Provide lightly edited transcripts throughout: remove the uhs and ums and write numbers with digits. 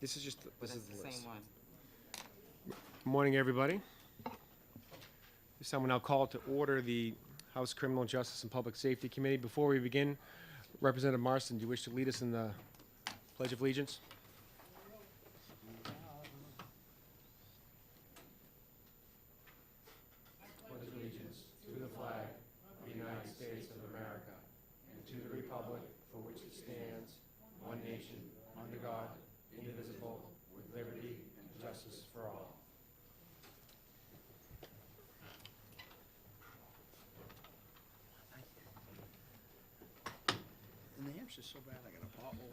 This is just, this is That's the the list. same one. Good morning, everybody. This time we'll now call to order the House Criminal Justice and Public Safety Committee. Before we begin, Representative Marston, do you wish to lead us in the Pledge of Allegiance? Pledge allegiance to the flag of the United States of America and to the republic for which it stands, one nation, under God, indivisible, with liberty and justice for all. And the Hampshire's so bad, I got a pothole.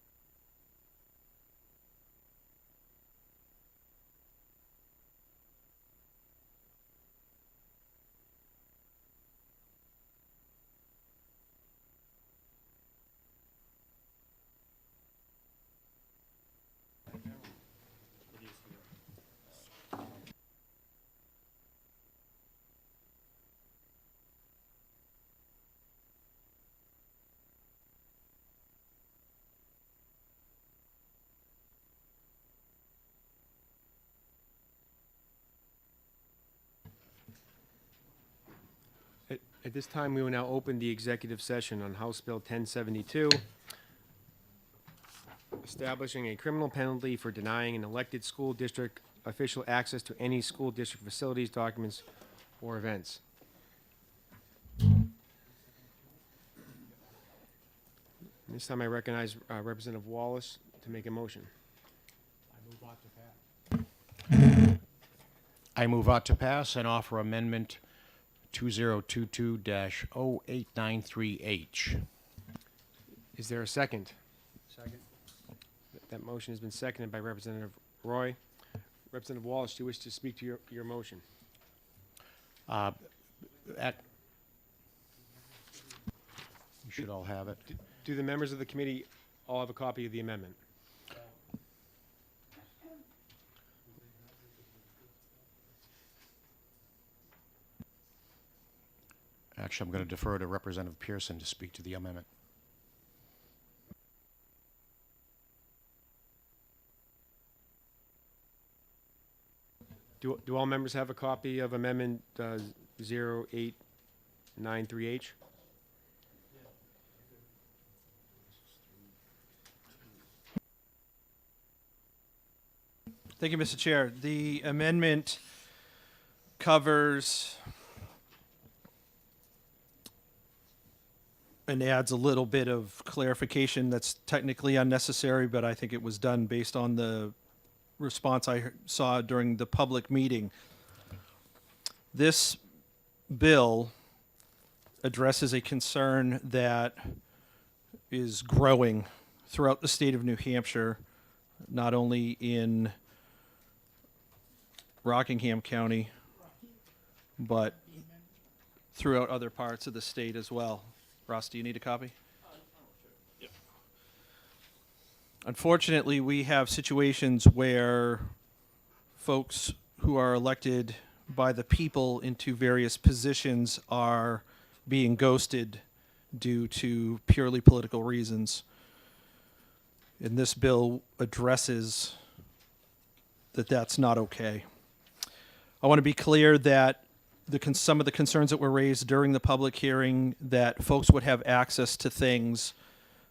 At this time, we will now open the executive session on House Bill 1072, establishing a criminal penalty for denying an elected school district official access to any school district facilities, documents, or events. This time I recognize Representative Wallace to make a motion. I move out to pass and offer amendment 2022-0893H. Is there a second? Second. That motion has been seconded by Representative Roy. Representative Wallace, do you wish to speak to your motion? You should all have it. Do the members of the committee all have a copy of the amendment? Actually, I'm going to defer to Representative Pearson to speak to the amendment. Do all members have a copy of Amendment 0893H? Thank you, Mr. Chair. The amendment covers and adds a little bit of clarification that's technically unnecessary, but I think it was done based on the response I saw during the public meeting. This bill addresses a concern that is growing throughout the state of New Hampshire, not only in Rockingham County, but throughout other parts of the state as well. Ross, do you need a copy? Yep. Unfortunately, we have situations where folks who are elected by the people into various positions are being ghosted due to purely political reasons. And this bill addresses that that's not okay. I want to be clear that some of the concerns that were raised during the public hearing, that folks would have access to things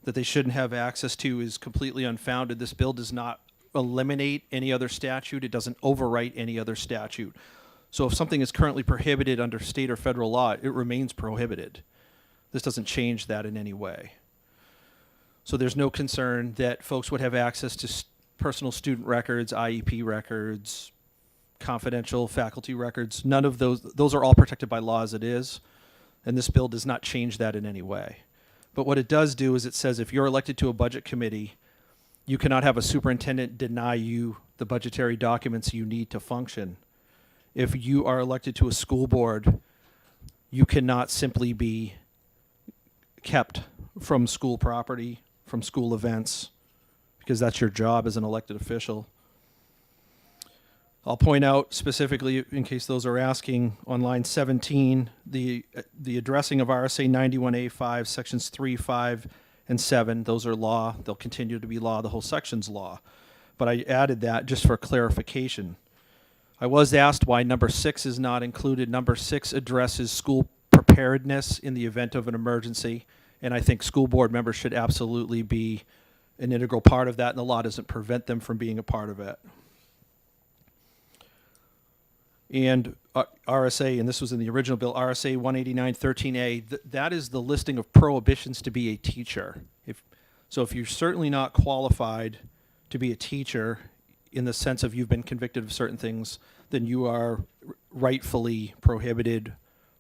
that they shouldn't have access to, is completely unfounded. This bill does not eliminate any other statute. It doesn't overwrite any other statute. So if something is currently prohibited under state or federal law, it remains prohibited. This doesn't change that in any way. So there's no concern that folks would have access to personal student records, IEP records, confidential faculty records. None of those are all protected by law as it is, and this bill does not change that in any way. But what it does do is it says if you're elected to a budget committee, you cannot have a superintendent deny you the budgetary documents you need to function. If you are elected to a school board, you cannot simply be kept from school property, from school events, because that's your job as an elected official. I'll point out specifically, in case those are asking, on line 17, the addressing of RSA 91A5, sections 3, 5, and 7. Those are law. They'll continue to be law. The whole section's law. but I added that just for clarification. I was asked why number 6 is not included. Number 6 addresses school preparedness in the event of an emergency, and I think school board members should absolutely be an integral part of that, and the law doesn't prevent them from being a part of it. And RSA, and this was in the original bill, RSA 189.13a, that is the listing of prohibitions to be a teacher. So if you're certainly not qualified to be a teacher in the sense of you've been convicted of certain things, then you are rightfully prohibited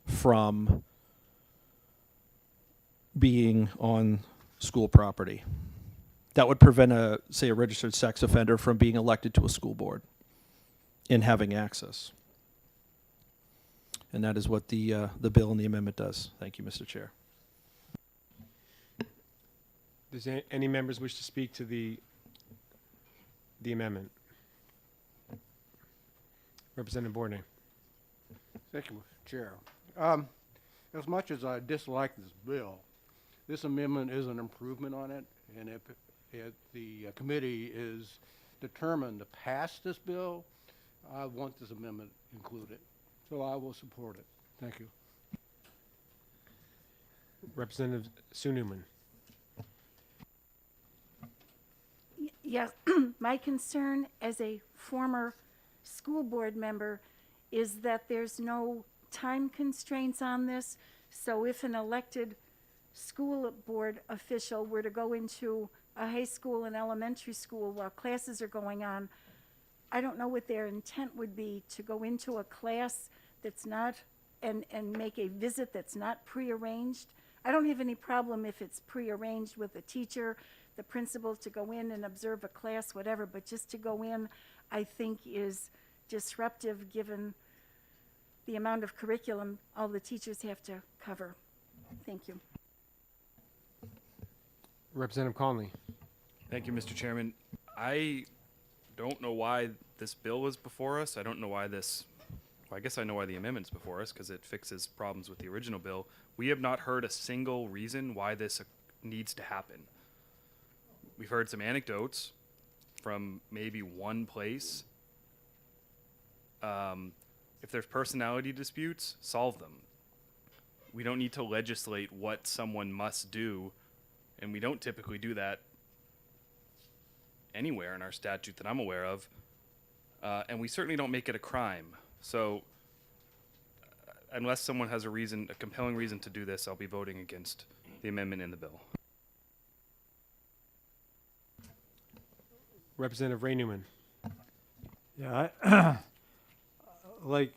from being on school property. That would prevent say a registered sex offender from being elected to a school board and having access. And that is what the bill and the amendment does. Thank you, Mr. Chair. Does any members wish to speak to the amendment? Representative Bourne. Thank you, Mr. Chair. As much as I dislike this bill, this amendment is an improvement on it, and if the committee is determined to pass this bill, I want this amendment included. So I will support it. Thank you. Representative Sue Newman. Yes, my concern as a former school board member is that there's no time constraints on this. So if an elected school board official were to go into a high school and elementary school while classes are going on, I don't know what their intent would be to go into a class that's not, and make a visit that's not prearranged. I don't have any problem if it's prearranged with the teacher, the principal, to go in and observe a class, whatever, but just to go in, I think is disruptive given the amount of curriculum all the teachers have to cover. Thank you. Representative Conley. Thank you, Mr. Chairman. I don't know why this bill is before us. I don't know why I guess I know why the amendment's before us, because it fixes problems with the original bill. We have not heard a single reason why this needs to happen. We've heard some anecdotes from maybe one place. If there's personality disputes, solve them. We don't need to legislate what someone must do, and we don't typically do that anywhere in our statute that I'm aware of, and we certainly don't make it a crime. So unless someone has a compelling reason to do this, I'll be voting against the amendment in the bill. Representative Ray Newman. Yeah, like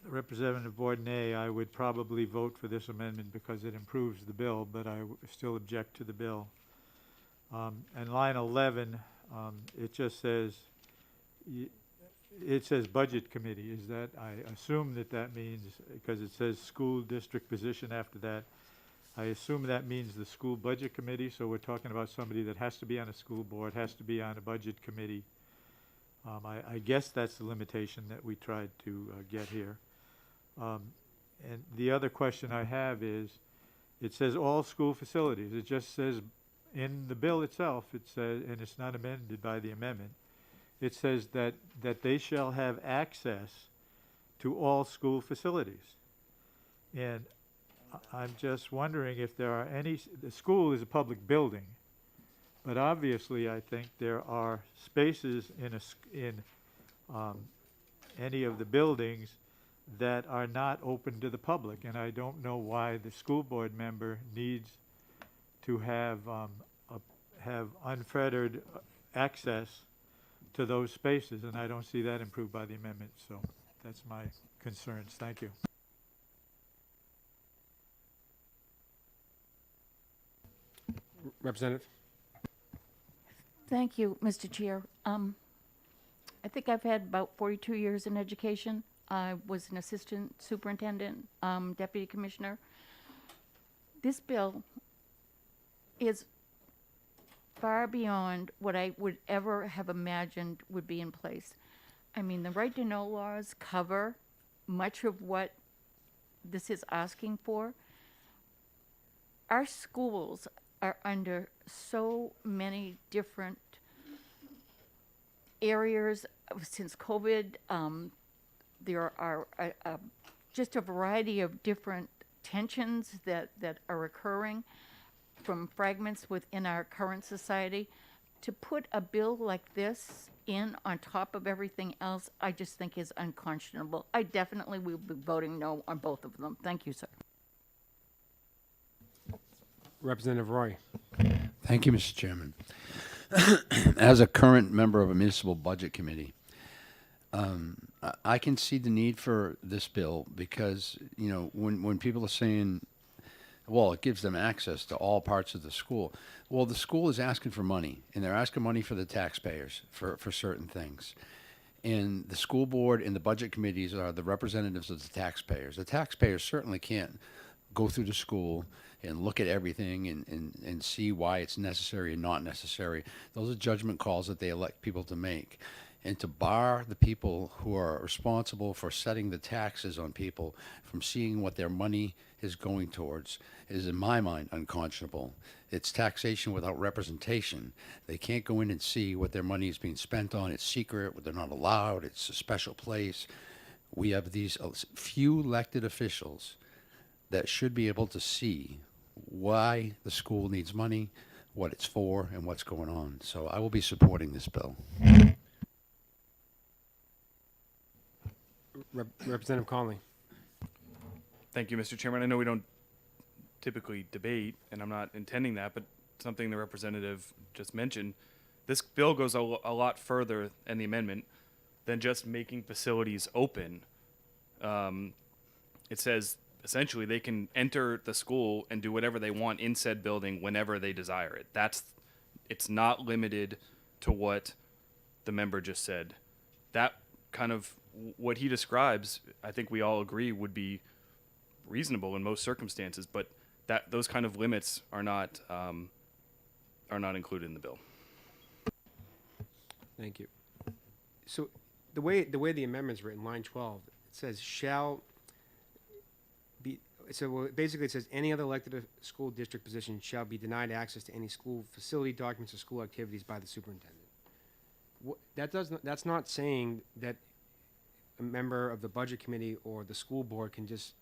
Representative Bourdonnais, I would probably vote for this amendment because it improves the bill, but I still object to the bill. And line 11, it just says, it says budget committee. Is that, I assume that means, because it says school district position after that, I assume that means the school budget committee, so we're talking about somebody that has to be on a school board, has to be on a budget committee. I guess that's the limitation that we tried to get here. And the other question I have is, it says all school facilities. It just says in the bill itself, it says, and it's not amended by the amendment, it says that they shall have access to all school facilities. And I'm just wondering if there are any, the school is a public building, but obviously I think there are spaces in any of the buildings that are not open to the public, and I don't know why the school board member needs to have unfettered access to those spaces, and I don't see that improved by the amendment. So that's my concerns. Thank you. Representative. Thank you, Mr. Chair. I think I've had about 42 years in education. I was an assistant superintendent, deputy commissioner. This bill is far beyond what I would ever have imagined would be in place. I mean, the right to know laws cover much of what this is asking for. Our schools are under so many different areas since COVID. There are just a variety of different tensions that are occurring from fragments within our current society. To put a bill like this in on top of everything else, I just think is unconscionable. I definitely will be voting no on both of them. Thank you, sir. Representative Roy. Thank you, Mr. Chairman. As a current member of a municipal budget committee, I can see the need for this bill because, you know, when people are saying, well, it gives them access to all parts of the school. Well, the school is asking for money, and they're asking money for the taxpayers for certain things. And the school board and the budget committees are the representatives of the taxpayers. The taxpayers certainly can't go through the school and look at everything and see why it's necessary and not necessary. Those are judgment calls that they elect people to make. And to bar the people who are responsible for setting the taxes on people from seeing what their money is going towards is, in my mind, unconscionable. It's taxation without representation. They can't go in and see what their money is being spent on. It's secret, they're not allowed, it's a special place. We have these few elected officials that should be able to see why the school needs money, what it's for, and what's going on. So I will be supporting this bill. Representative Conley. Thank you, Mr. Chairman. I know we don't typically debate, and I'm not intending that, but something the representative just mentioned, this bill goes a lot further in the amendment than just making facilities open. It says essentially they can enter the school and do whatever they want in said building whenever they desire it. It's not limited to what the member just said. That kind of what he describes, I think we all agree would be reasonable in most circumstances, but those kind of limits are not included in the bill. Thank you. So the way the amendment's written, line 12, it says shall be, so basically it says any other elected school district position shall be denied access to any school facility, documents, or school activities by the superintendent. That's not saying that a member of the budget committee or the school board can just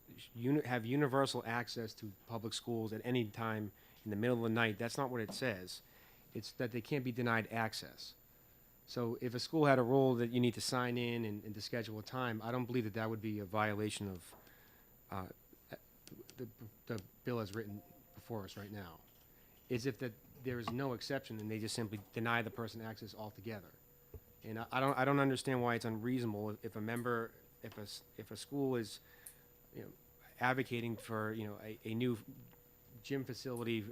have universal access to public schools at any time in the middle of the night. That's not what it says. It's that they can't be denied access. So if a school had a rule that you need to sign in and to schedule a time, I don't believe that would be a violation of the bill as written before us right now. It's if that there is no exception and they just simply deny the person access altogether. And I don't understand why it's unreasonable if a school is, you know, advocating for, you know, a new gym facility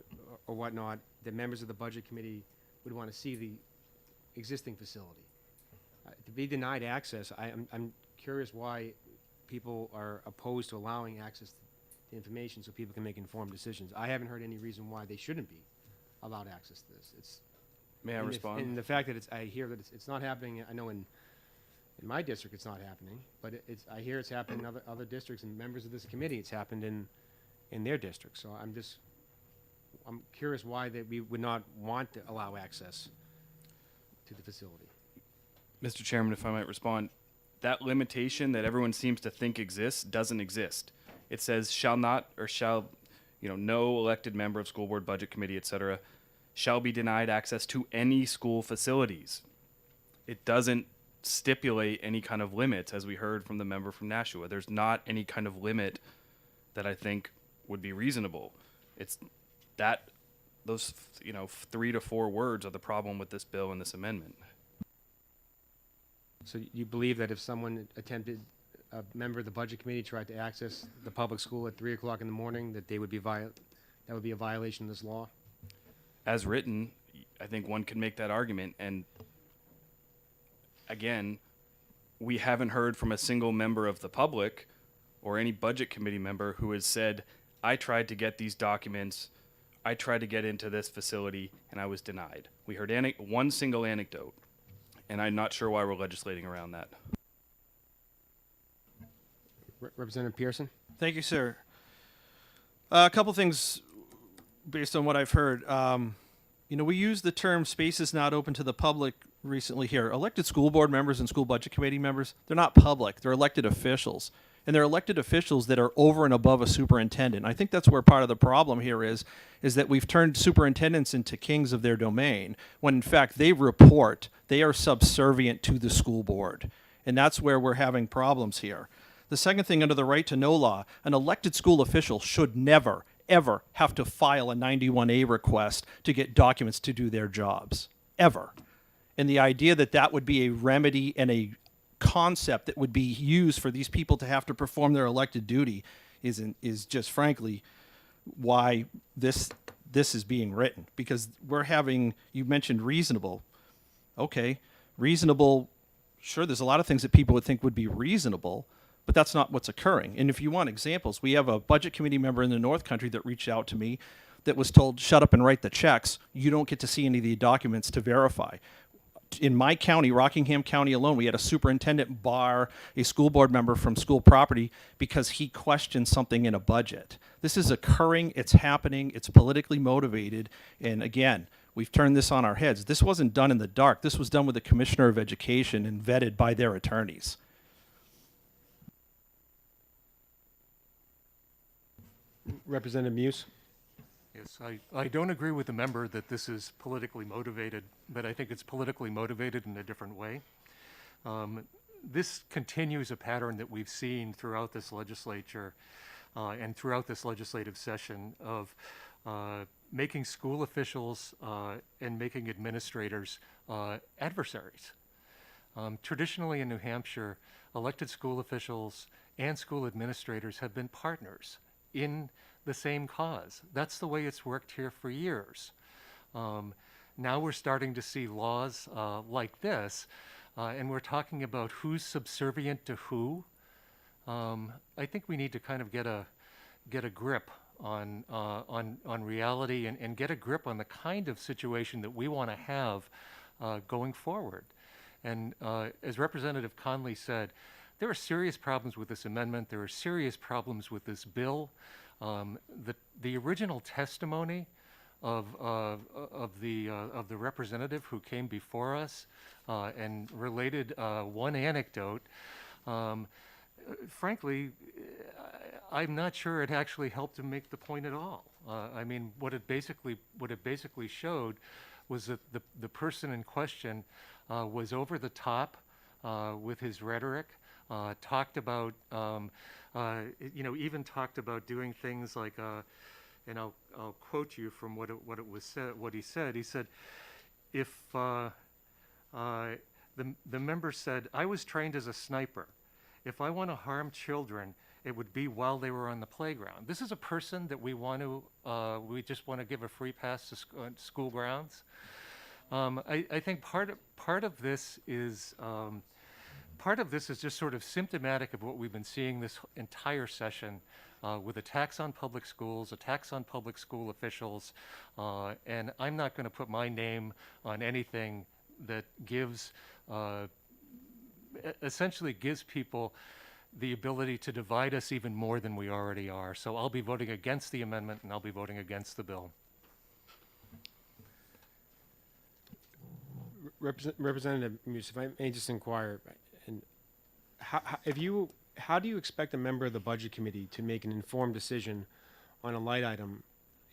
or whatnot, the members of the budget committee would want to see the existing facility. To be denied access, I'm curious why people are opposed to allowing access to information so people can make informed decisions. I haven't heard any reason why they shouldn't be allowed access to this. May I respond? And the fact that I hear that it's not happening, I know in my district it's not happening, but I hear it's happening in other districts, and members of this committee, it's happened in their districts. So I'm curious why we would not want to allow access to the facility. Mr. Chairman, if I might respond, that limitation that everyone seems to think exists doesn't exist. It says shall not, or shall, no elected member of school board, budget committee, etc., shall be denied access to any school facilities. It doesn't stipulate any kind of limits, as we heard from the member from Nashua. There's not any kind of limit that I think would be reasonable. It's that those 3 to 4 words are the problem with this bill and this amendment. So you believe that if someone a member of the budget committee tried to access the public school at 3 o'clock in the morning, that that would be a violation of this law? As written, I think one can make that argument. And again, we haven't heard from a single member of the public or any budget committee member who has said, I tried to get these documents, I tried to get into this facility, and I was denied. We heard one single anecdote, and I'm not sure why we're legislating around that. Representative Pearson? Thank you, sir. A couple things based on what I've heard. We use the term spaces not open to the public recently here. Elected school board members and school budget committee members, they're not public. They're elected officials. And they're elected officials that are over and above a superintendent. I think that's where part of the problem here is that we've turned superintendents into kings of their domain, when in fact they report, they are subservient to the school board. And that's where we're having problems here. The second thing, under the right to know law, an elected school official should never, ever have to file a 91A request to get documents to do their jobs. Ever. And the idea that that would be a remedy and a concept that would be used for these people to have to perform their elected duty is just frankly why this is being written. Because we're having, you mentioned reasonable. Okay, reasonable, sure, there's a lot of things that people would think would be reasonable, but that's not what's occurring. And if you want examples, we have a budget committee member in the North Country that reached out to me that was told, shut up and write the checks. You don't get to see any of the documents to verify. In my county, Rockingham County alone, we had a superintendent bar a school board member from school property because he questioned something in a budget. This is occurring, it's happening, it's politically motivated, and again, we've turned this on our heads. This wasn't done in the dark. This was done with the Commissioner of Education and vetted by their attorneys. Representative Muse? Yes, I don't agree with the member that this is politically motivated, but I think it's politically motivated in a different way. This continues a pattern that we've seen throughout this legislature and throughout this legislative session of making school officials and making administrators adversaries. Traditionally in New Hampshire, elected school officials and school administrators have been partners in the same cause. That's the way it's worked here for years. Now we're starting to see laws like this, and we're talking about who's subservient to who. I think we need to kind of get a grip on reality and get a grip on the kind of situation that we want to have going forward. And as Representative Conley said, there are serious problems with this amendment. There are serious problems with this bill. The original testimony of the representative who came before us and related one anecdote, frankly, I'm not sure it actually helped him make the point at all. I mean, what it basically showed was that the person in question was over the top with his rhetoric. Talked about, even talked about doing things like, and I'll quote you from what he said. He said, if the member said, "I was trained as a sniper. If I want to harm children, it would be while they were on the playground." This is a person that we just want to give a free pass to school grounds. I think part of this is. Part of this is just sort of symptomatic of what we've been seeing this entire session with attacks on public schools, attacks on public school officials, and I'm not going to put my name on anything that essentially gives people the ability to divide us even more than we already are. So I'll be voting against the amendment and I'll be voting against the bill. Representative Muse, if I may just inquire, and how do you expect a member of the budget committee to make an informed decision on a light item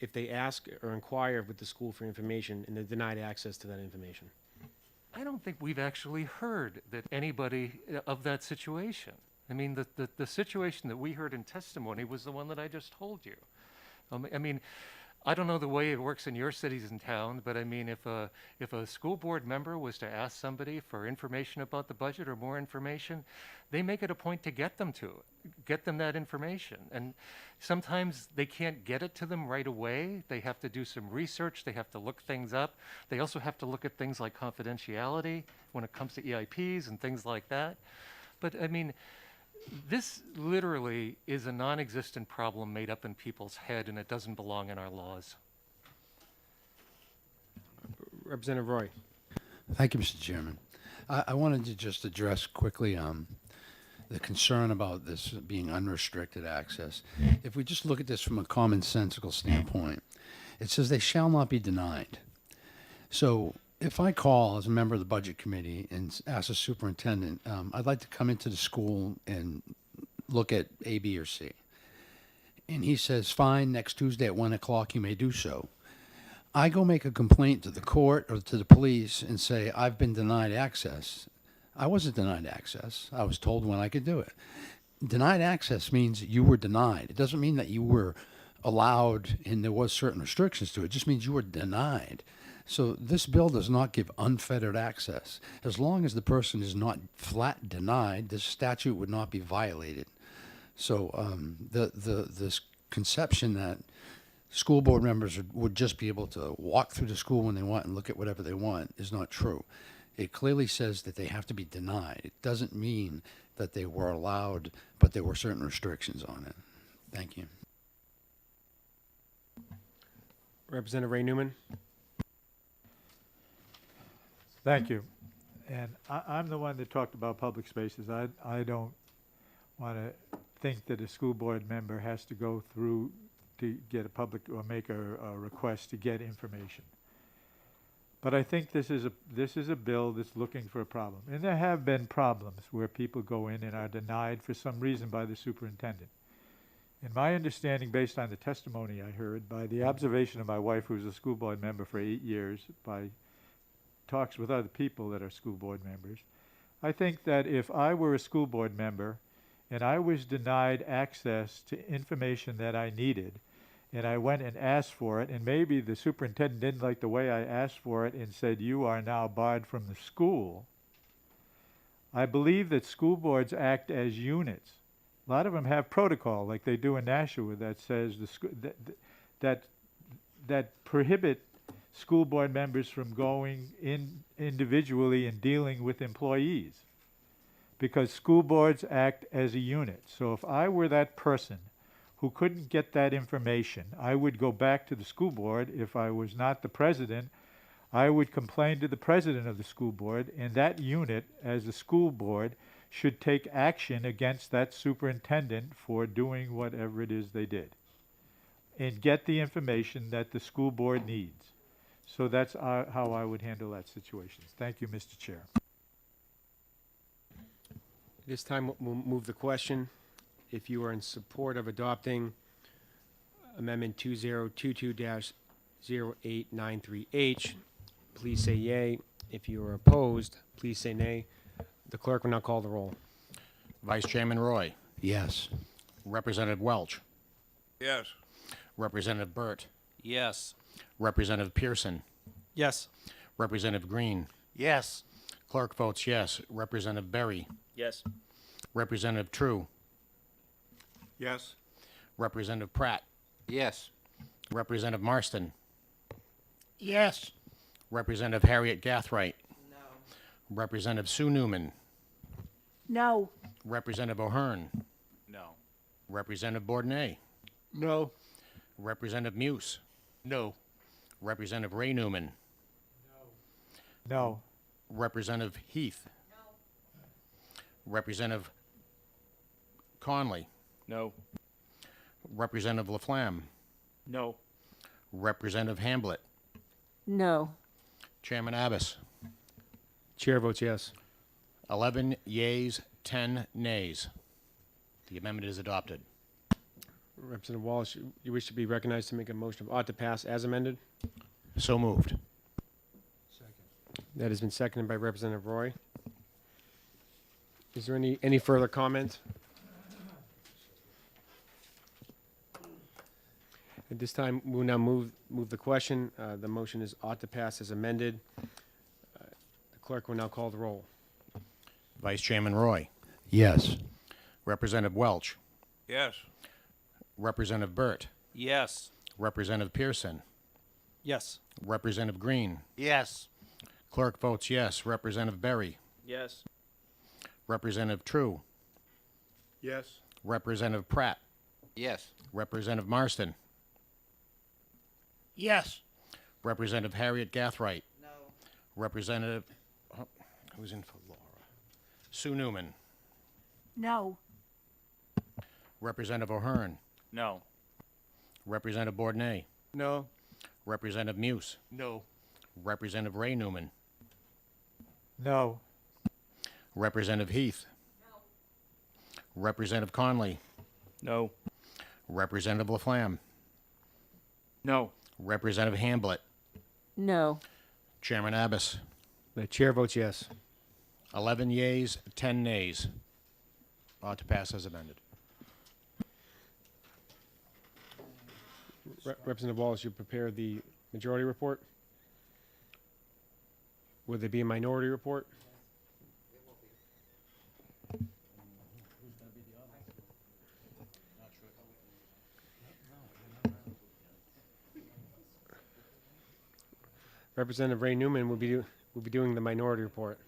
if they ask or inquire with the school for information and they're denied access to that information? I don't think we've actually heard that anybody of that situation. I mean, the situation that we heard in testimony was the one that I just told you. I mean, I don't know the way it works in your cities and towns, but I mean, if a school board member was to ask somebody for information about the budget or more information, they make it a point to get them that information. And sometimes they can't get it to them right away. They have to do some research. They have to look things up. They also have to look at things like confidentiality when it comes to EIPs and things like that. But I mean, this literally is a non-existent problem made up in people's head, and it doesn't belong in our laws. Representative Roy. Thank you, Mr. Chairman. I wanted to just address quickly the concern about this being unrestricted access. If we just look at this from a commonsensical standpoint, it says they shall not be denied. So If I call as a member of the budget committee and ask the superintendent, I'd like to come into the school and look at A, B, or C. And he says, fine, next Tuesday at 1 o'clock you may do so. I go make a complaint to the court or to the police and say, I've been denied access. I wasn't denied access. I was told when I could do it. Denied access means you were denied. It doesn't mean that you were allowed and there was certain restrictions to it. It just means you were denied. So this bill does not give unfettered access. As long as the person is not flat denied, this statute would not be violated. So this conception that school board members would just be able to walk through the school when they want and look at whatever they want is not true. It clearly says that they have to be denied. It doesn't mean that they were allowed, but there were certain restrictions on it. Thank you. Representative Ray Newman. Thank you. And I'm the one that talked about public spaces. I don't want to think that a school board member has to go through to get a public or make a request to get information. But I think this is a bill that's looking for a problem. And there have been problems where people go in and are denied for some reason by the superintendent. In my understanding, based on the testimony I heard, by the observation of my wife, who was a school board member for 8 years, by talks with other people that are school board members, I think that if I were a school board member and I was denied access to information that I needed, and I went and asked for it, and maybe the superintendent didn't like the way I asked for it and said, you are now barred from the school, I believe that school boards act as units. A lot of them have protocol, like they do in Nashua, that says that prohibit school board members from going in individually and dealing with employees, because school boards act as a unit. So if I were that person who couldn't get that information, I would go back to the school board. If I was not the president, I would complain to the president of the school board, and that unit, as a school board, should take action against that superintendent for doing whatever it is they did, and get the information that the school board needs. So that's how I would handle that situation. Thank you, Mr. Chair. This time we'll move the question. If you are in support of adopting Amendment 2022-0893H, please say yay. If you are opposed, please say nay. The clerk will now call the roll. Vice Chairman Roy. Yes. Representative Welch. Yes. Representative Burt. Yes. Representative Pearson. Yes. Representative Green. Yes. Clerk votes yes. Representative Berry. Yes. Representative True. Yes. Representative Pratt. Yes. Representative Marston. Yes. Representative Harriet Gathright. No. Representative Sue Newman. No. Representative O'Hearn. No. Representative Bourdonnais. No. Representative Muse. No. Representative Ray Newman. No. Representative Heath. No. Representative Conley. No. Representative Laflamme. No. Representative Hamblett. No. Chairman Abbas. Chair votes yes. 11 yeas, 10 nays. The amendment is adopted. Representative Walsh, you wish to be recognized to make a motion of ought to pass as amended? So moved. That has been seconded by Representative Roy. Is there any further comment? At this time, we'll now move the question. The motion is ought to pass as amended. The clerk will now call the roll. Vice Chairman Roy. Yes. Representative Welch. Yes. Representative Burt. Yes. Representative Pearson. Yes. Representative Green. Yes. Clerk votes yes. Representative Berry. Yes. Representative True. Yes. Representative Pratt. Yes. Representative Marston. Yes. Representative Harriet Gathright. No. Representative, who's in for Laura? Sue Newman. No. Representative O'Hearn. No. Representative Bourdonnais. No. Representative Muse. No. Representative Ray Newman. No. Representative Heath. Representative Conley. No. Representative Laflamme. No. Representative Hamblett. No. Chairman Abbas. The chair votes yes. 11 yeas, 10 nays. Ought to pass as amended. Representative Wallace, you prepare the majority report? Would there be a minority report? Representative Ray Newman will be doing the minority report.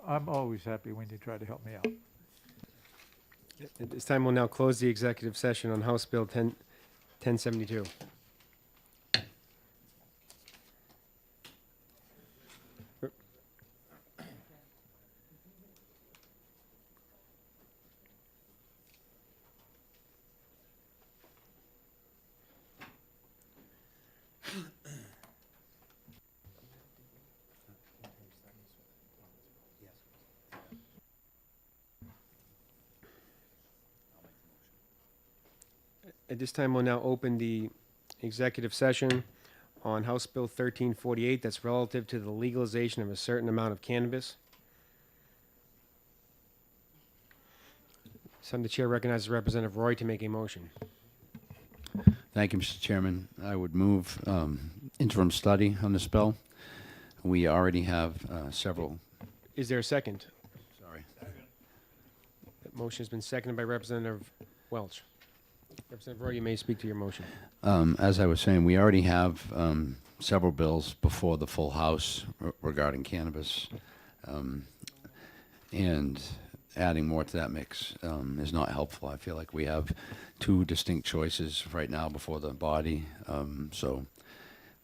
I'm always happy when you try to help me out. At this time, we'll now close the executive session on House Bill 1072. At this time, we'll now open the executive session on House Bill 1348 that's relative to the legalization of a certain amount of cannabis. So the chair recognizes Representative Roy to make a motion. Thank you, Mr. Chairman. I would move interim study on this bill. We already have several. Is there a second? Sorry. That motion has been seconded by Representative Welch. Representative Roy, you may speak to your motion. As I was saying, we already have several bills before the full House regarding cannabis, and adding more to that mix is not helpful. I feel like we have two distinct choices right now before the body, so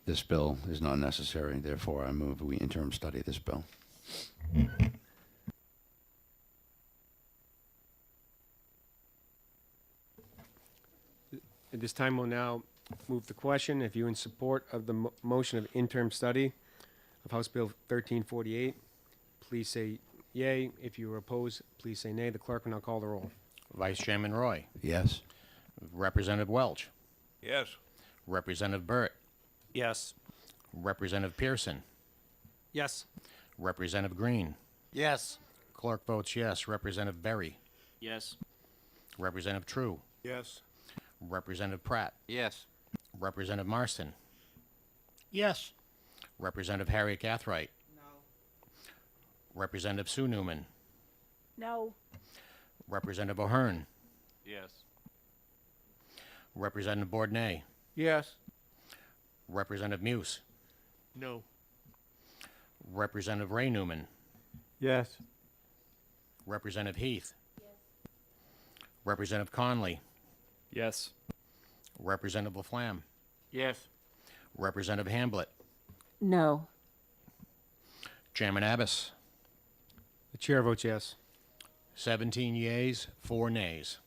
this bill is not necessary. Therefore, I move we interim study this bill. At this time, we'll now move the question. If you're in support of the motion of interim study of House Bill 1348, please say yay. If you are opposed, please say nay. The clerk will now call the roll. Vice Chairman Roy. Yes. Representative Welch. Yes. Representative Burt. Yes. Representative Pearson. Yes. Representative Green. Yes. Clerk votes yes. Representative Berry. Yes. Representative True. Yes. Representative Pratt. Yes. Representative Marston. Yes. Representative Harriet Gathright. No. Representative Sue Newman. No. Representative O'Hearn. Yes. Representative Bourdonnais. Yes. Representative Muse. No. Representative Ray Newman. Yes. Representative Heath. Yes. Representative Conley. Yes. Representative Laflamme. Yes. Representative Hamblett. No. Chairman Abbas. The chair votes yes. 17 yeas, 4 nays.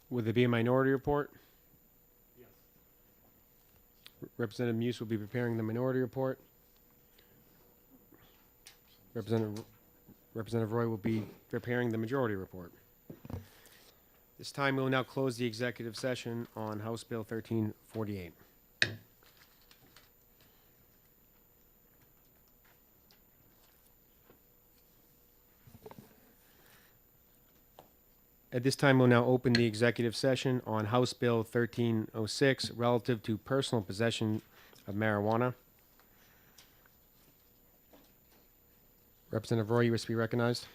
Would there be a minority report? Yes. Representative Muse will be preparing the minority report. Representative Roy will be preparing the majority report. This time, we will now close the executive session on House Bill 1348. At this time, we'll now open the executive session on House Bill 1306 relative to personal possession of marijuana. Representative Roy, you wish to be recognized?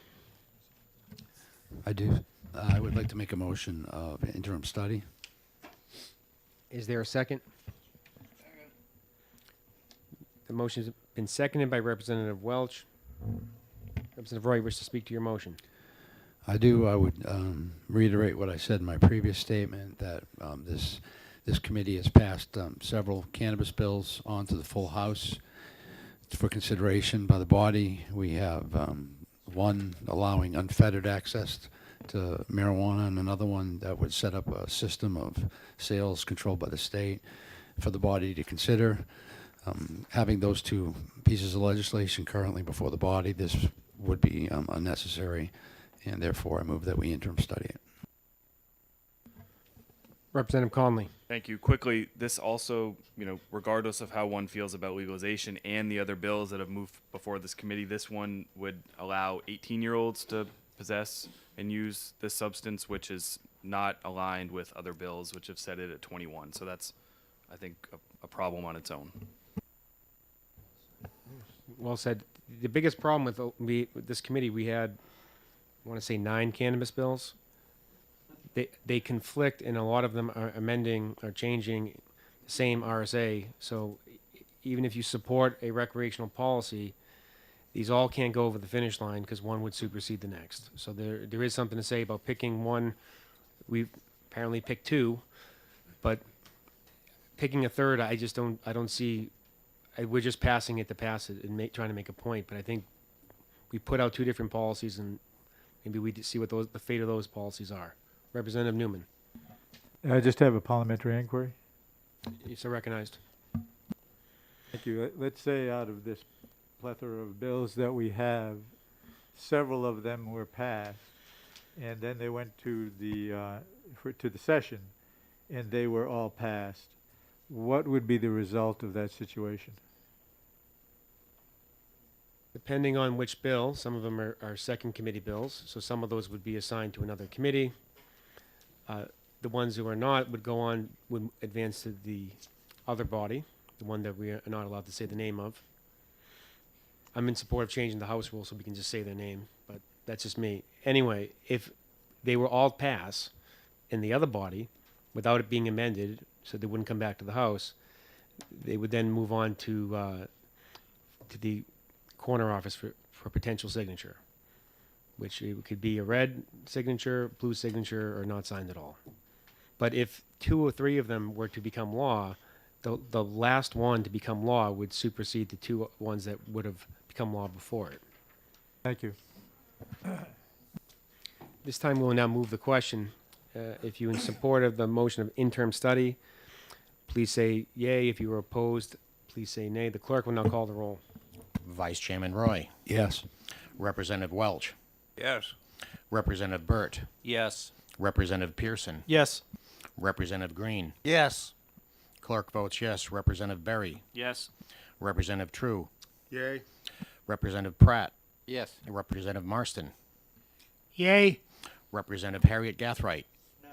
I do. I would like to make a motion of interim study. Is there a second? Second. The motion has been seconded by Representative Welch. Representative Roy, you wish to speak to your motion? I do. I would reiterate what I said in my previous statement, that this committee has passed several cannabis bills on to the full House for consideration by the body. We have one allowing unfettered access to marijuana, and another one that would set up a system of sales controlled by the state for the body to consider. Having those two pieces of legislation currently before the body, this would be unnecessary, and therefore I move that we interim study it. Representative Conley. Thank you. Quickly, this also, regardless of how one feels about legalization and the other bills that have moved before this committee, this one would allow 18-year-olds to possess and use this substance, which is not aligned with other bills which have set it at 21. So that's, I think, a problem on its own. Well said. The biggest problem with this committee, we had, I want to say 9 cannabis bills. They conflict, and a lot of them are amending or changing the same RSA. So even if you support a recreational policy, these all can't go over the finish line because one would supersede the next. So there is something to say about picking one. We've apparently picked 2, but picking a third, I don't see. We're just passing it to pass it and trying to make a point. But I think we put out 2 different policies, and maybe we see what the fate of those policies are. Representative Newman. I just have a parliamentary inquiry. You're so recognized. Thank you. Let's say out of this plethora of bills that we have, several of them were passed, and then they went to the session, and they were all passed. What would be the result of that situation? Depending on which bill, some of them are second committee bills, so some of those would be assigned to another committee. The ones who are not would advance to the other body, the one that we are not allowed to say the name of. I'm in support of changing the House rule so we can just say their name, but that's just me. Anyway, if they were all pass in the other body without it being amended, so they wouldn't come back to the House, they would then move on to the corner office for potential signature, which it could be a red signature, blue signature, or not signed at all. But if 2 or 3 of them were to become law, the last one to become law would supersede the 2 ones that would have become law before it. Thank you. This time we'll now move the question. If you're in support of the motion of interim study, please say yay. If you are opposed, please say nay. The clerk will now call the roll. Vice Chairman Roy. Yes. Representative Welch. Yes. Representative Burt. Yes. Representative Pearson. Yes. Representative Green. Yes. Clerk votes yes. Representative Berry. Yes. Representative True. Yay. Representative Pratt. Yes. Representative Marston. Yay. Representative Harriet Gathright. No.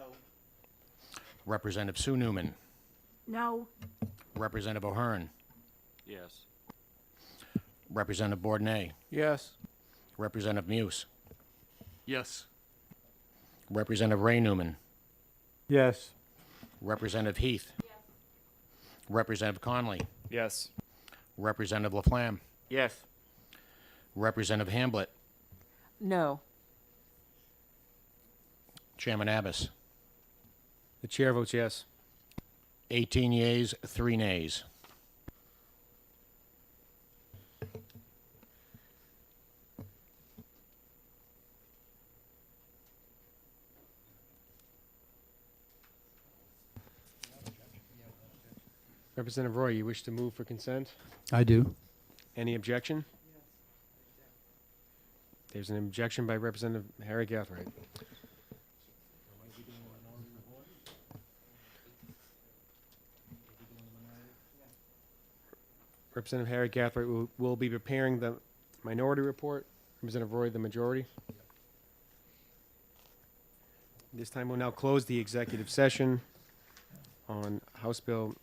Representative Sue Newman. No. Representative O'Hearn. Yes. Representative Bourdonnais. Yes. Representative Muse. Yes. Representative Ray Newman. Yes. Representative Heath. Yes. Representative Conley. Yes. Representative Laflamme. Yes. Representative Hamblett. No. Chairman Abbas. The chair votes yes. 18 yeas, 3 nays. Representative Roy, you wish to move for consent? I do. Any objection? There's an objection by Representative Harry Gathright. Representative Harry Gathright will be preparing the minority report. Representative Roy, the majority. This time we'll now close the executive session on House Bill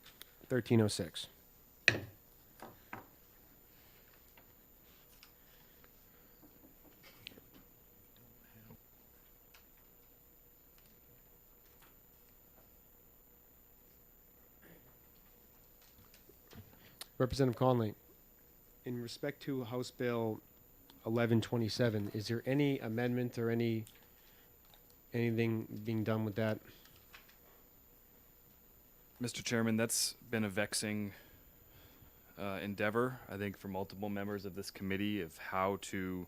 1306. Representative Conley, in respect to House Bill 1127, is there any amendment or anything being done with that? Mr. Chairman, that's been a vexing endeavor, I think, for multiple members of this committee of how to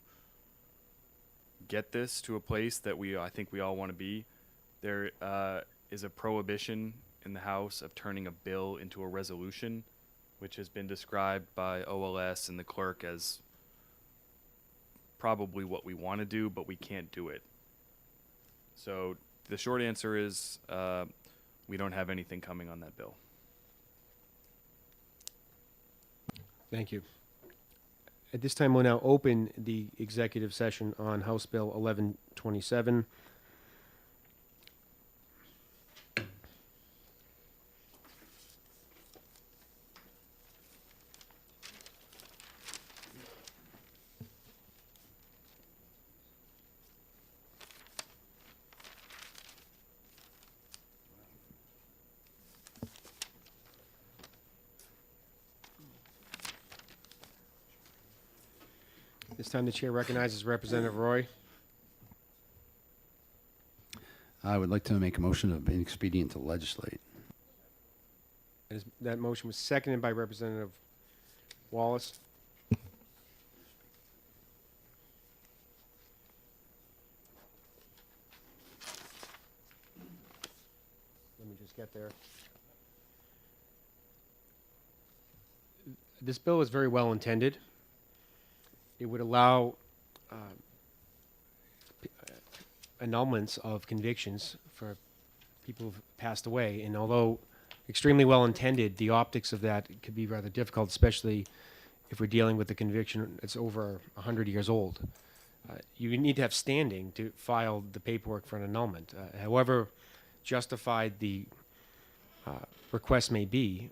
get this to a place that I think we all want to be. There is a prohibition in the House of turning a bill into a resolution, which has been described by OLS and the clerk as probably what we want to do, but we can't do it. So the short answer is we don't have anything coming on that bill. Thank you. At this time, we'll now open the executive session on House Bill 1127. This time, the chair recognizes Representative Roy. I would like to make a motion of inexpedient to legislate. That motion was seconded by Representative Wallace. Let me just get there. This bill is very well intended. It would allow annulments of convictions for people who've passed away. And although extremely well intended, the optics of that could be rather difficult, especially if we're dealing with a conviction that's over 100 years old. You need to have standing to file the paperwork for an annulment. However justified the request may be,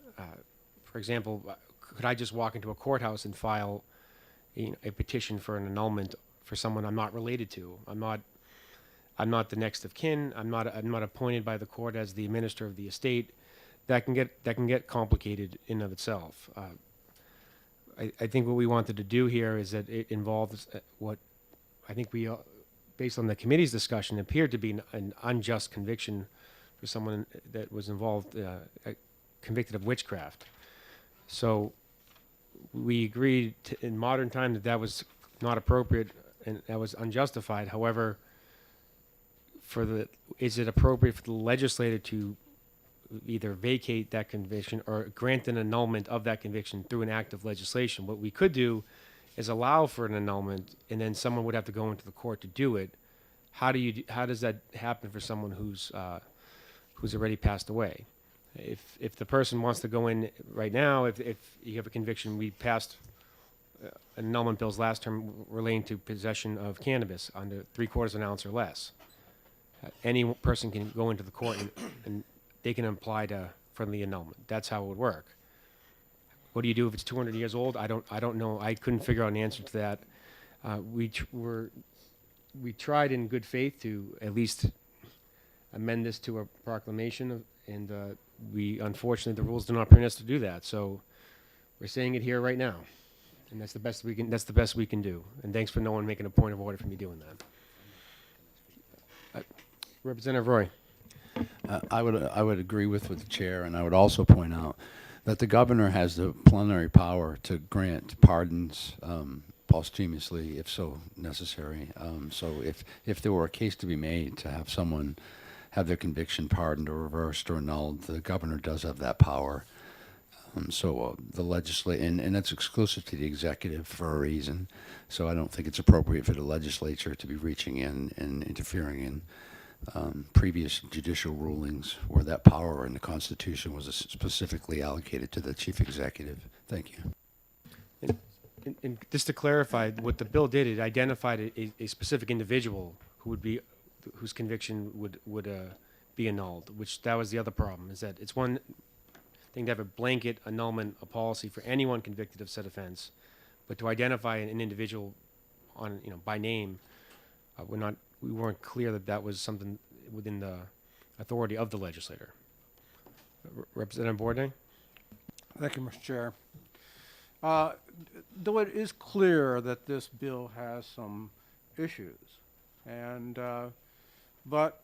for example, could I just walk into a courthouse and file a petition for an annulment for someone I'm not related to? I'm not the next of kin. I'm not appointed by the court as the administrator of the estate. That can get complicated in and of itself. I think what we wanted to do here is that it involves what I think we, based on the committee's discussion, appeared to be an unjust conviction for someone that was involved, convicted of witchcraft. So we agreed in modern time that was not appropriate and that was unjustified. However, is it appropriate for the legislator to either vacate that conviction or grant an annulment of that conviction through an act of legislation? What we could do is allow for an annulment, and then someone would have to go into the court to do it. How does that happen for someone who's already passed away? If the person wants to go in right now, if you have a conviction, we passed annulment bills last term relating to possession of cannabis under 3/4 of an ounce or less. Any person can go into the court and they can apply for the annulment. That's how it would work. What do you do if it's 200 years old? I don't know. I couldn't figure out an answer to that. We tried in good faith to at least amend this to a proclamation, and unfortunately the rules do not permit us to do that. So we're saying it here right now, and that's the best we can. That's the best we can do. And thanks for no one making a point of order for me doing that. Representative Roy. I would agree with the chair, and I would also point out that the governor has the plenary power to grant pardons posthumously, if so necessary. So if there were a case to be made to have someone have their conviction pardoned or reversed or annulled, the governor does have that power. The legislature, and that's exclusive to the executive for a reason. So I don't think it's appropriate for the legislature to be reaching in and interfering in previous judicial rulings where that power in the Constitution was specifically allocated to the chief executive. Thank you. And just to clarify, what the bill did, it identified a specific individual whose conviction would be annulled. Which that was the other problem, is that it's one thing to have a blanket annulment, a policy for anyone convicted of said offense, but to identify an individual by name, we weren't clear that was something within the authority of the legislator. Representative Bourdain? Thank you, Mr. Chair. Though it is clear that this bill has some issues, but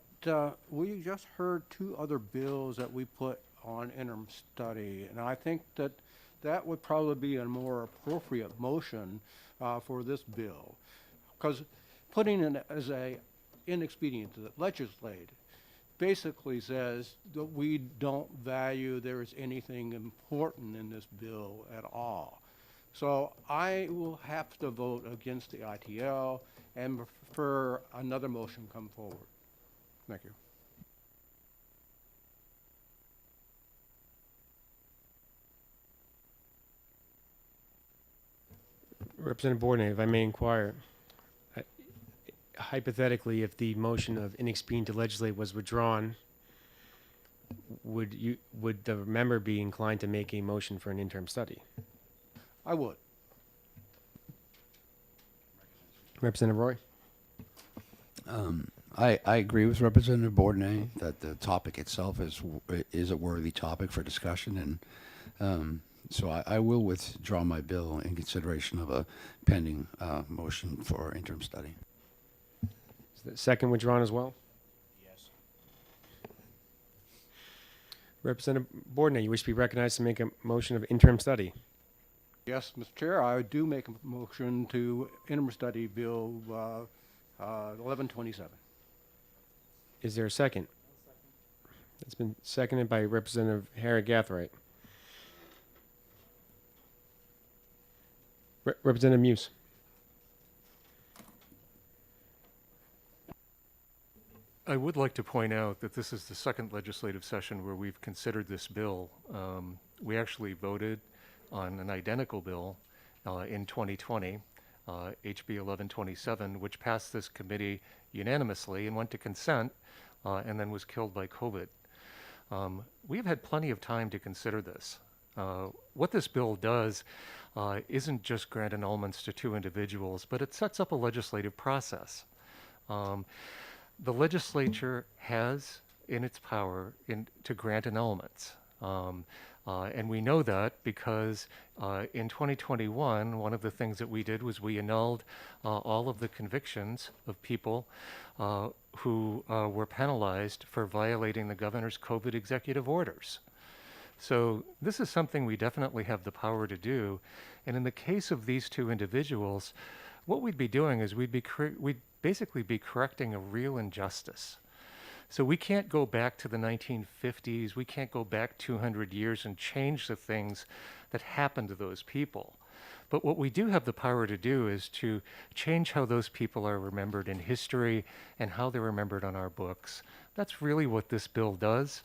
we just heard two other bills that we put on interim study, and I think that that would probably be a more appropriate motion for this bill. Because putting it as a inexpedient to the legislate basically says that we don't value there is anything important in this bill at all. So I will have to vote against the ITL and prefer another motion come forward. Thank you. Representative Bourdon, if I may inquire, hypothetically, if the motion of inexpedient to legislate was withdrawn, would the member be inclined to make a motion for an interim study? I would. Representative Roy? I agree with Representative Bourdonnais that the topic itself is a worthy topic for discussion, and so I will withdraw my bill in consideration of a pending motion for interim study. Is the second withdrawn as well? Yes. Representative Bourdonnais, you wish to be recognized to make a motion of interim study? Yes, Mr. Chair, I do make a motion to interim study Bill 1127. Is there a second? It's been seconded by Representative Harry Gathright. Representative Muse. I would like to point out that this is the second legislative session where we've considered this bill. We actually voted on an identical bill in 2020, HB 1127, which passed this committee unanimously and went to consent and then was killed by COVID. We've had plenty of time to consider this. What this bill does isn't just grant annulments to two individuals, but it sets up a legislative process. The legislature has in its power to grant annulments. And we know that because in 2021, one of the things that we did was we annulled all of the convictions of people who were penalized for violating the governor's COVID executive orders. So this is something we definitely have the power to do. And in the case of these two individuals, what we'd be doing is we'd basically be correcting a real injustice. So we can't go back to the 1950s. We can't go back 200 years and change the things that happened to those people. But what we do have the power to do is to change how those people are remembered in history and how they're remembered on our books. That's really what this bill does.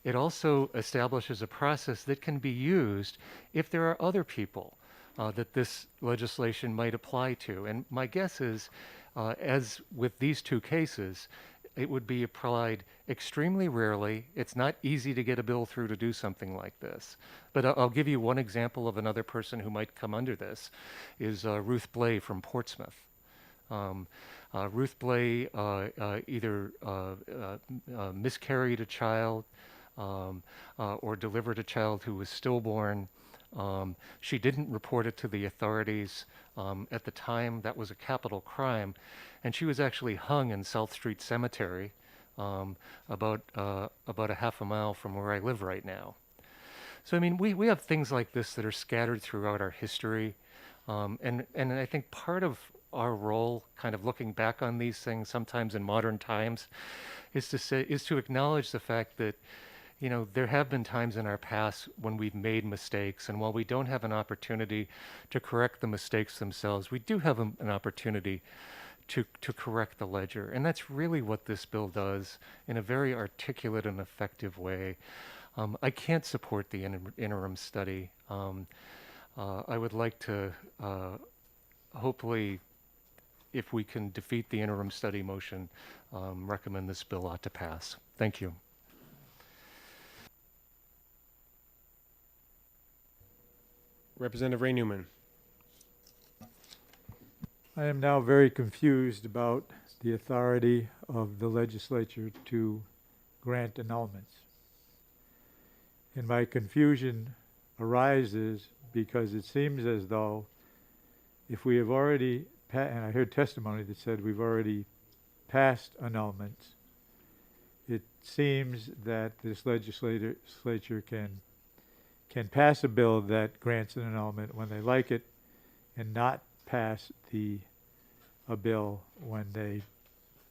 It also establishes a process that can be used if there are other people that this legislation might apply to. And my guess is, as with these two cases, it would be applied extremely rarely. It's not easy to get a bill through to do something like this. But I'll give you one example of another person who might come under this, is Ruth Blay from Portsmouth. Ruth Blay either miscarried a child or delivered a child who was stillborn. She didn't report it to the authorities. At the time, that was a capital crime. And she was actually hung in South Street Cemetery, about a half a mile from where I live right now. So, I mean, we have things like this that are scattered throughout our history. And I think part of our role, kind of looking back on these things sometimes in modern times, is to acknowledge the fact that, you know, there have been times in our past when we've made mistakes, and while we don't have an opportunity to correct the mistakes themselves, we do have an opportunity to correct the ledger. And that's really what this bill does in a very articulate and effective way. I can't support the interim study. I would like to hopefully, if we can defeat the interim study motion, recommend this bill ought to pass. Thank you. Representative Ray Newman. I am now very confused about the authority of the legislature to grant annulments. And my confusion arises because it seems as though if we have already, and I heard testimony that said we've already passed annulments, it seems that this legislature can can pass a bill that grants an annulment when they like it and not pass a bill when they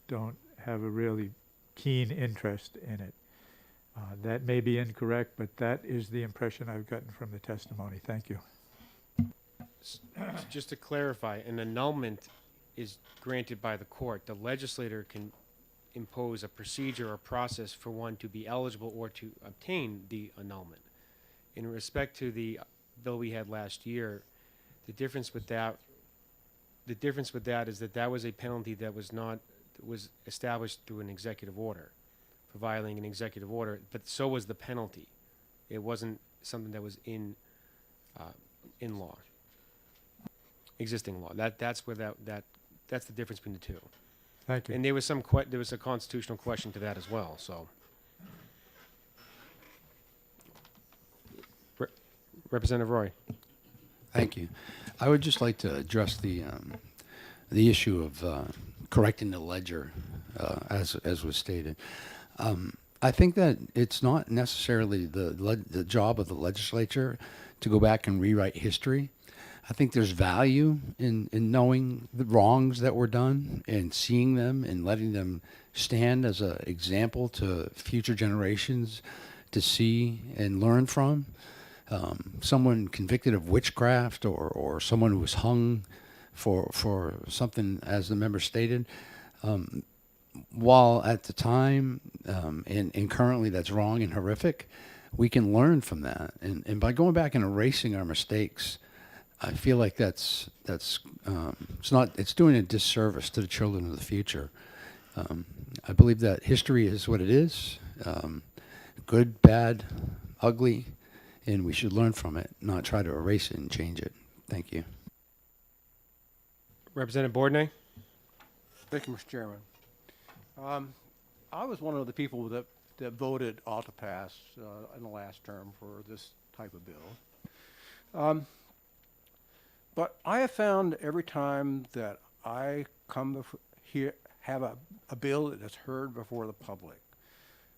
don't have a really keen interest in it. That may be incorrect, but that is the impression I've gotten from the testimony. Thank you. Just to clarify, an annulment is granted by the court. The legislator can impose a procedure or process for one to be eligible or to obtain the annulment. In respect to the bill we had last year, the difference with that is that that was a penalty that was established through an executive order for violating an executive order, but so was the penalty. It wasn't something that was in law, existing law. That's where that's the difference between the two. Thank you. And there was there was a constitutional question to that as well. So, Representative Roy. Thank you. I would just like to address the issue of correcting the ledger, as was stated. I think that it's not necessarily the job of the legislature to go back and rewrite history. I think there's value in knowing the wrongs that were done and seeing them and letting them stand as an example to future generations to see and learn from. Someone convicted of witchcraft or someone who was hung for something, as the member stated, while at the time and currently that's wrong and horrific, we can learn from that. And by going back and erasing our mistakes, I feel like it's doing a disservice to the children of the future. I believe that history is what it is, good, bad, ugly, and we should learn from it, not try to erase it and change it. Thank you. Representative Bourdonnais. Thank you, Mr. Chairman. I was one of the people that voted ought to pass in the last term for this type of bill. But I have found every time that I come here, have a bill that is heard before the public,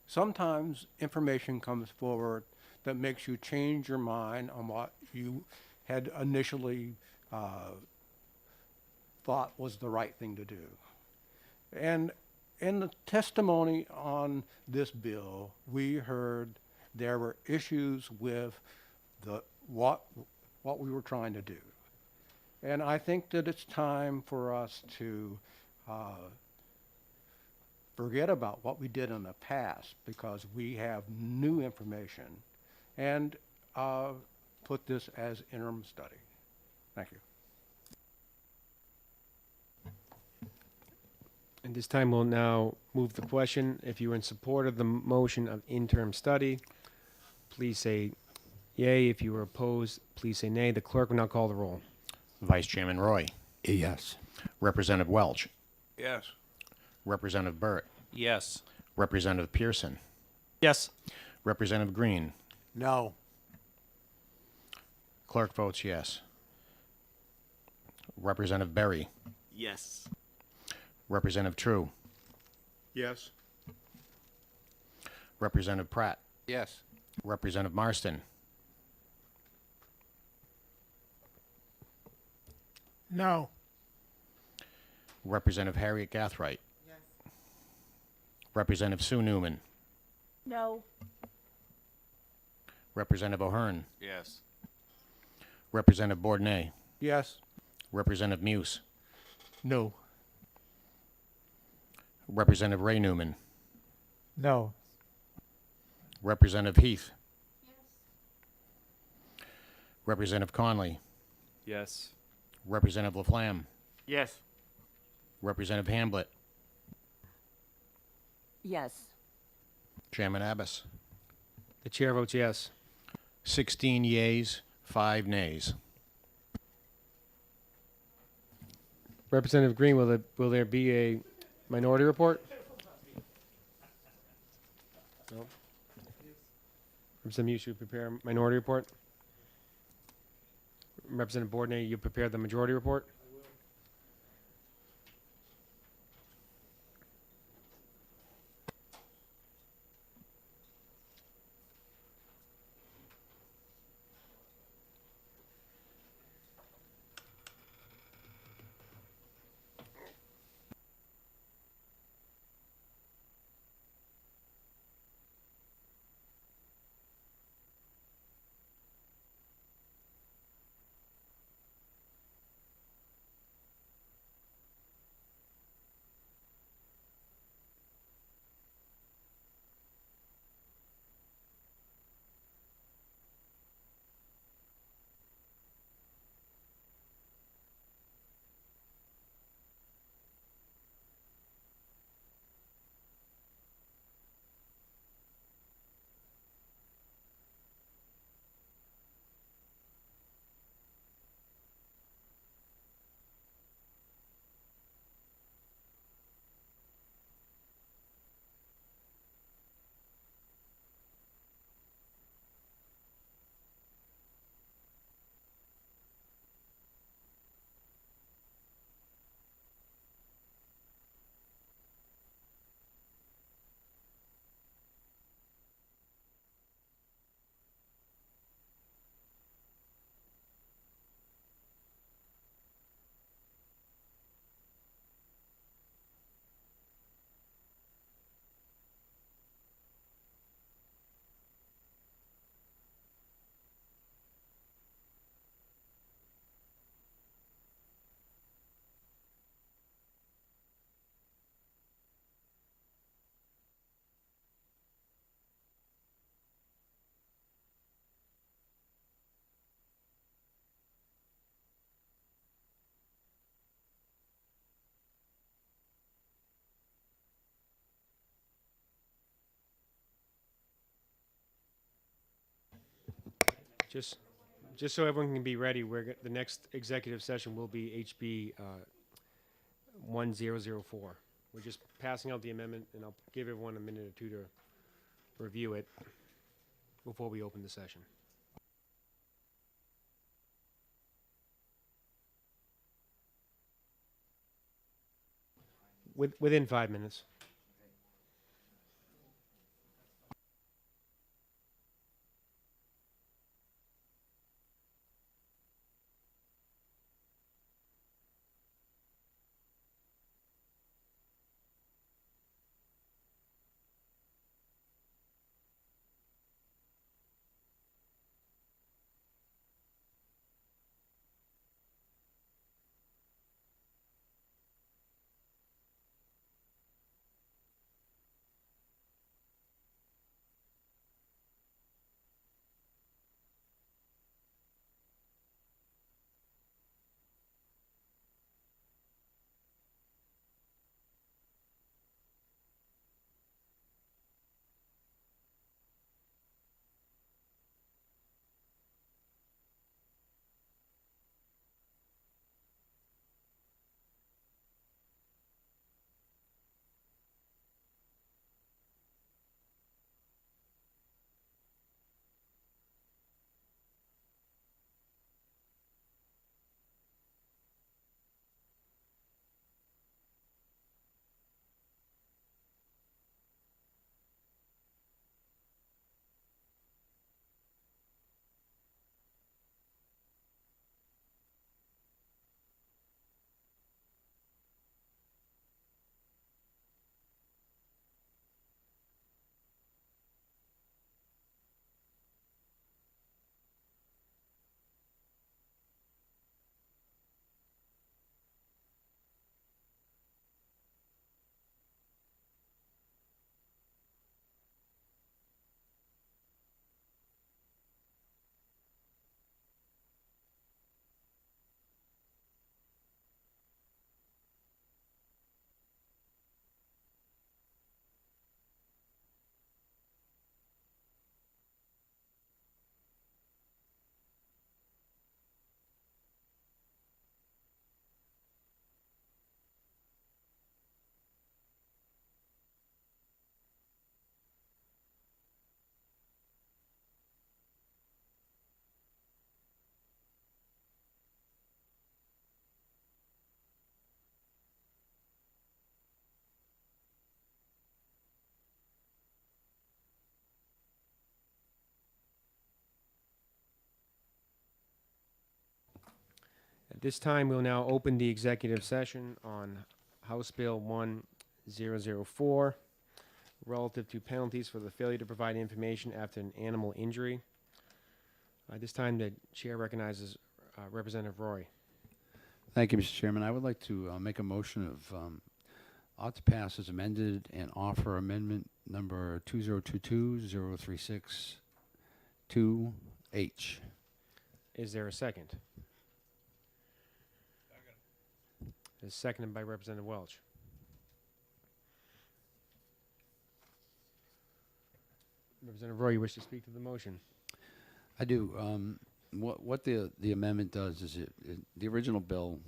sometimes information comes forward that makes you change your mind on what you had initially thought was the right thing to do. And in the testimony on this bill, we heard there were issues with what we were trying to do. And I think that it's time for us to forget about what we did in the past, because we have new information, and put this as interim study. Thank you. At this time, we'll now move the question. If you are in support of the motion of interim study, please say yay. If you are opposed, please say nay. The clerk will now call the roll. Vice Chairman Roy. Yes. Representative Welch. Yes. Representative Burt. Yes. Representative Pearson. Yes. Representative Green. No. Clerk votes yes. Representative Berry. Yes. Representative True. Yes. Representative Pratt. Yes. Representative Marston. No. Representative Harriet Gathright. Yes. Representative Sue Newman. No. Representative O'Hearn. Yes. Representative Bourdonnais. Yes. Representative Muse. No. Representative Ray Newman. No. Representative Heath. Yes. Representative Conley. Yes. Representative Laflamme. Yes. Representative Hamblett. Yes. Chairman Abbas. The chair votes yes. 16 yeas, 5 nays. Representative Green, will there be a minority report? No. Representative Muse, you prepare a minority report? Representative Bourdonnais, you prepare the majority report? Just so everyone can be ready, the next executive session will be HB 1004. We're just passing out the amendment, and I'll give everyone a minute or two to review it before we open the session. Within 5 minutes. At this time, we'll now open the executive session on House Bill 1004, relative to penalties for the failure to provide information after an animal injury. At this time, the chair recognizes Representative Roy. Thank you, Mr. Chairman. I would like to make a motion of ought to pass as amended and offer amendment number 2022-0362H. Is there a second? Is seconded by Representative Welch. Representative Roy, you wish to speak to the motion? I do. What the amendment does is the original bill,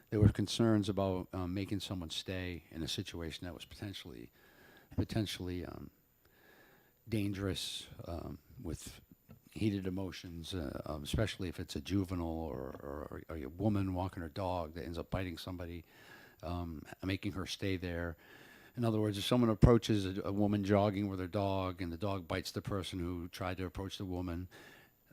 there were concerns about making someone stay in a situation that was potentially dangerous with heated emotions, especially if it's a juvenile or a woman walking her dog that ends up biting somebody, making her stay there. In other words, if someone approaches a woman jogging with her dog and the dog bites the person who tried to approach the woman,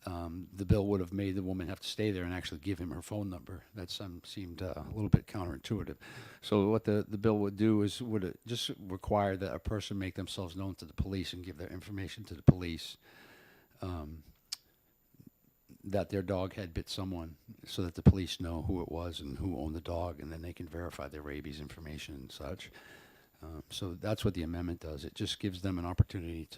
the bill would have made the woman have to stay there and actually give him her phone number. That seemed a little bit counterintuitive. So what the bill would do is would just require that a person make themselves known to the police and give their information to the police that their dog had bit someone, so that the police know who it was and who owned the dog, and then they can verify their rabies information and such. So that's what the amendment does. It just gives them an opportunity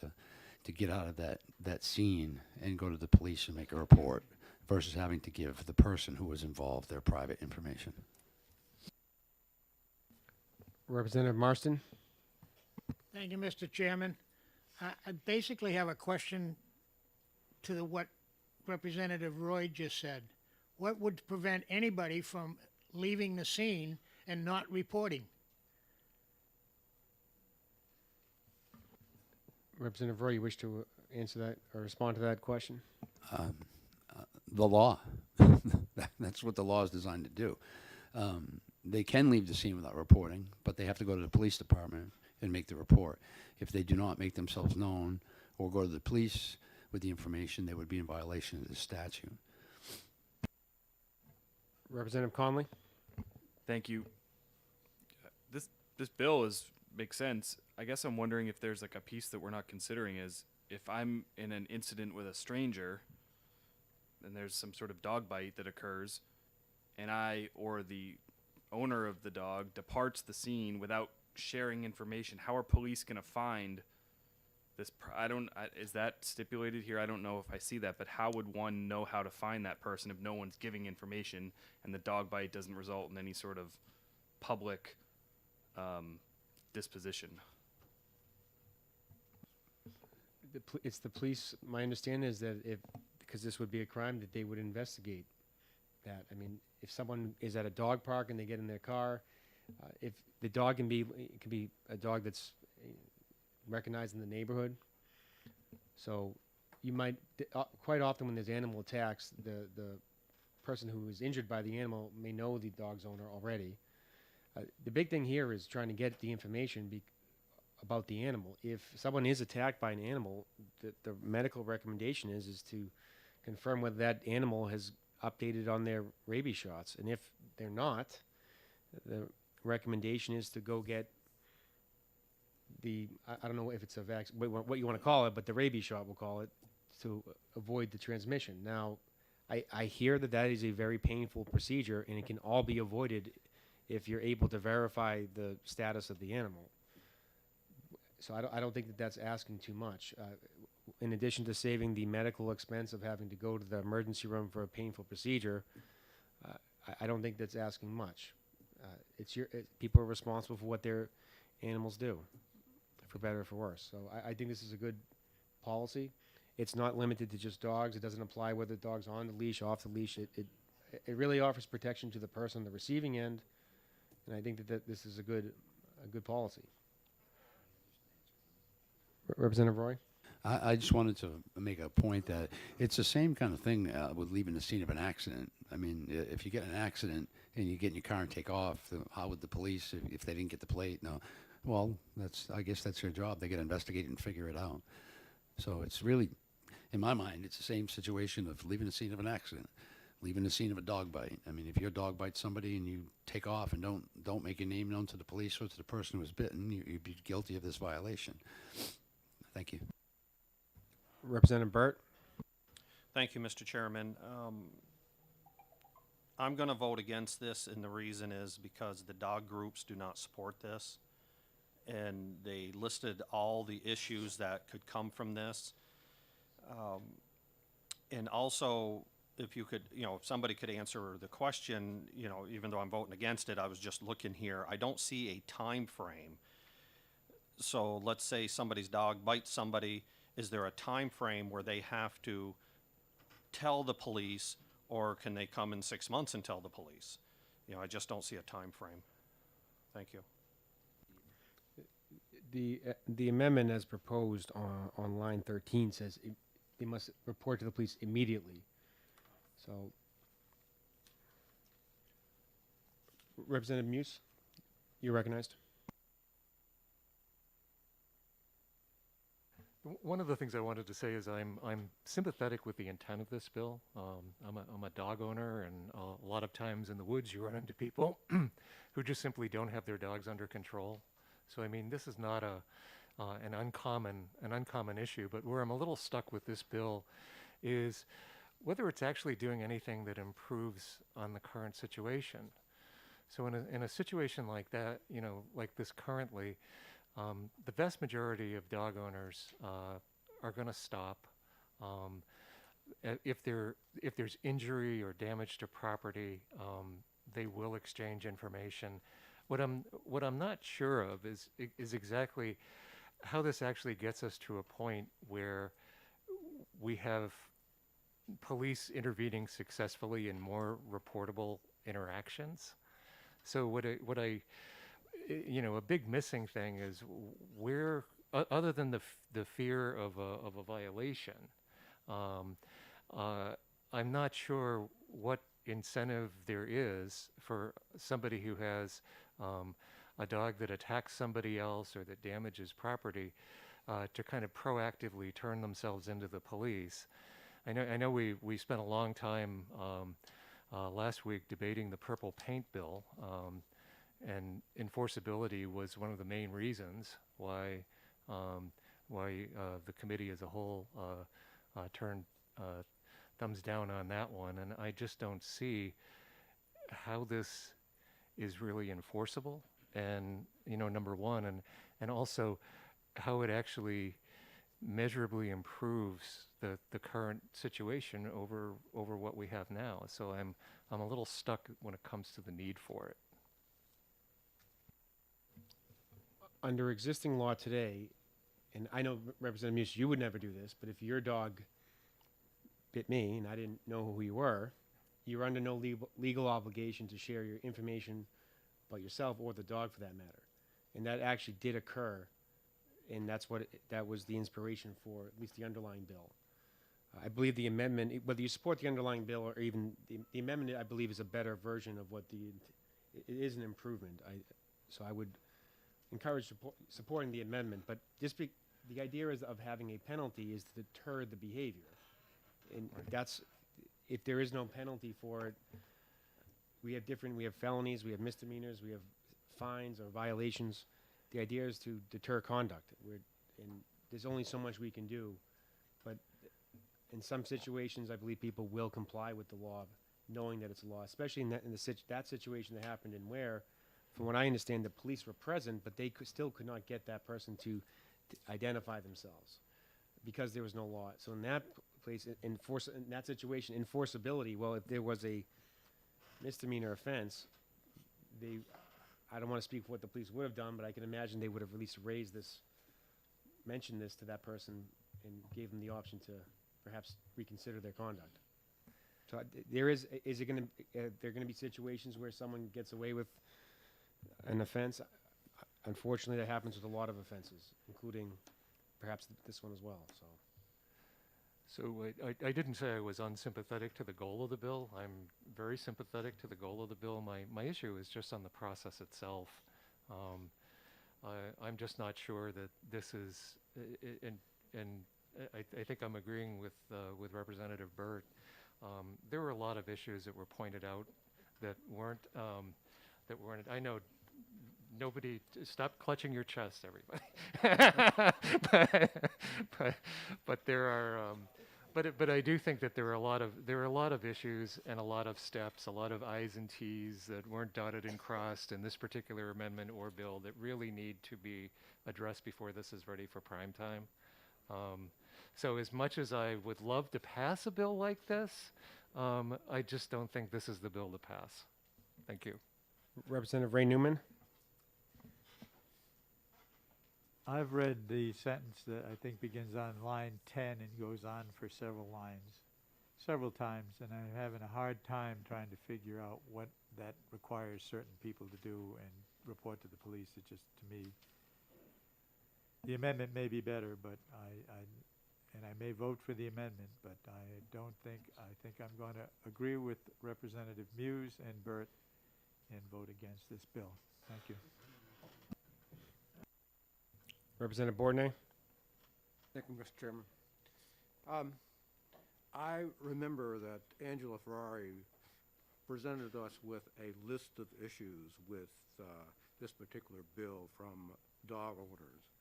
to get out of that scene and go to the police and make a report versus having to give the person who was involved their private information. Representative Marston? Thank you, Mr. Chairman. I basically have a question to what Representative Roy just said. What would prevent anybody from leaving the scene and not reporting? Representative Roy, you wish to answer that or respond to that question? The law. That's what the law is designed to do. They can leave the scene without reporting, but they have to go to the police department and make the report. If they do not make themselves known or go to the police with the information, they would be in violation of the statute. Representative Conley? Thank you. This bill makes sense. I guess I'm wondering if there's like a piece that we're not considering is if I'm in an incident with a stranger and there's some sort of dog bite that occurs and I or the owner of the dog departs the scene without sharing information, how are police going to find this? Is that stipulated here? I don't know if I see that, but how would one know how to find that person if no one's giving information and the dog bite doesn't result in any sort of public disposition? It's the police. My understanding is that because this would be a crime, that they would investigate that. I mean, if someone is at a dog park and they get in their car, if the dog it can be a dog that's recognized in the neighborhood. So you might, quite often when there's animal attacks, the person who is injured by the animal may know the dog's owner already. The big thing here is trying to get the information about the animal. If someone is attacked by an animal, the medical recommendation is to confirm whether that animal has updated on their rabies shots. And if they're not, the recommendation is to go get I don't know if it's a vaccine, what you want to call it, but the rabies shot, we'll call it, to avoid the transmission. Now, I hear that is a very painful procedure, and it can all be avoided if you're able to verify the status of the animal. So I don't think that's asking too much. In addition to saving the medical expense of having to go to the emergency room for a painful procedure, I don't think that's asking much. People are responsible for what their animals do, for better or for worse. So I think this is a good policy. It's not limited to just dogs. It doesn't apply whether the dog's on the leash, off the leash. It really offers protection to the person on the receiving end, and I think that this is a good policy. Representative Roy? I just wanted to make a point that it's the same kind of thing with leaving the scene of an accident. I mean, if you get in an accident and you get in your car and take off, how would the police, if they didn't get the plate? No. Well, I guess that's their job. They got to investigate and figure it out. So it's really, in my mind, it's the same situation of leaving the scene of an accident, leaving the scene of a dog bite. I mean, if your dog bites somebody and you take off and don't make your name known to the police or to the person who was bitten, you'd be guilty of this violation. Thank you. Representative Burt? Thank you, Mr. Chairman. I'm going to vote against this, and the reason is because the dog groups do not support this. And they listed all the issues that could come from this. And also, if you could, if somebody could answer the question, even though I'm voting against it, I was just looking here. I don't see a time frame. So let's say somebody's dog bites somebody. Is there a time frame where they have to tell the police, or can they come in 6 months and tell the police? I just don't see a time frame. Thank you. The amendment as proposed on line 13 says they must report to the police immediately. So, Representative Muse, you're recognized. One of the things I wanted to say is I'm sympathetic with the intent of this bill. I'm a dog owner, and a lot of times in the woods you run into people who just simply don't have their dogs under control. So I mean, this is not an uncommon issue. But where I'm a little stuck with this bill is whether it's actually doing anything that improves on the current situation. So in a situation like that, like this currently, the vast majority of dog owners are going to stop. If there's injury or damage to property, they will exchange information. What I'm not sure of is exactly how this actually gets us to a point where we have police intervening successfully in more reportable interactions. So a big missing thing is where, other than the fear of a violation, I'm not sure what incentive there is for somebody who has a dog that attacks somebody else or that damages property to kind of proactively turn themselves into the police. I know we spent a long time last week debating the purple paint bill, and enforceability was one of the main reasons why the committee as a whole turned thumbs down on that one. And I just don't see how this is really enforceable, and number one, and also how it actually measurably improves the current situation over what we have now. So I'm a little stuck when it comes to the need for it. Under existing law today, and I know Representative Muse, you would never do this, but if your dog bit me and I didn't know who you were, you're under no legal obligation to share your information about yourself or the dog for that matter. And that actually did occur, and that was the inspiration for at least the underlying bill. I believe the amendment, whether you support the underlying bill or even the amendment, I believe is a better version of what it is an improvement. So I would encourage supporting the amendment, but the idea is of having a penalty is to deter the behavior. And that's, if there is no penalty for it, we have felonies, we have misdemeanors, we have fines or violations. The idea is to deter conduct. And there's only so much we can do, but in some situations, I believe people will comply with the law, knowing that it's a law, especially in that situation that happened in Ware. From what I understand, the police were present, but they still could not get that person to identify themselves because there was no law. So in that place, in that situation, enforceability, well, if there was a misdemeanor offense, I don't want to speak for what the police would have done, but I can imagine they would have at least mentioned this to that person and gave them the option to perhaps reconsider their conduct. So there are going to be situations where someone gets away with an offense? Unfortunately, that happens with a lot of offenses, including perhaps this one as well. So I didn't say I was unsympathetic to the goal of the bill. I'm very sympathetic to the goal of the bill. My issue is just on the process itself. I'm just not sure that this is, and I think I'm agreeing with Representative Burt. There were a lot of issues that were pointed out that weren't. I know nobody. Stop clutching your chest, everybody. but there are. But I do think that there are a lot of issues and a lot of steps, a lot of I's and T's that weren't dotted and crossed in this particular amendment or bill that really need to be addressed before this is ready for prime time. So as much as I would love to pass a bill like this, I just don't think this is the bill to pass. Thank you. Representative Ray Newman. I've read the sentence that I think begins on line 10 and goes on for several times, and I'm having a hard time trying to figure out what that requires certain people to do and report to the police. It just, to me, the amendment may be better, but I may vote for the amendment, but I think I'm going to agree with Representative Muse and Burt and vote against this bill. Thank you. Representative Bourdonnais. Thank you, Mr. Chairman. I remember that Angela Ferrari presented us with a list of issues with this particular bill from dog owners.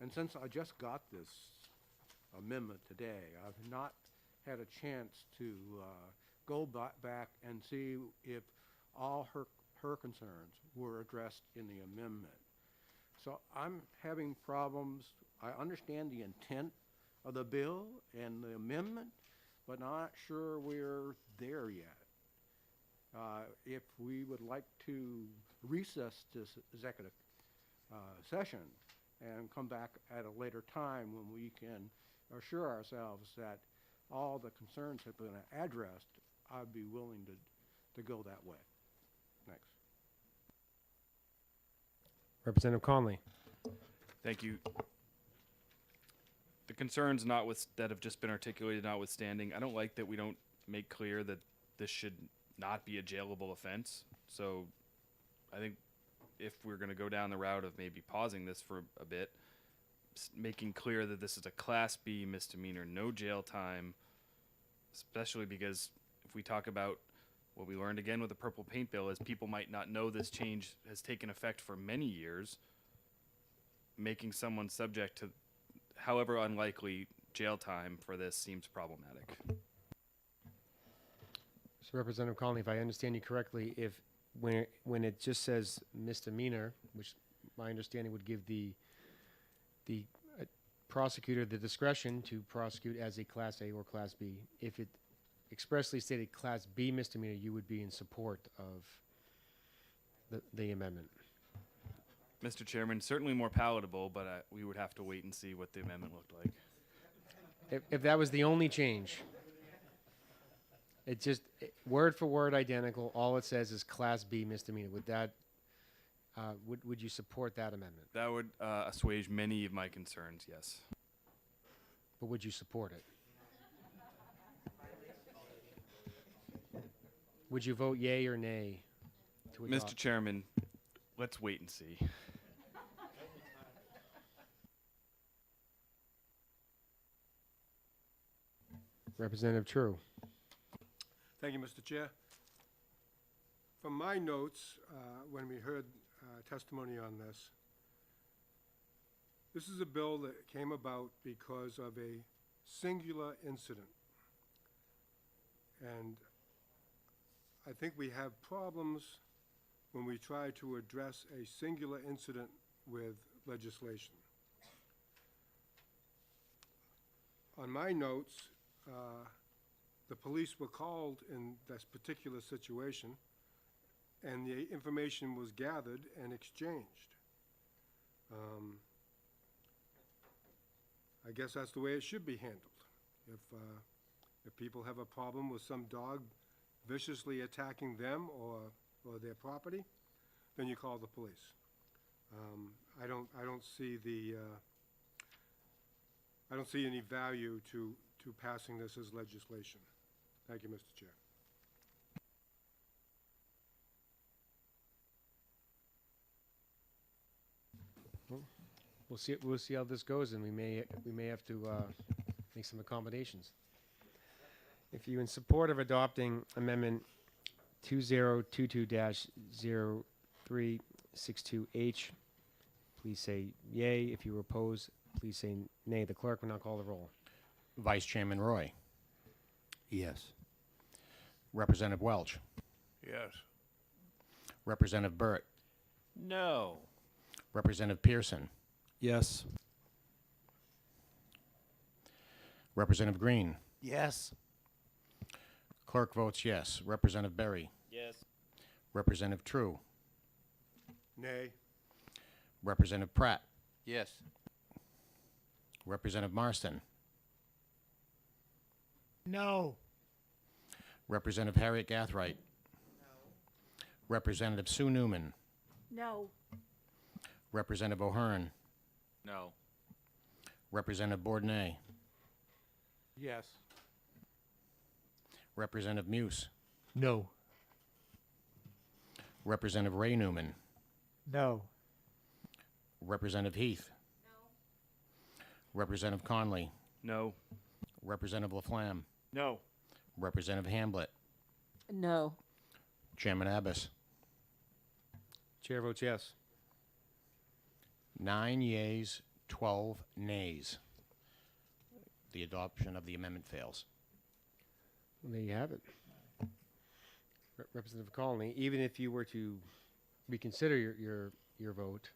And since I just got this amendment today, I've not had a chance to go back and see if all her concerns were addressed in the amendment. So I'm having problems. I understand the intent of the bill and the amendment, but not sure we're there yet. If we would like to recess this executive session and come back at a later time when we can assure ourselves that all the concerns have been addressed, I'd be willing to go that way. Thanks. Representative Conley. Thank you. The concerns that have just been articulated notwithstanding, I don't like that we don't make clear that this should not be a jailable offense. So I think if we're going to go down the route of maybe pausing this for a bit, making clear that this is a Class B misdemeanor, no jail time, especially because if we talk about what we learned again with the purple paint bill is people might not know this change has taken effect for many years, making someone subject to however unlikely jail time for this seems problematic. So Representative Conley, if I understand you correctly, if when it just says misdemeanor, which my understanding would give the prosecutor the discretion to prosecute as a Class A or Class B, if it expressly stated Class B misdemeanor, you would be in support of the amendment. Mr. Chairman, certainly more palatable, but we would have to wait and see what the amendment looked like. If that was the only change, it just word for word identical. All it says is Class B misdemeanor. Would that would you support that amendment? That would assuage many of my concerns, yes. But would you support it? Would you vote yay or nay to adopt? Mr. Chairman, let's wait and see. Representative True. Thank you, Mr. Chair. From my notes, when we heard testimony on this, this is a bill that came about because of a singular incident. And I think we have problems when we try to address a singular incident with legislation. On my notes, the police were called in this particular situation, and the information was gathered and exchanged. I guess that's the way it should be handled. If people have a problem with some dog viciously attacking them or their property, then you call the police. I don't see any value to passing this as legislation. Thank you, Mr. Chair. We'll see how this goes, and we may have to make some accommodations. If you're in support of adopting Amendment 2022-0362H, please say yay. If you oppose, please say nay. The clerk will now call the roll. Vice Chairman Roy. Yes. Representative Welch. Yes. Representative Burt. No. Representative Pearson. Yes. Representative Green. Yes. Clerk votes yes. Representative Berry. Yes. Representative True. Nay. Representative Pratt. Yes. Representative Marston. No. Representative Harriet Gathright. Representative Sue Newman. No. Representative O'Hearn. No. Representative Bourdonnais. Yes. Representative Muse. No. Representative Ray Newman. No. Representative Heath. Representative Conley. No. Representative Laflamme. No. Representative Hamblett. No. Chairman Abbas. Chair votes yes. 9 yeas, 12 nays. The adoption of the amendment fails. Well, there you have it. Representative Conley, even if you were to reconsider your vote,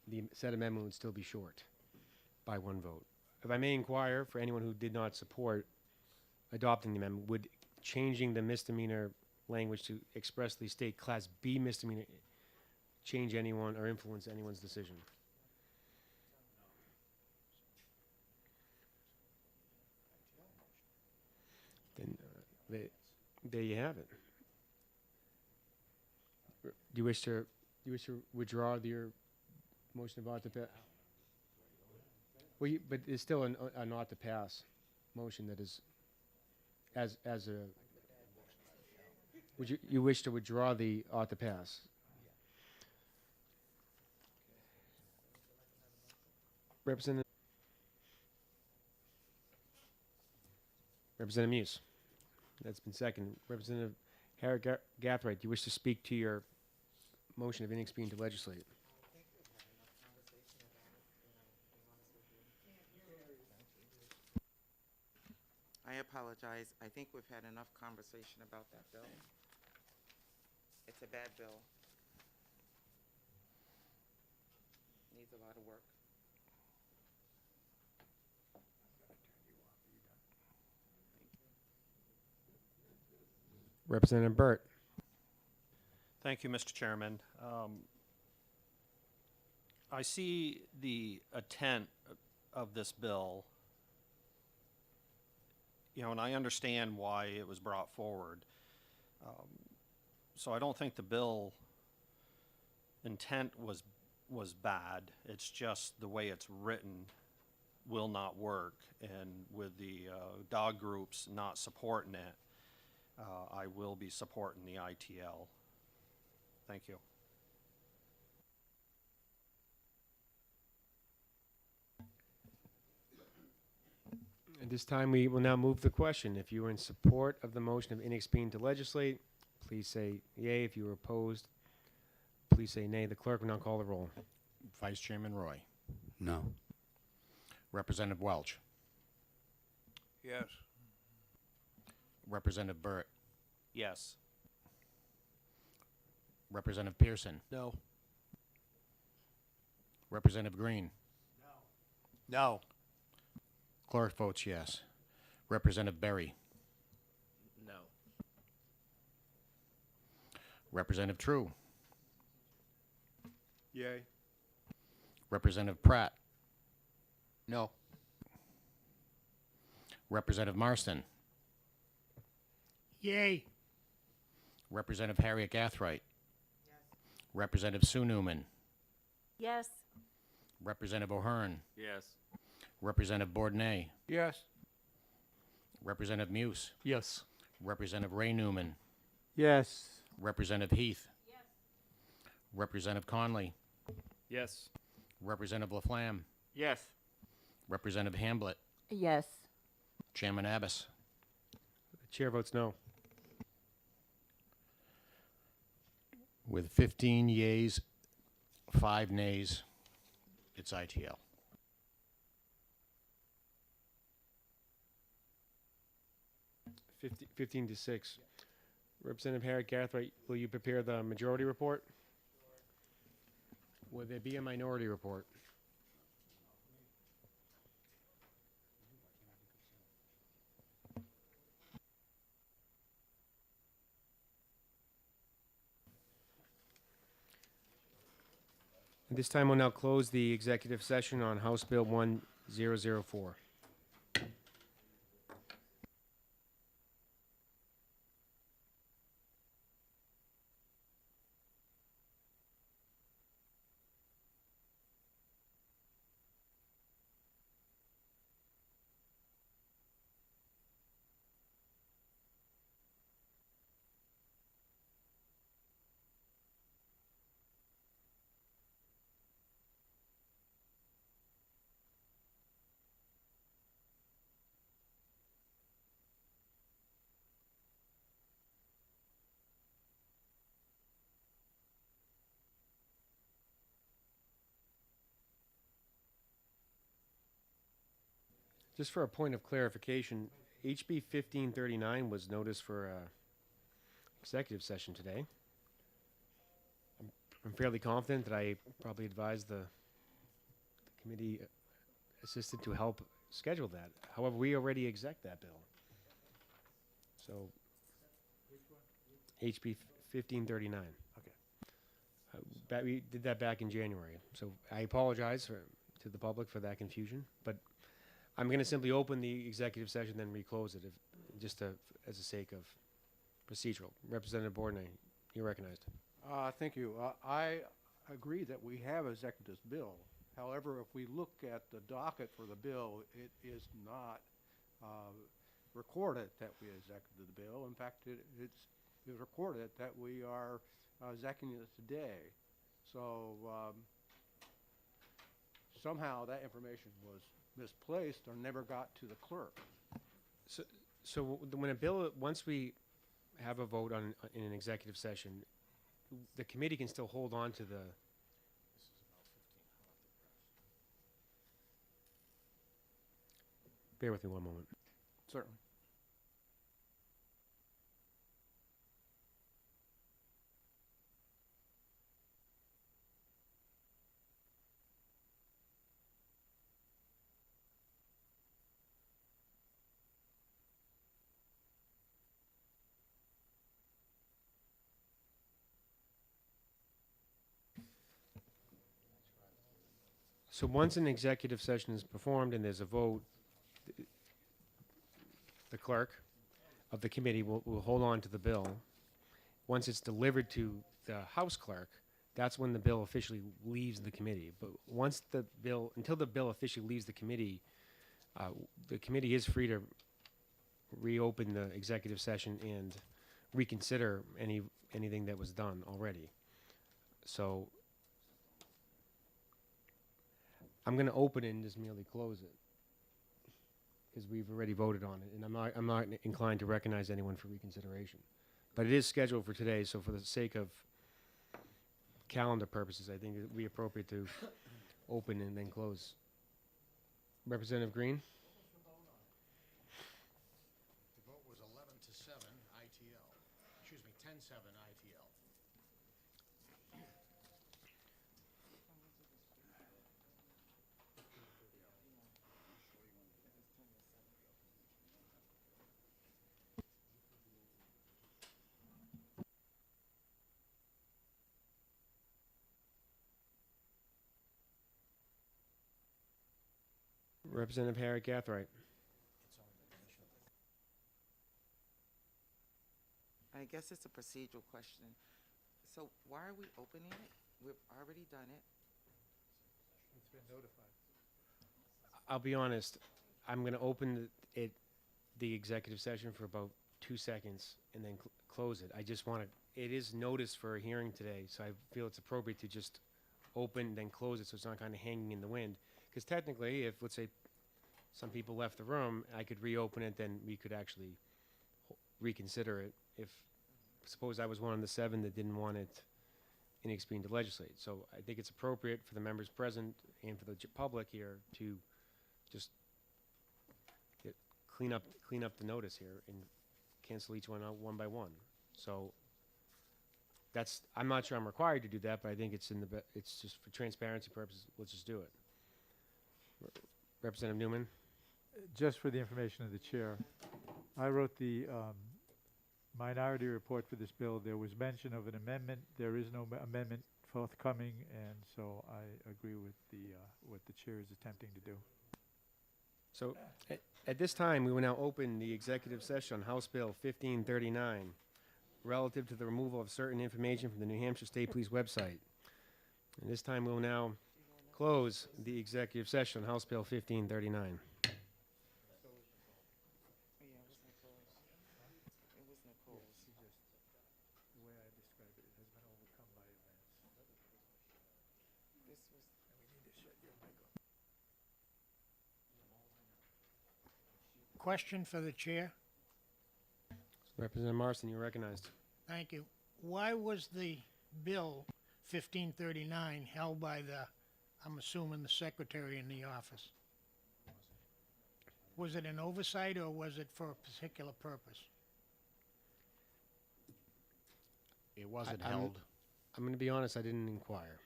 the said amendment would still be short by one vote. If I may inquire, for anyone who did not support adopting the amendment, would changing the misdemeanor language to expressly state Class B misdemeanor change anyone or influence anyone's decision? there you have it. Do you wish to withdraw your motion about the pass? Well, but it's still a not to pass motion that is as a. Would you wish to withdraw the ought to pass? Representative Muse. That's been seconded. Representative Harry Gathright, do you wish to speak to your motion of inexpedient to legislate? I apologize. I think we've had enough conversation about that bill. It's a bad bill. Needs a lot of work. Representative Burt. Thank you, Mr. Chairman. I see the intent of this bill, and I understand why it was brought forward. So I don't think the bill intent was bad. It's just the way it's written will not work, and with the dog groups not supporting it, I will be supporting the ITL. Thank you. At this time, we will now move the question. If you are in support of the motion of inexpedient to legislate, please say yea. If you are opposed, please say nay. The clerk will now call the roll. Vice Chairman Roy. No. Representative Welch. Yes. Representative Burt. Yes. Representative Pearson. No. Representative Green. No. Clerk votes yes. Representative Berry. No. Representative True. Yay. Representative Pratt. No. Representative Marston. Yay. Representative Harriet Gathright. Representative Sue Newman. Yes. Representative O'Hearn. Yes. Representative Bourdonnais. Yes. Representative Muse. Yes. Representative Ray Newman. Yes. Representative Heath. Yes. Representative Conley. Yes. Representative Laflamme. Yes. Representative Hamblett. Yes. Chairman Abbas. The chair votes no. With 15 yeas, 5 nays, it's ITL. 15-6. Representative Harriet Gathright, will you prepare the majority report? Will there be a minority report? At this time, we'll now close the executive session on House Bill 1004. Just for a point of clarification, HB 1539 was noticed for executive session today. I'm fairly confident that I probably advised the committee assistant to help schedule that. However, we already exec that bill. So, HB 1539. Okay. We did that back in January. So I apologize to the public for that confusion, but I'm going to simply open the executive session, then reclose it. just as a sake of procedural. Representative Bordnay, you're recognized. Thank you. I agree that we have executive this bill. However, if we look at the docket for the bill, it is not recorded that we executed the bill. In fact, it's recorded that we are executing it today. So somehow that information was misplaced or never got to the clerk. So when a bill, once we have a vote in an executive session, the committee can still hold on to the. Bear with me one moment. Certainly. So once an executive session is performed and there's a vote, the clerk of the committee will hold on to the bill. Once it's delivered to the House clerk, that's when the bill officially leaves the committee. But once until the bill officially leaves the committee is free to reopen the executive session and reconsider anything that was done already. So I'm going to open it and just merely close it because we've already voted on it, and I'm not inclined to recognize anyone for reconsideration. But it is scheduled for today, so for the sake of calendar purposes, I think it would be appropriate to open and then close. Representative Green? The vote was 11-7 ITL. Excuse me, 10-7 ITL. Representative Harry Gathright. I guess it's a procedural question. So why are we opening it? We've already done it. It's been notified. I'll be honest, I'm going to open the executive session for about 2 seconds and then close it. I just want to, it is noticed for a hearing today, so I feel it's appropriate to just open, then close it so it's not kind of hanging in the wind. Because technically, if, let's say, some people left the room, I could reopen it, then we could actually reconsider it if, suppose I was one of the 7 that didn't want it in being to legislate. So I think it's appropriate for the members present and for the public here to just clean up the notice here and cancel each one out one by one. So that's, I'm not sure I'm required to do that, but I think it's it's just for transparency purposes, let's just do it. Representative Newman? Just for the information of the chair, I wrote the minority report for this bill. There was mention of an amendment. There is no amendment forthcoming, and so I agree with what the chair is attempting to do. So at this time, we will now open the executive session on House Bill 1539 relative to the removal of certain information from the New Hampshire State Police website. And this time, we will now close the executive session on House Bill 1539. The way I describe it, it has been overcome by events. This was, And we need to shut your mic off. Question for the chair. Representative Marston, you're recognized. Thank you. Why was the bill 1539 held by the, I'm assuming, the secretary in the office? Was it an oversight or was it for a particular purpose? It wasn't I'm- held. I'm going to be honest, I didn't inquire.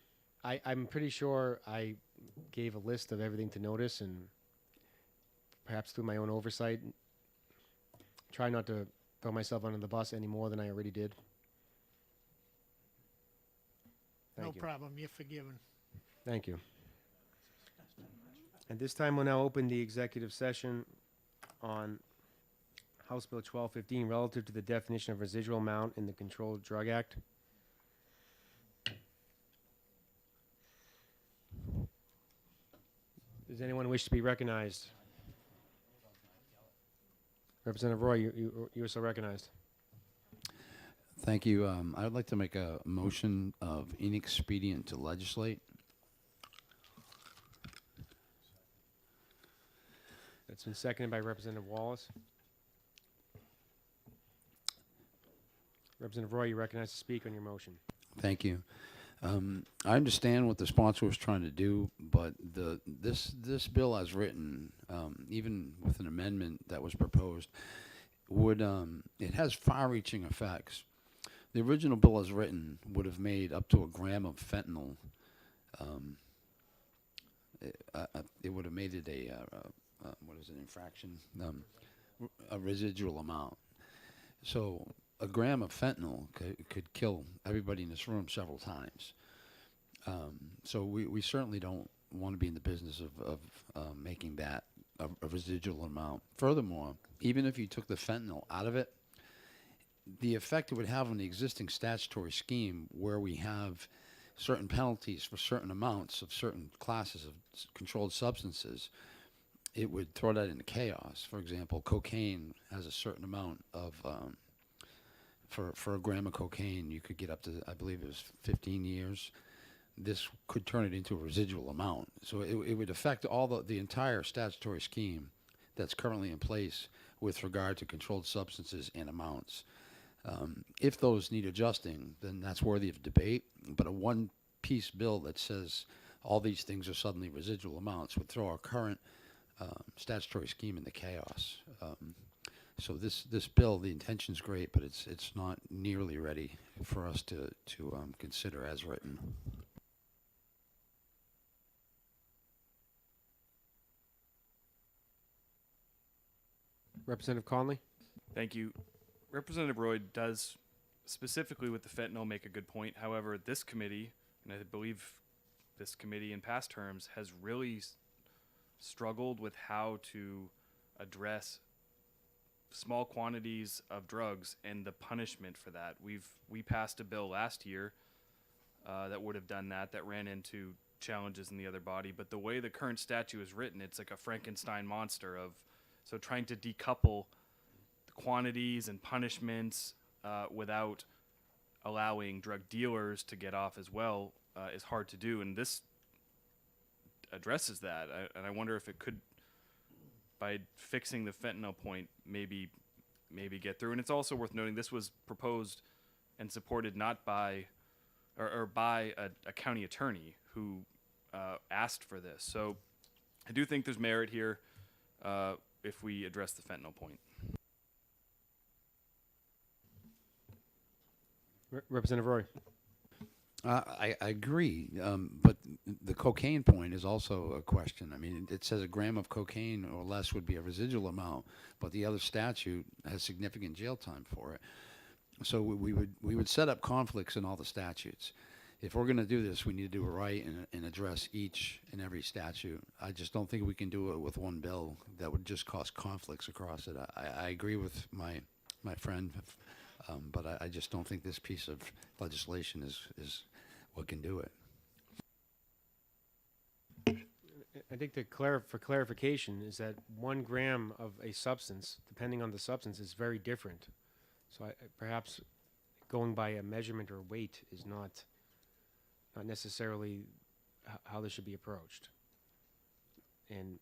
I'm pretty sure I gave a list of everything to notice and perhaps through my own oversight, try not to throw myself under the bus any more than I already did. No Thank you. problem, you're forgiven. Thank you. At this time, we'll now open the executive session on House Bill 1215 relative to the definition of residual amount in the Controlled Drug Act. Does anyone wish to be recognized? Representative Roy, you are so recognized. Thank you. I would like to make a motion of inexpedient to legislate. That's been seconded by Representative Wallace. Representative Roy, you recognize to speak on your motion. Thank you. I understand what the sponsor was trying to do, but this bill as written, even with an amendment that was proposed, would it has far-reaching effects. The original bill as written would have made up to a gram of fentanyl. It would have made it what is it, infraction, a residual amount. So a gram of fentanyl could kill everybody in this room several times. So we certainly don't want to be in the business of making that a residual amount. Furthermore, even if you took the fentanyl out of it, the effect it would have on the existing statutory scheme, where we have certain penalties for certain amounts of certain classes of controlled substances, it would throw that into chaos. For example, cocaine has a certain amount of, for a gram of cocaine, you could get up to, I believe it was 15 years. This could turn it into a residual amount. So it would affect all the entire statutory scheme that's currently in place with regard to controlled substances and amounts. If those need adjusting, then that's worthy of debate. But a one-piece bill that says all these things are suddenly residual amounts would throw our current statutory scheme into chaos. So this bill, the intention's great, but it's not nearly ready for us to consider as written. Representative Conley? Thank you. Representative Roy does, specifically with the fentanyl, make a good point. However, this committee, and I believe this committee in past terms, has really struggled with how to address small quantities of drugs and the punishment for that. We passed a bill last year that would have done that ran into challenges in the other body. But the way the current statute is written, it's like a Frankenstein monster so trying to decouple the quantities and punishments without allowing drug dealers to get off as well is hard to do. And this addresses that. And I wonder if it could, by fixing the fentanyl point, maybe get through. And it's also worth noting this was proposed and supported not by or by a county attorney who asked for this. So I do think there's merit here if we address the fentanyl point. Representative Roy? I agree, but the cocaine point is also a question. I mean, it says a gram of cocaine or less would be a residual amount, but the other statute has significant jail time for it. So we would set up conflicts in all the statutes. If we're going to do this, we need to do it right and address each and every statute. I just don't think we can do it with one bill. That would just cause conflicts across it. I agree with my friend, but I just don't think this piece of legislation is what can do it. I think for clarification is that 1 gram of a substance, depending on the substance, is very different. So perhaps going by a measurement or weight is not necessarily how this should be approached. And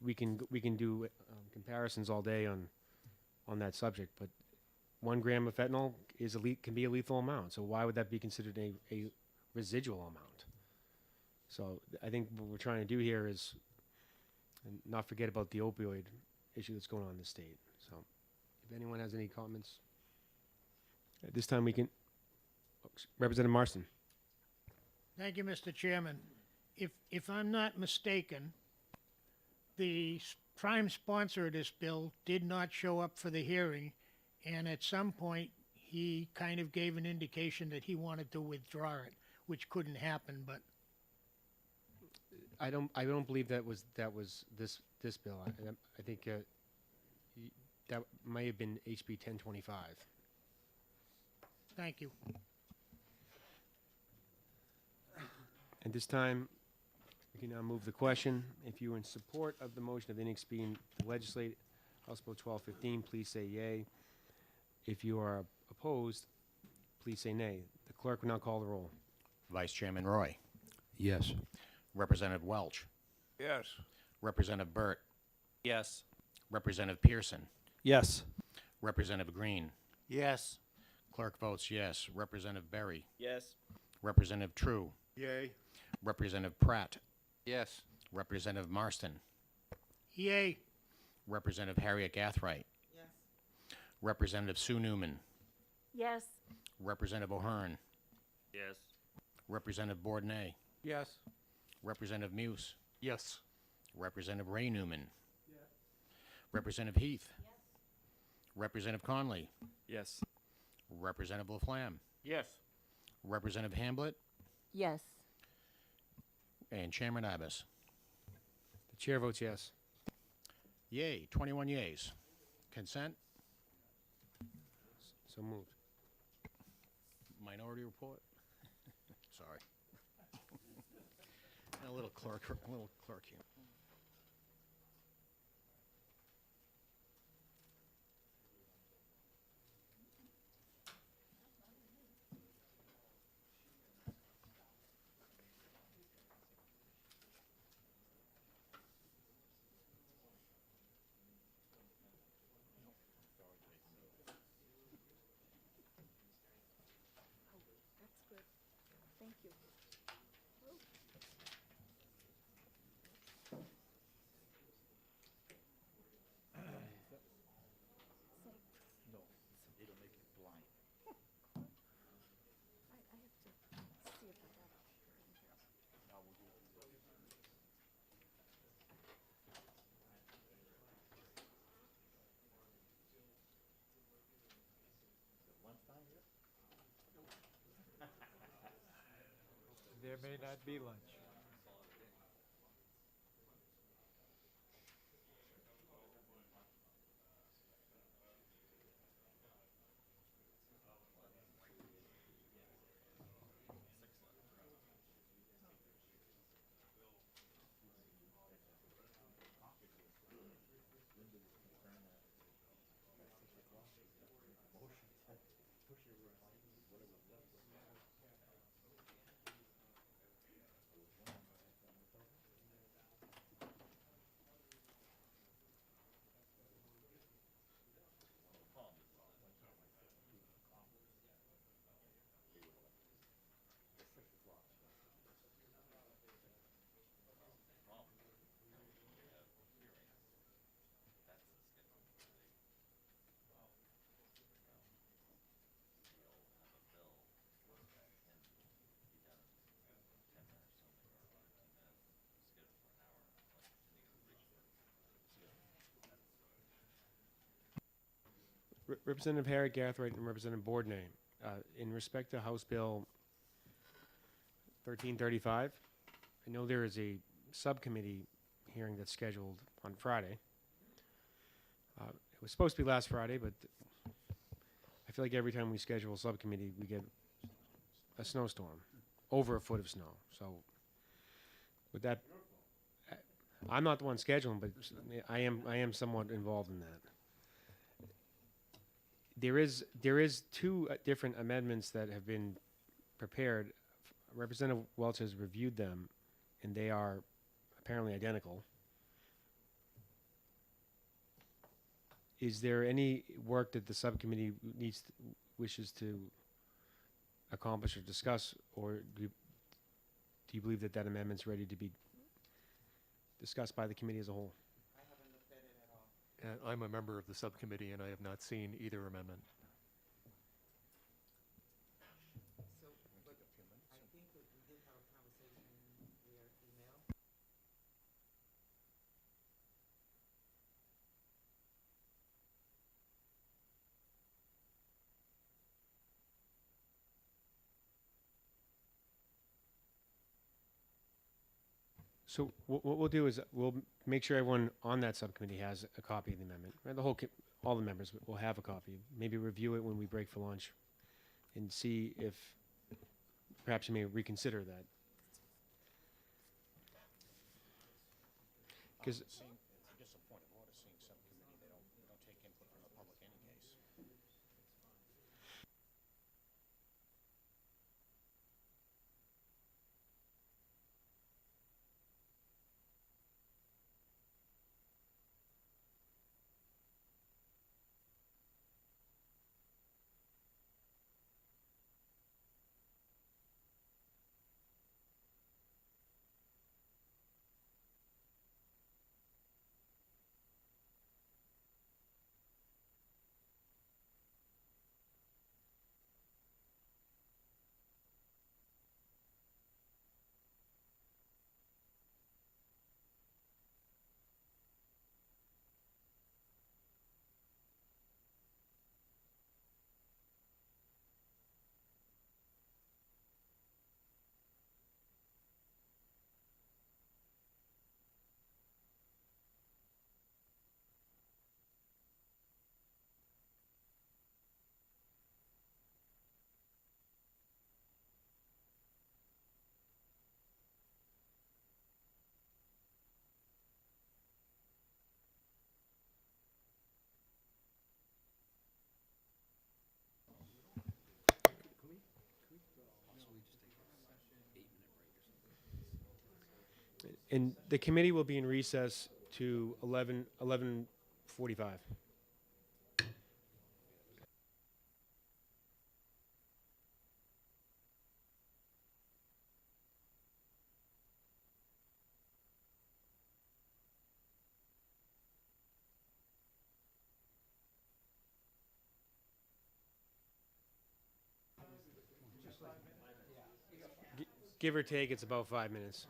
we can do comparisons all day on that subject, but 1 gram of fentanyl can be a lethal amount. So why would that be considered a residual amount? So I think what we're trying to do here is not forget about the opioid issue that's going on in the state. So if anyone has any comments, at this time we can. Representative Marston. Thank you, Mr. Chairman. If I'm not mistaken, the prime sponsor of this bill did not show up for the hearing, and at some point he kind of gave an indication that he wanted to withdraw it, which couldn't happen. But I don't believe that was this bill. I think That may have been HB 1025. Thank you. At this time, we can now move the question. If you are in support of the motion of the next being to legislate House Bill 1215, please say yea. If you are opposed, please say nay. The clerk will now call the roll. Vice Chairman Roy, Yes. Representative Welch, Yes. Representative Burt, Yes. Representative Pearson, Yes. Representative Green. Yes. Clerk votes yes. Representative Berry, Yes. Representative True, Yay. Representative Pratt, Yes. Representative Marston, Yay. Representative Harriet Gathright, Yes. Representative Sue Newman, Yes. Representative O'Hearn, Yes. Representative Bourdonnais, Yes. Representative Muse, Yes. Representative Ray Newman, Representative Heath, Representative Conley, Yes. Representative Laflamme, Yes. Representative Hamblett, Yes. and Chairman Abbas. The chair votes yes. Yay, 21 yays. Consent? So moved. Minority report? Sorry. A little clerk here. That's good. Thank you. There may not be lunch. Representative Harriet Gathright and Representative Bourdonnais, in respect to House Bill 1335, I know there is a subcommittee hearing that's scheduled on Friday. It was supposed to be last Friday, but I feel like every time we schedule a subcommittee, we get a snowstorm, over a foot of snow. So with that, I'm not the one scheduling, but I am somewhat involved in that. There is two different amendments that have been prepared. Representative Welch has reviewed them, and they are apparently identical. Is there any work that the subcommittee wishes to accomplish or discuss, or do you believe that amendment's ready to be discussed by the committee as a whole? I haven't looked at it at all. I'm a member of the subcommittee, and I have not seen either amendment. So, but I think that we did have a conversation via email. So what we'll do is we'll make sure everyone on that subcommittee has a copy of the amendment. Right? The whole all the members will have a copy. Maybe review it when we break for lunch and see if perhaps you may reconsider that. Because Just a point of order, seeing subcommittee, they don't take input from the public in any case. And the committee will be in recess to 11:45. Give or take, it's about 5 minutes.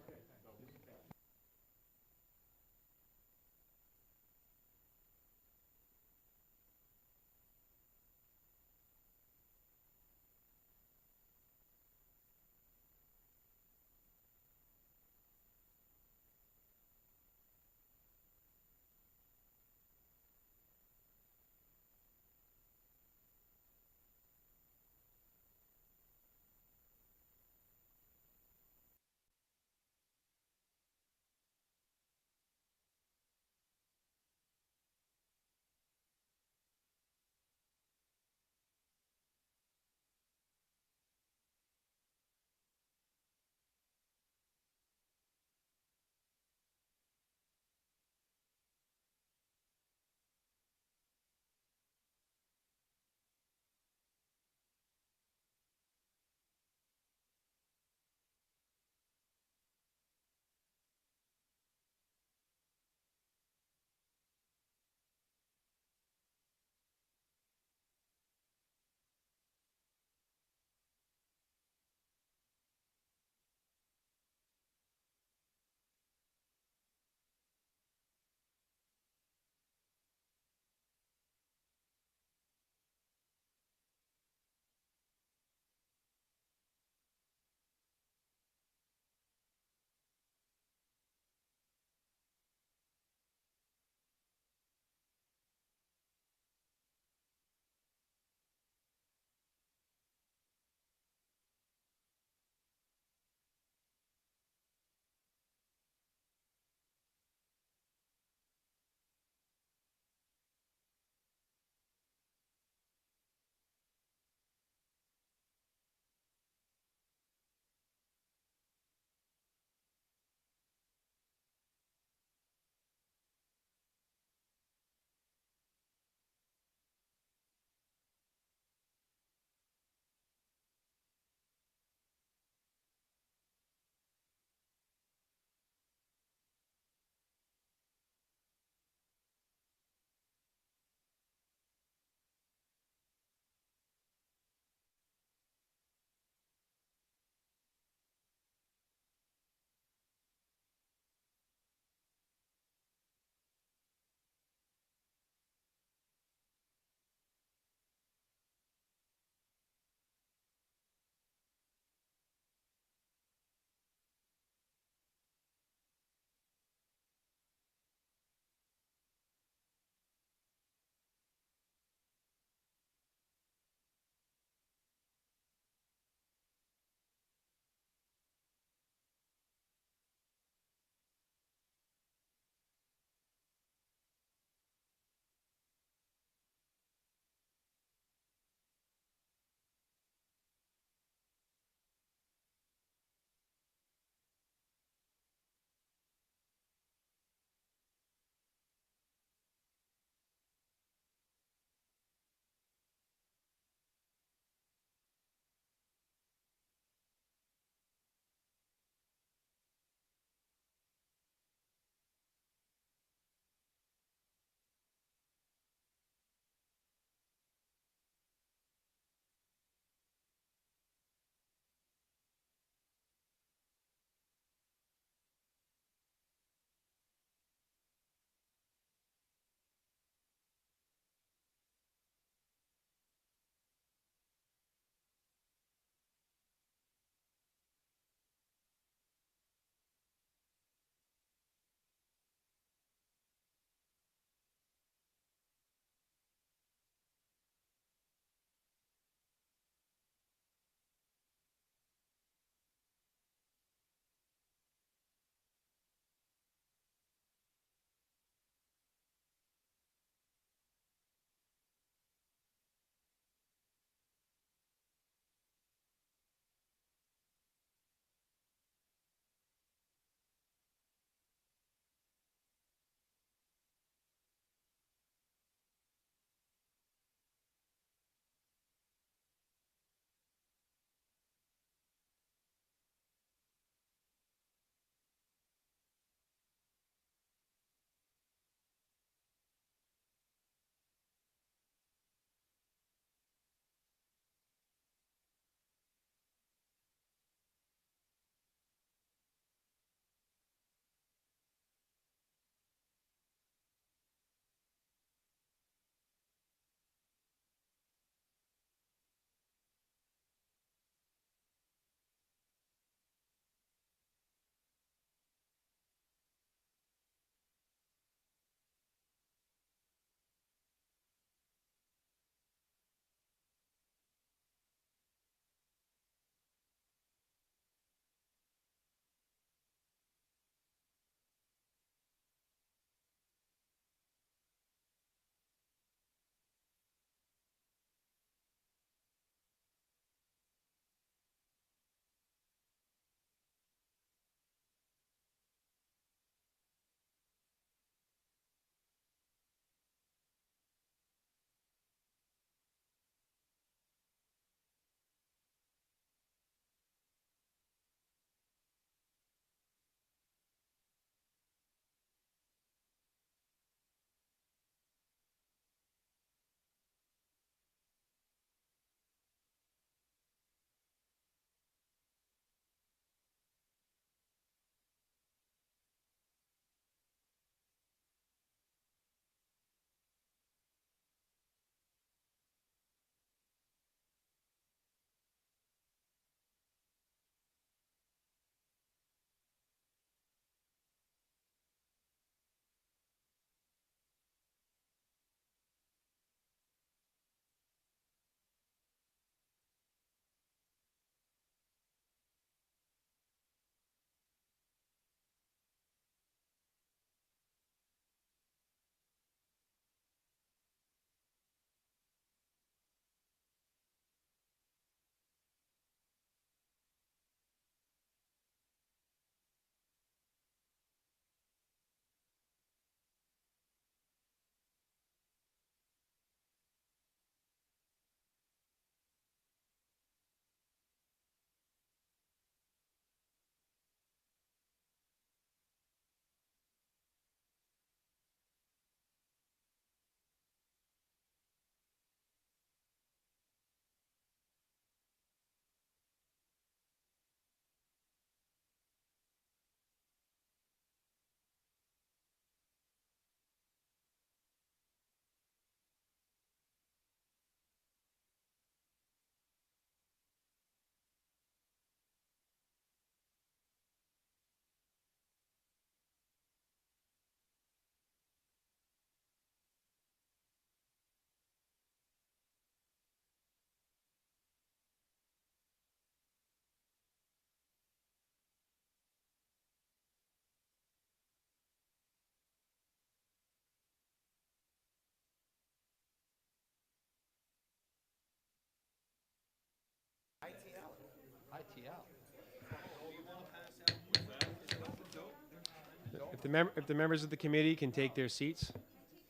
If the members of the committee can take their seats.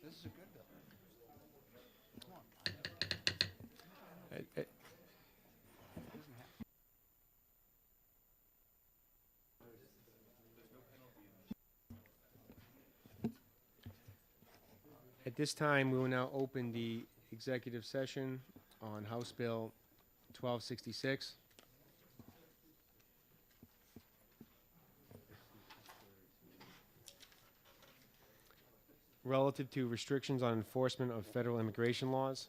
This is a good bill. At this time, we will now open the executive session on House Bill 1266. Relative to restrictions on enforcement of federal immigration laws.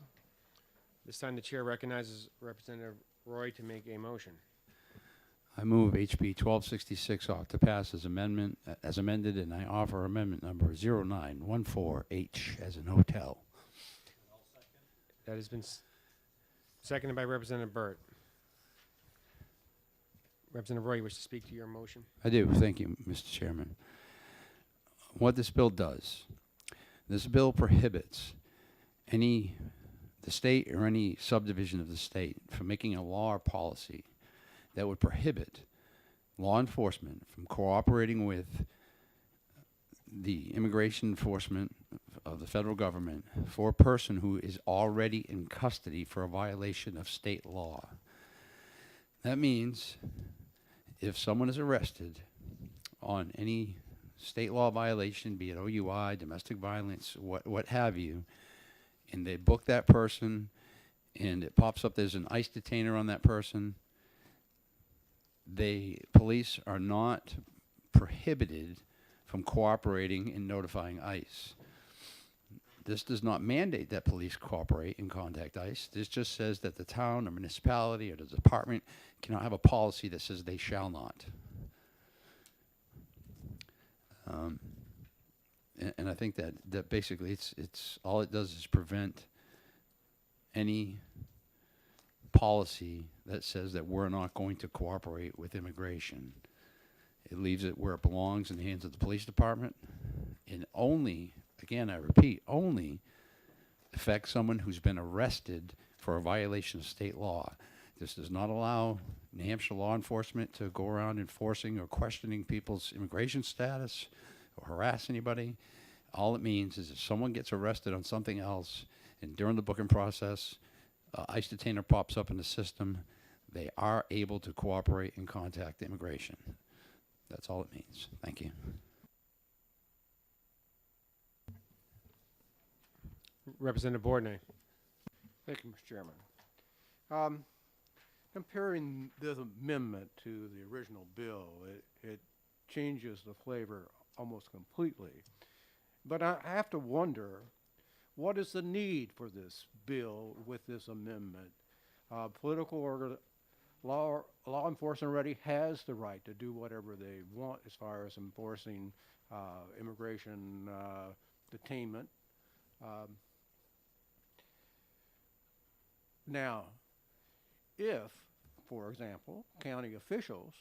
This time, the chair recognizes Representative Roy to make a motion. I move HB 1266 ought to pass as amended, and I offer amendment number 0914H as in hotel. That has been seconded by Representative Burt. Representative Roy, you wish to speak to your motion? I do. Thank you, Mr. Chairman. What this bill does, this bill prohibits the state or any subdivision of the state from making a law or policy that would prohibit law enforcement from cooperating with the immigration enforcement of the federal government for a person who is already in custody for a violation of state law. That means if someone is arrested on any state law violation, be it OUI, domestic violence, what have you, and they book that person and it pops up there's an ICE detainer on that person, police are not prohibited from cooperating and notifying ICE. This does not mandate that police cooperate and contact ICE. This just says that the town or municipality or the department cannot have a policy that says they shall not. And I think that basically it's all it does is prevent any policy that says that we're not going to cooperate with immigration. It leaves it where it belongs in the hands of the police department, and only, again I repeat, only affects someone who's been arrested for a violation of state law. This does not allow New Hampshire law enforcement to go around enforcing or questioning people's immigration status or harass anybody. All it means is if someone gets arrested on something else and during the booking process, ICE detainer pops up in the system, they are able to cooperate and contact immigration. That's all it means. Thank you. Representative Bordnay. Thank you, Mr. Chairman. Comparing this amendment to the original bill, it changes the flavor almost completely. But I have to wonder, what is the need for this bill with this amendment? Law enforcement already has the right to do whatever they want as far as enforcing immigration detainment. Now, if, for example, county officials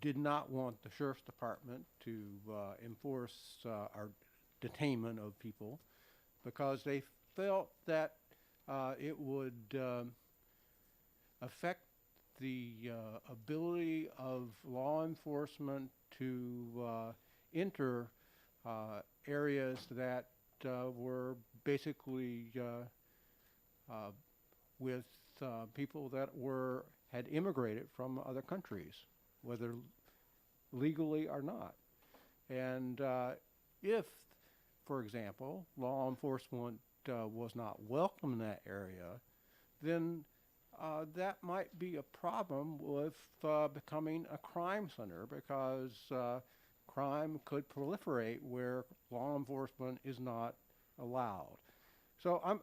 did not want the sheriff's department to enforce our detainment of people because they felt that it would affect the ability of law enforcement to enter areas that were basically with people that had immigrated from other countries, whether legally or not. And if, for example, law enforcement was not welcome in that area, then that might be a problem with becoming a crime center, because crime could proliferate where law enforcement is not allowed. So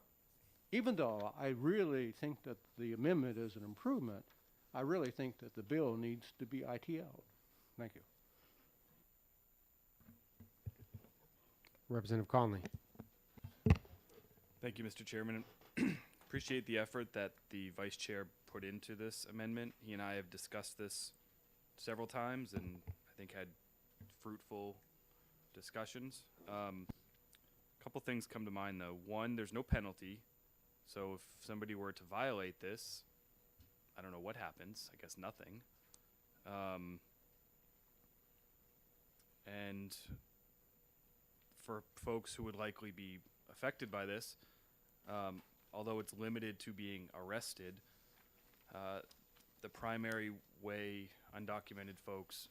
even though I really think that the amendment is an improvement, I really think that the bill needs to be ITL'd. Thank you. Representative Conley. Thank you, Mr. Chairman. Appreciate the effort that the vice chair put into this amendment. He and I have discussed this several times and I think had fruitful discussions. A couple things come to mind though. One, there's no penalty. So if somebody were to violate this, I don't know what happens. I guess nothing. And And for folks who would likely be affected by this, although it's limited to being arrested, the primary way undocumented folks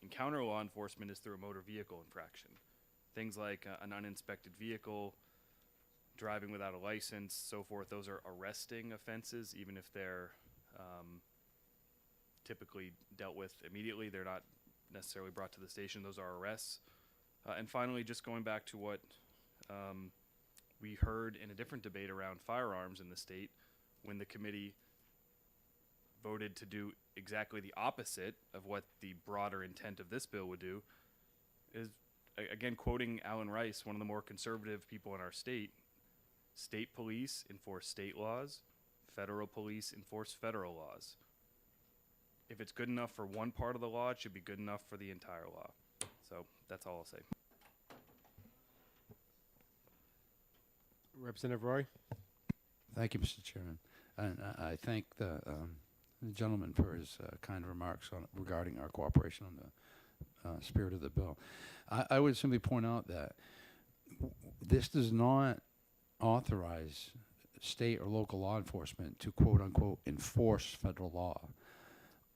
encounter law enforcement is through a motor vehicle infraction. Things like an uninspected vehicle, driving without a license, so forth, those are arresting offenses, even if they're typically dealt with immediately. They're not necessarily brought to the station. Those are arrests. And finally, just going back to what we heard in a different debate around firearms in the state, when the committee voted to do exactly the opposite of what the broader intent of this bill would do, is, again, quoting Alan Rice, one of the more conservative people in our state police enforce state laws, federal police enforce federal laws. If it's good enough for one part of the law, it should be good enough for the entire law. So that's all I'll say. Representative Roy? Thank you, Mr. Chairman. And I thank the gentleman for his kind remarks regarding our cooperation on the spirit of the bill. I would simply point out that this does not authorize state or local law enforcement to quote-unquote enforce federal law.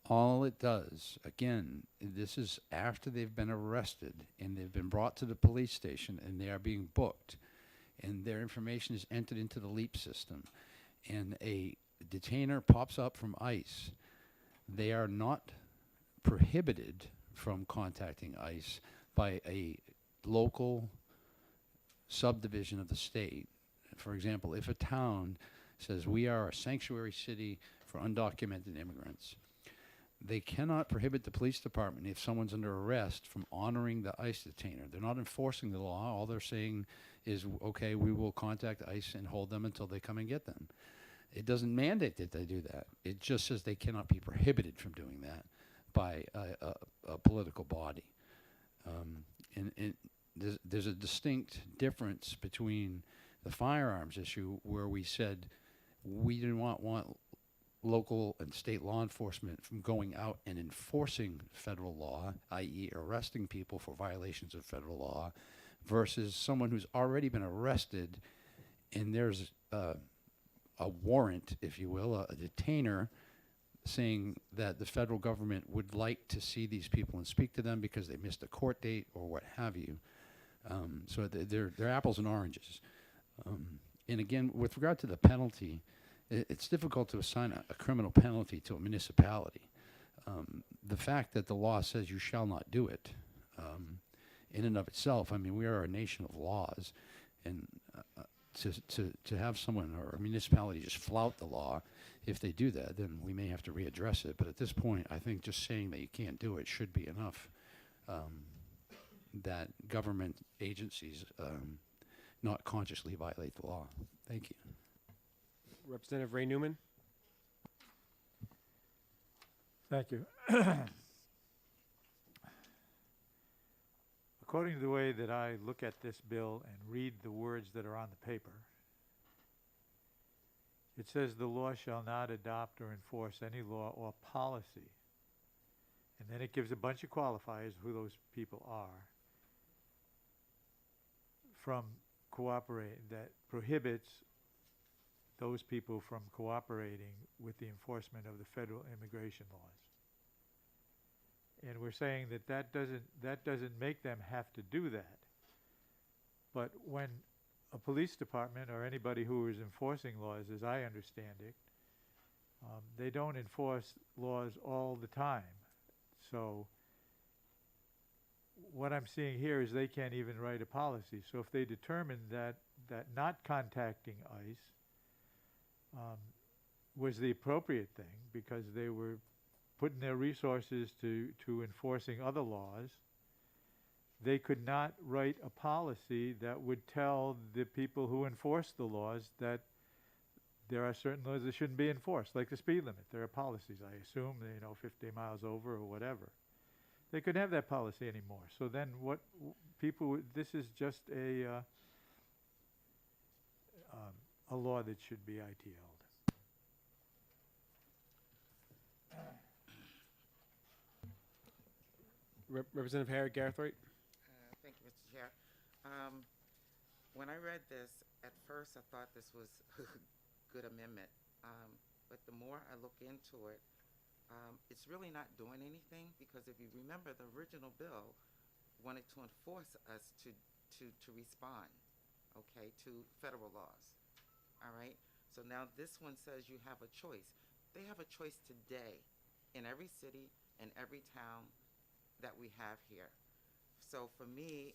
All it does, again, this is after they've been arrested and they've been brought to the police station and they are being booked and their information is entered into the LEAP system and a detainer pops up from ICE. They are not prohibited from contacting ICE by a local subdivision of the state. For example, if a town says we are a sanctuary city for undocumented immigrants, they cannot prohibit the police department, if someone's under arrest, from honoring the ICE detainer. They're not enforcing the law. All they're saying is, okay, we will contact ICE and hold them until they come and get them. It doesn't mandate that they do that. It just says they cannot be prohibited from doing that by a political body. And there's a distinct difference between the firearms issue, where we said we didn't want local and state law enforcement from going out and enforcing federal law, i.e. arresting people for violations of federal law, versus someone who's already been arrested and there's a warrant, if you will, a detainer saying that the federal government would like to see these people and speak to them because they missed a court date or what have you. So they're apples and oranges. And again, with regard to the penalty, it's difficult to assign a criminal penalty to a municipality. The fact that the law says you shall not do it, in and of itself, I mean, we are a nation of laws, and to have someone or a municipality just flout the law, if they do that, then we may have to readdress it. But at this point, I think just saying that you can't do it should be enough. That government agencies not consciously violate the law. Thank you. Representative Ray Newman? Thank you. According to the way that I look at this bill and read the words that are on the paper, it says the law shall not adopt or enforce any law or policy. And then it gives a bunch of qualifiers who those people are from cooperating, that prohibits those people from cooperating with the enforcement of the federal immigration laws. And we're saying that that doesn't make them have to do that. But when a police department or anybody who is enforcing laws, as I understand it, they don't enforce laws all the time. So what I'm seeing here is they can't even write a policy. So if they determine that not contacting ICE was the appropriate thing because they were putting their resources to enforcing other laws, they could not write a policy that would tell the people who enforce the laws that there are certain laws that shouldn't be enforced, like the speed limit. There are policies, I assume, 50 miles over or whatever. They couldn't have that policy anymore. So then what people, this is just a law that should be ITL'd. Representative Harry Garthwaite? Chair. When I read this, at first I thought this was a good amendment. But the more I look into it, it's really not doing anything, because if you remember, the original bill wanted to enforce us to respond, okay, to federal laws. All right? So now this one says you have a choice. They have a choice today in every city and every town that we have here. So for me,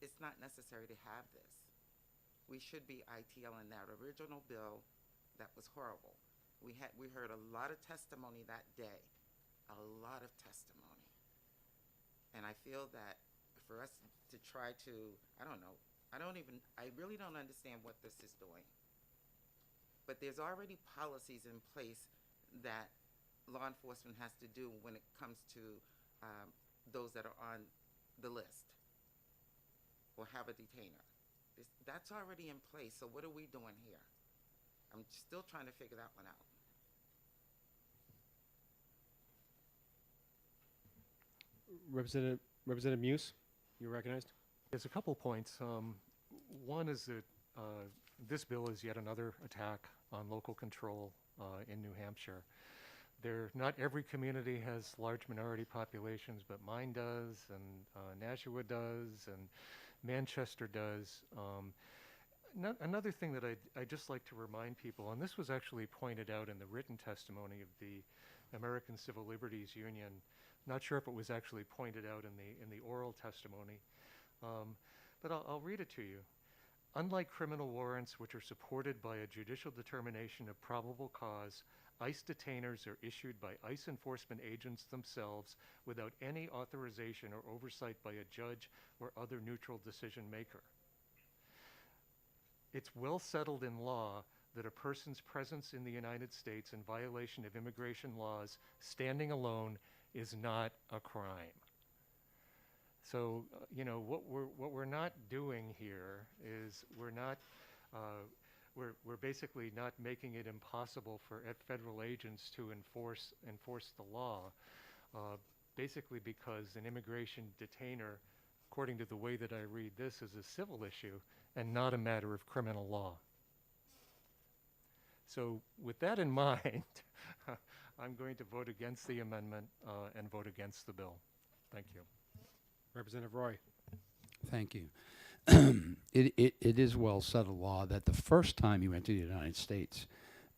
it's not necessary to have this. We should be ITL in that original bill. That was horrible. We heard a lot of testimony that day, a lot of testimony. And I feel that for us to try to, I don't know, I really don't understand what this is doing. But there's already policies in place that law enforcement has to do when it comes to those that are on the list or have a detainer. That's already in place, so what are we doing here? I'm still trying to figure that one out. Representative Muse, you're recognized. There's a couple points. One is that this bill is yet another attack on local control in New Hampshire. Not every community has large minority populations, but mine does, and Nashua does, and Manchester does. Another thing that I'd just like to remind people, and this was actually pointed out in the written testimony of the American Civil Liberties Union. Not sure if it was actually pointed out in the oral testimony, but I'll read it to you. Unlike criminal warrants, which are supported by a judicial determination of probable cause, ICE detainers are issued by ICE enforcement agents themselves without any authorization or oversight by a judge or other neutral decision maker. It's well settled in law that a person's presence in the United States in violation of immigration laws, standing alone, is not a crime. So, what we're not doing here is we're basically not making it impossible for federal agents to enforce the law, basically because an immigration detainer, according to the way that I read this, is a civil issue and not a matter of criminal law. So with that in mind, I'm going to vote against the amendment and vote against the bill. Thank you. Representative Roy. Thank you. It is well settled law that the first time you enter the United States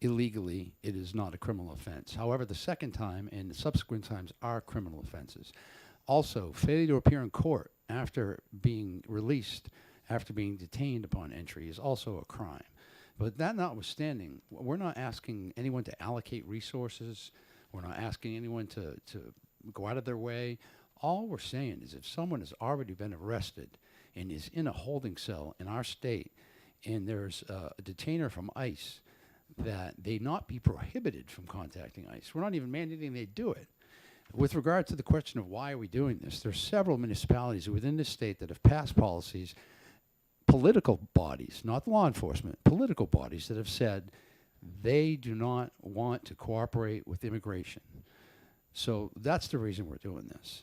illegally, it is not a criminal offense. However, the second time and the subsequent times are criminal offenses. Also, failure to appear in court after being released, after being detained upon entry, is also a crime. But that notwithstanding, we're not asking anyone to allocate resources. We're not asking anyone to go out of their way. All we're saying is if someone has already been arrested and is in a holding cell in our state, and there's a detainer from ICE, that they not be prohibited from contacting ICE. We're not even mandating they do it. With regard to the question of why are we doing this, there's several municipalities within the state that have passed policies, political bodies, not law enforcement, political bodies that have said they do not want to cooperate with immigration. So that's the reason we're doing this.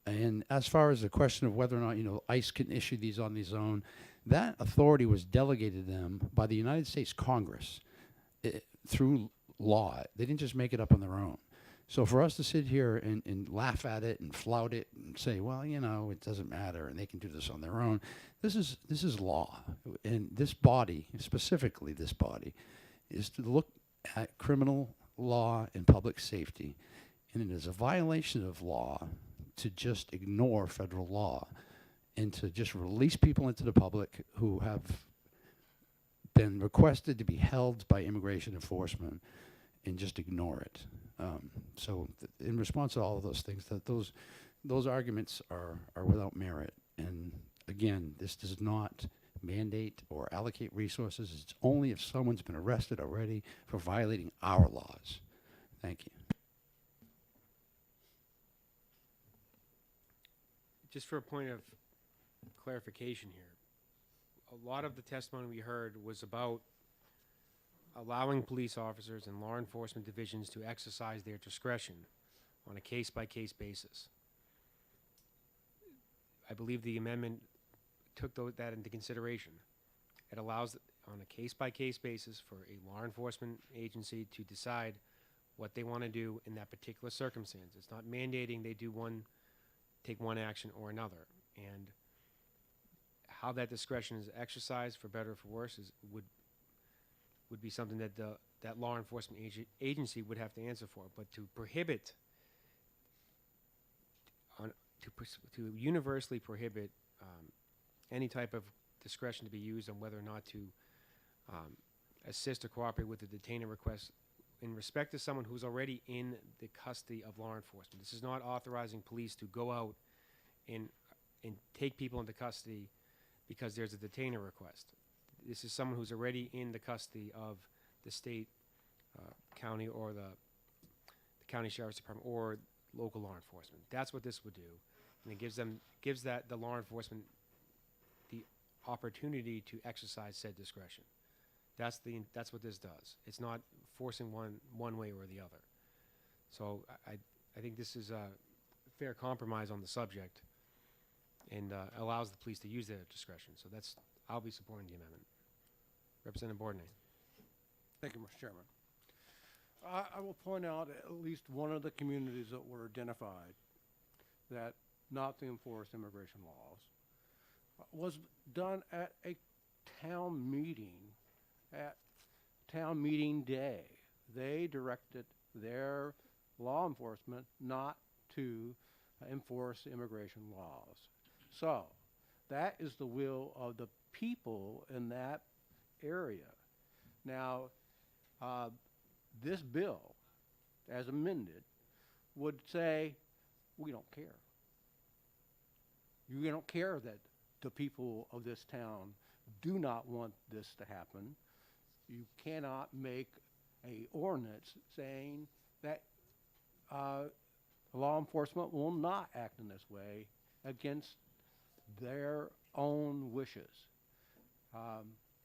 And as far as the question of whether or not, ICE can issue these on its own, that authority was delegated to them by the United States Congress through law. They didn't just make it up on their own. So for us to sit here and laugh at it and flout it and say, well, it doesn't matter and they can do this on their own, this is law. And this body, specifically this body, is to look at criminal law and public safety. And it is a violation of law to just ignore federal law and to just release people into the public who have been requested to be held by immigration enforcement and just ignore it. So in response to all of those things, those arguments are without merit. And again, this does not mandate or allocate resources. It's only if someone's been arrested already for violating our laws. Thank you. Just for a point of clarification here, a lot of the testimony we heard was about allowing police officers and law enforcement divisions to exercise their discretion on a case-by-case basis. I believe the amendment took that into consideration. It allows, on a case-by-case basis, for a law enforcement agency to decide what they want to do in that particular circumstance. It's not mandating they take one action or another. And how that discretion is exercised, for better or for worse, would be something that that law enforcement agency would have to answer for. But to prohibit, to universally prohibit any type of discretion to be used on whether or not to assist or cooperate with the detainer request in respect to someone who's already in the custody of law enforcement. This is not authorizing police to go out and take people into custody because there's a detainer request. This is someone who's already in the custody of the state, county, or the county sheriff's department or local law enforcement. That's what this would do, and it gives the law enforcement the opportunity to exercise said discretion. That's what this does. It's not forcing one way or the other. So I think this is a fair compromise on the subject, and allows the police to use their discretion. So I'll be supporting the amendment. Representative Bourdonnais. Thank you, Mr. Chairman. I will point out at least one of the communities that were identified that not to enforce immigration laws was done at a town meeting, at town meeting day. They directed their law enforcement not to enforce immigration laws. So that is the will of the people in that area. Now, this bill, as amended, would say, we don't care. You don't care that the people of this town do not want this to happen. You cannot make a ordinance saying that law enforcement will not act in this way against their own wishes.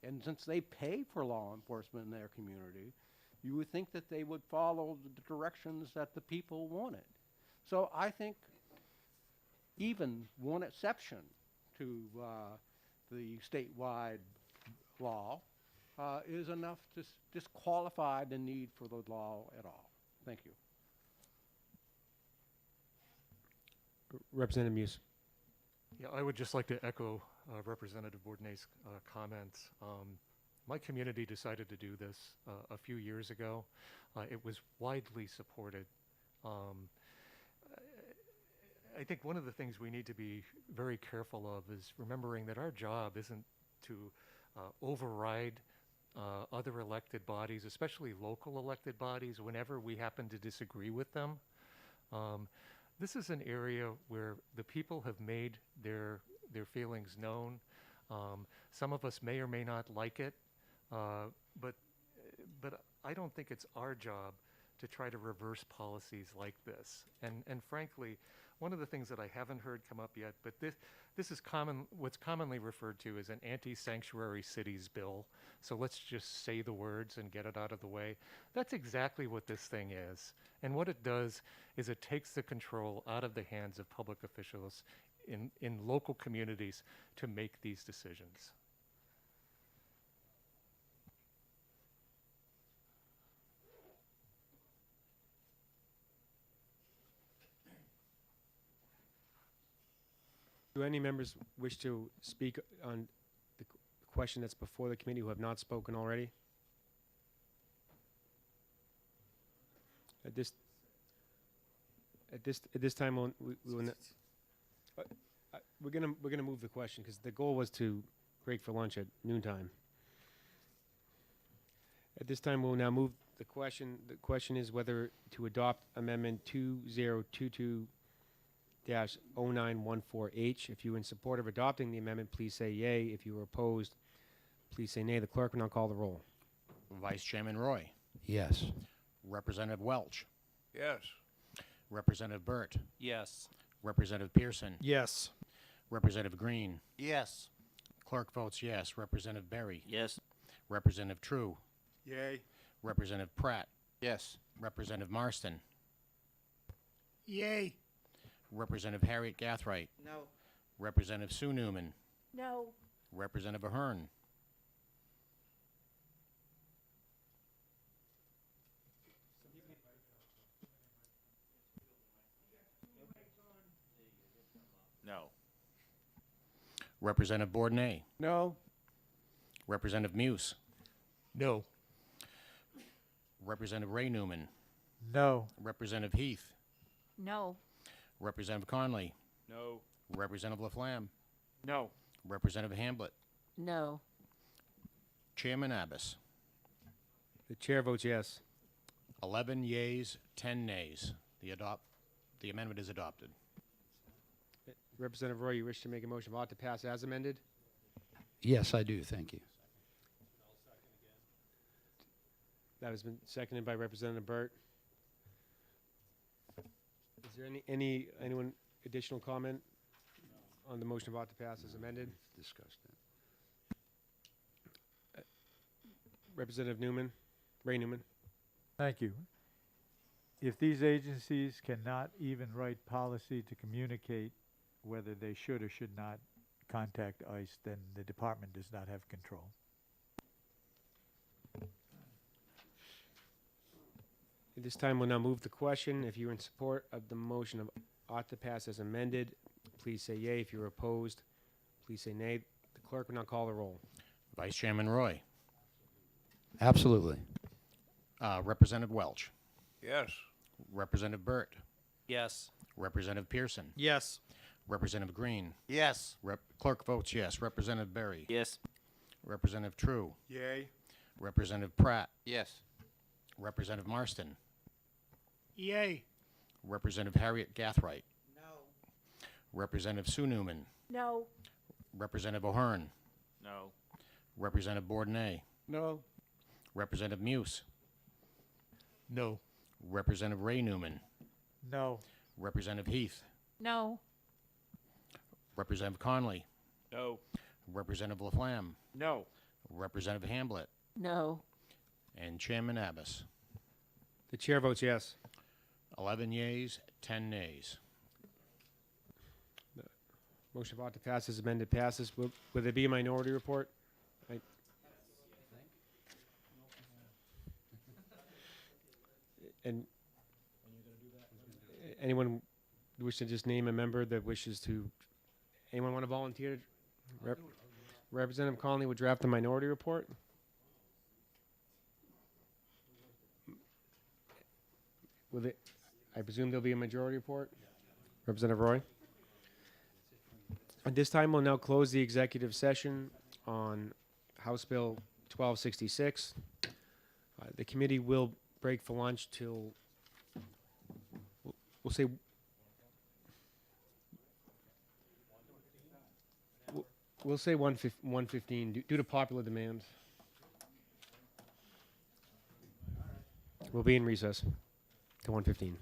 And since they pay for law enforcement in their community, you would think that they would follow the directions that the people wanted. So I think even one exception to the statewide law is enough to disqualify the need for the law at all. Thank you. Representative Muse. Yeah, I would just like to echo Representative Bourdonnais' comments. My community decided to do this a few years ago. It was widely supported. I think one of the things we need to be very careful of is remembering that our job isn't to override other elected bodies, especially local elected bodies, whenever we happen to disagree with them. This is an area where the people have made their feelings known. Some of us may or may not like it, but I don't think it's our job to try to reverse policies like this. And frankly, one of the things that I haven't heard come up yet, but this is what's commonly referred to as an anti-sanctuary cities bill. So let's just say the words and get it out of the way. That's exactly what this thing is. And what it does is it takes the control out of the hands of public officials in local communities to make these decisions. Do any members wish to speak on the question that's before the committee who have not spoken already? At this time, we're gonna move the question because the goal was to break for lunch at noontime. At this time, we'll now move the question. The question is whether to adopt Amendment 2022-0914H. If you're in support of adopting the amendment, please say yay. If you are opposed, please say nay. The clerk will now call the roll. Vice Chairman Roy. Yes. Representative Welch. Yes. Representative Burt. Yes. Representative Pearson. Yes. Representative Green. Yes. Clerk votes yes. Representative Berry. Yes. Representative True. Yay. Representative Pratt. Yes. Representative Marston. Yay. Representative Harriet Gathright. No. Representative Sue Newman. No. Representative Ahern. No. Representative Bourdonnais. No. Representative Muse. No. Representative Ray Newman. No. Representative Heath. No. Representative Conley. No. Representative Laflamme. No. Representative Hamblett. No. Chairman Abbas. The chair votes yes. 11 yeas, 10 nays. The amendment is adopted. Representative Roy, you wish to make a motion of ought to pass as amended? Yes, I do. Thank you. That has been seconded by Representative Burt. Is there anyone additional comment on the motion of ought to pass as amended? Discussed that. Representative Newman, Ray Newman. Thank you. If these agencies cannot even write policy to communicate whether they should or should not contact ICE, then the department does not have control. At this time, we'll now move the question. If you're in support of the motion of ought to pass as amended, please say yea. If you're opposed, please say nay. The clerk will now call the roll. Vice Chairman Roy. Absolutely. Representative Welch. Yes. Representative Burt. Yes. Representative Pearson. Yes. Representative Green. Yes. Clerk votes yes. Representative Berry. Yes. Representative True. Yay. Representative Pratt. Yes. Representative Marston. Yay. Representative Harriet Gathright. No. Representative Sue Newman. No. Representative Ahern. No. Representative Bourdonnais. No. Representative Muse. No. Representative Ray Newman. No. Representative Heath. No. Representative Conley. No. Representative Laflamme. No. Representative Hamblett. No. And Chairman Abbas. The chair votes yes. 11 yeas, 10 nays. Motion of ought to pass as amended passes. Will there be a minority report? And anyone wish to just name a member that wishes to? Anyone want to volunteer? Representative Conley would draft the minority report. Will it? I presume there'll be a majority report. Representative Roy. At this time, we'll now close the executive session on House Bill 1266. The committee will break for lunch till, we'll say, we'll say 1:15 due to popular demand. We'll be in recess till 1:15.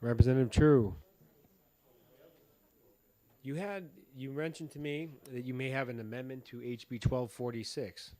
Representative True. You mentioned to me that you may have an amendment to HB 1246.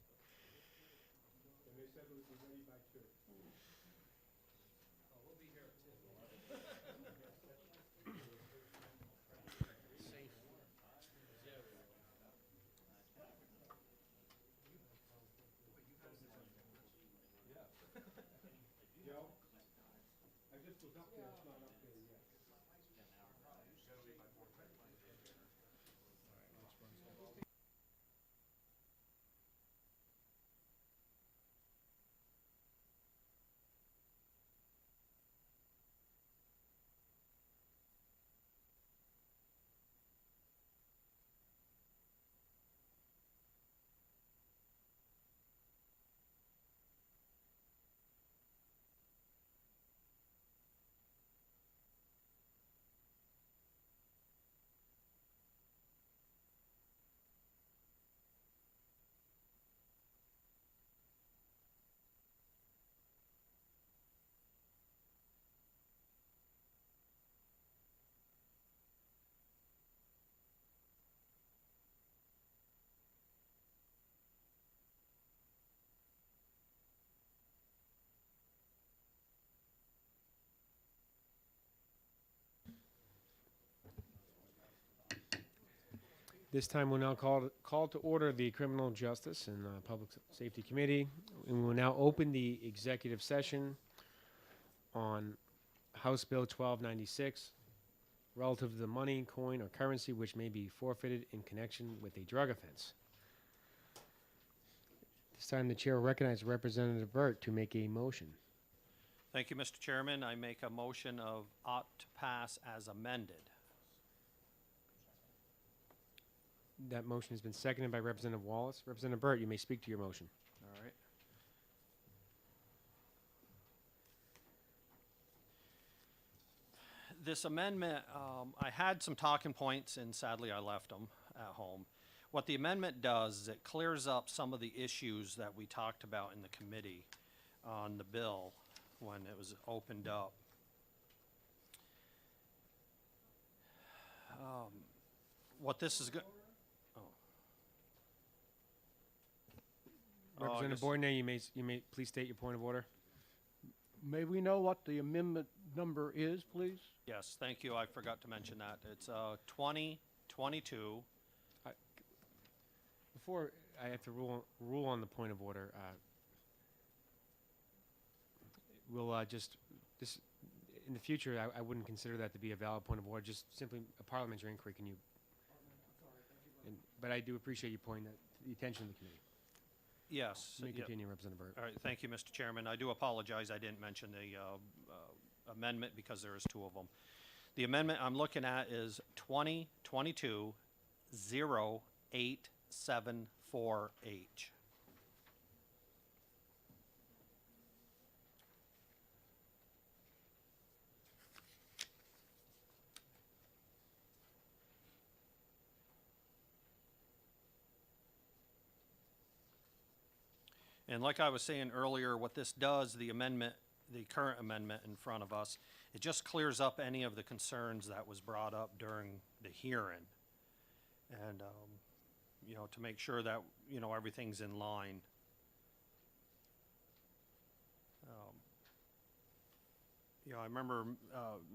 This time we'll now call to order the Criminal Justice and Public Safety Committee. And we will now open the executive session on House Bill 1296 relative to the money, coin, or currency which may be forfeited in connection with a drug offense. This time the chair will recognize Representative Burt to make a motion. Thank you, Mr. Chairman. I make a motion of ought to pass as amended. That motion has been seconded by Representative Wallace. Representative Burt, you may speak to your motion. All right. This amendment, I had some talking points and sadly I left them at home. What the amendment does is it clears up some of the issues that we talked about in the committee on the bill when it was opened up. What this is good. Representative Bournet, you may please state your point of order. May we know what the amendment number is, please? Yes, thank you. I forgot to mention that. It's 2022. Before I have to rule on the point of order, we'll just this in the future. I wouldn't consider that to be a valid point of order. Just simply a parliamentary inquiry. Can you? But I do appreciate you pointing that to the attention of the committee. Yes. You may continue, Representative Burt. All right, thank you, Mr. Chairman. I do apologize, I didn't mention the amendment because there is two of them. The amendment I'm looking at is 2022-0874H. And like I was saying earlier, what this does, the amendment, the current amendment in front of us, it just clears up any of the concerns that was brought up during the hearing. And, you know, to make sure that, you know, everything's in line. You know, I remember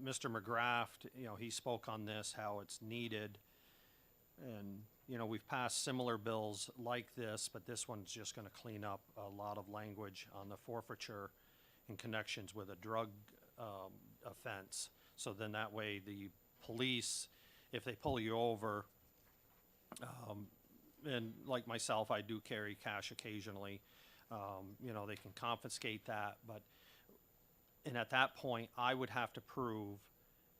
Mr. McGrath, you know, he spoke on this, how it's needed. And, you know, we've passed similar bills like this, but this one's just going to clean up a lot of language on the forfeiture in connections with a drug offense. So then that way the police, if they pull you over, and like myself, I do carry cash occasionally, you know, they can confiscate that. And at that point, I would have to prove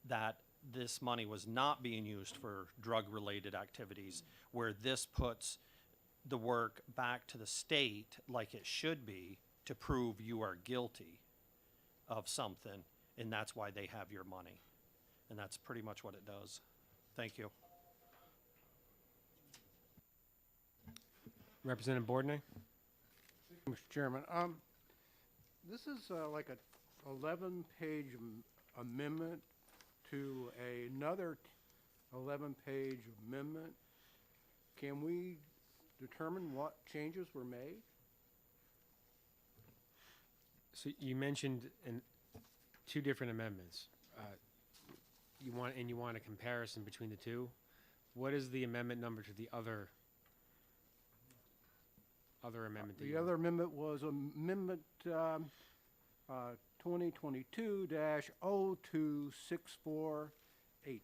that this money was not being used for drug-related activities, where this puts the work back to the state like it should be to prove you are guilty of something, and that's why they have your money. And that's pretty much what it does. Thank you. Representative Bournet. Mr. Chairman, this is like a 11-page amendment to another 11-page amendment. Can we determine what changes were made? So you mentioned two different amendments. You want a comparison between the two. What is the amendment number to the other amendment? The other amendment was Amendment 2022-0264H,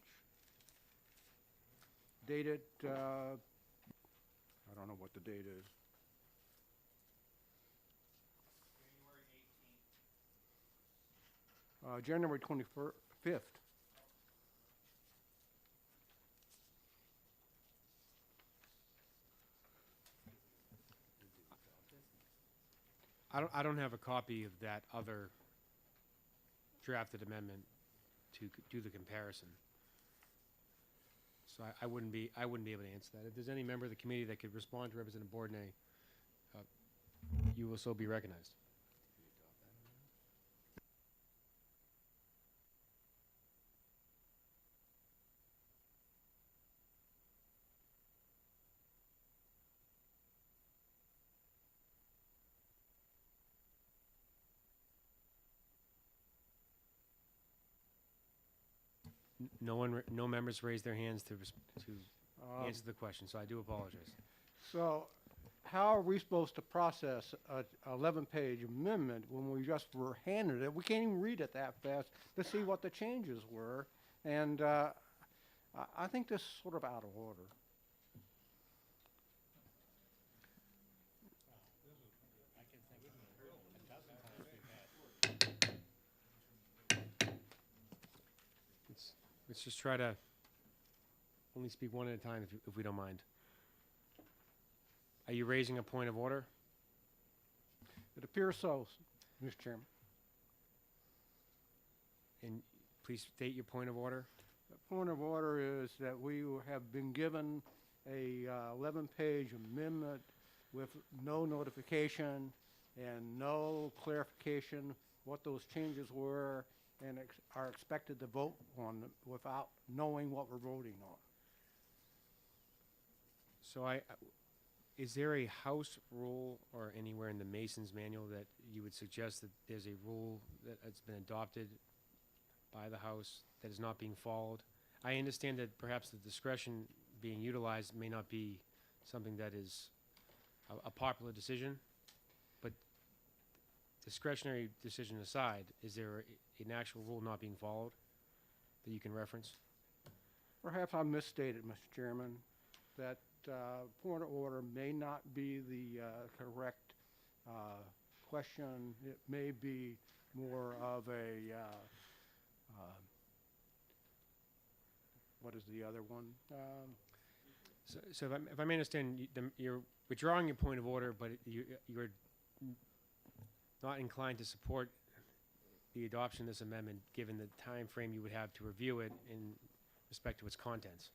dated, I don't know what the date is. January 25th. I don't have a copy of that other drafted amendment to do the comparison. So I wouldn't be able to answer that. If there's any member of the committee that could respond to Representative Bourdonnais, you will so be recognized. No members raised their hands to answer the question, so I do apologize. So how are we supposed to process a 11-page amendment when we just were handed it? We can't even read it that fast to see what the changes were. And I think this is sort of out of order. Let's just try to only speak one at a time, if we don't mind. Are you raising a point of order? It appears so, Mr. Chairman. And please state your point of order. The point of order is that we have been given a 11-page amendment with no notification and no clarification what those changes were, and are expected to vote on them without knowing what we're voting on. So is there a House rule or anywhere in the Masons manual that you would suggest that there's a rule that has been adopted by the House that is not being followed? I understand that perhaps the discretion being utilized may not be something that is a popular decision, but discretionary decision aside, is there an actual rule not being followed that you can reference? Perhaps I misstated, Mr. Chairman, that point of order may not be the correct question. It may be more of a, what is the other one? So if I may understand, you're withdrawing your point of order, but you're not inclined to support the adoption of this amendment, given the time frame you would have to review it in respect to its contents.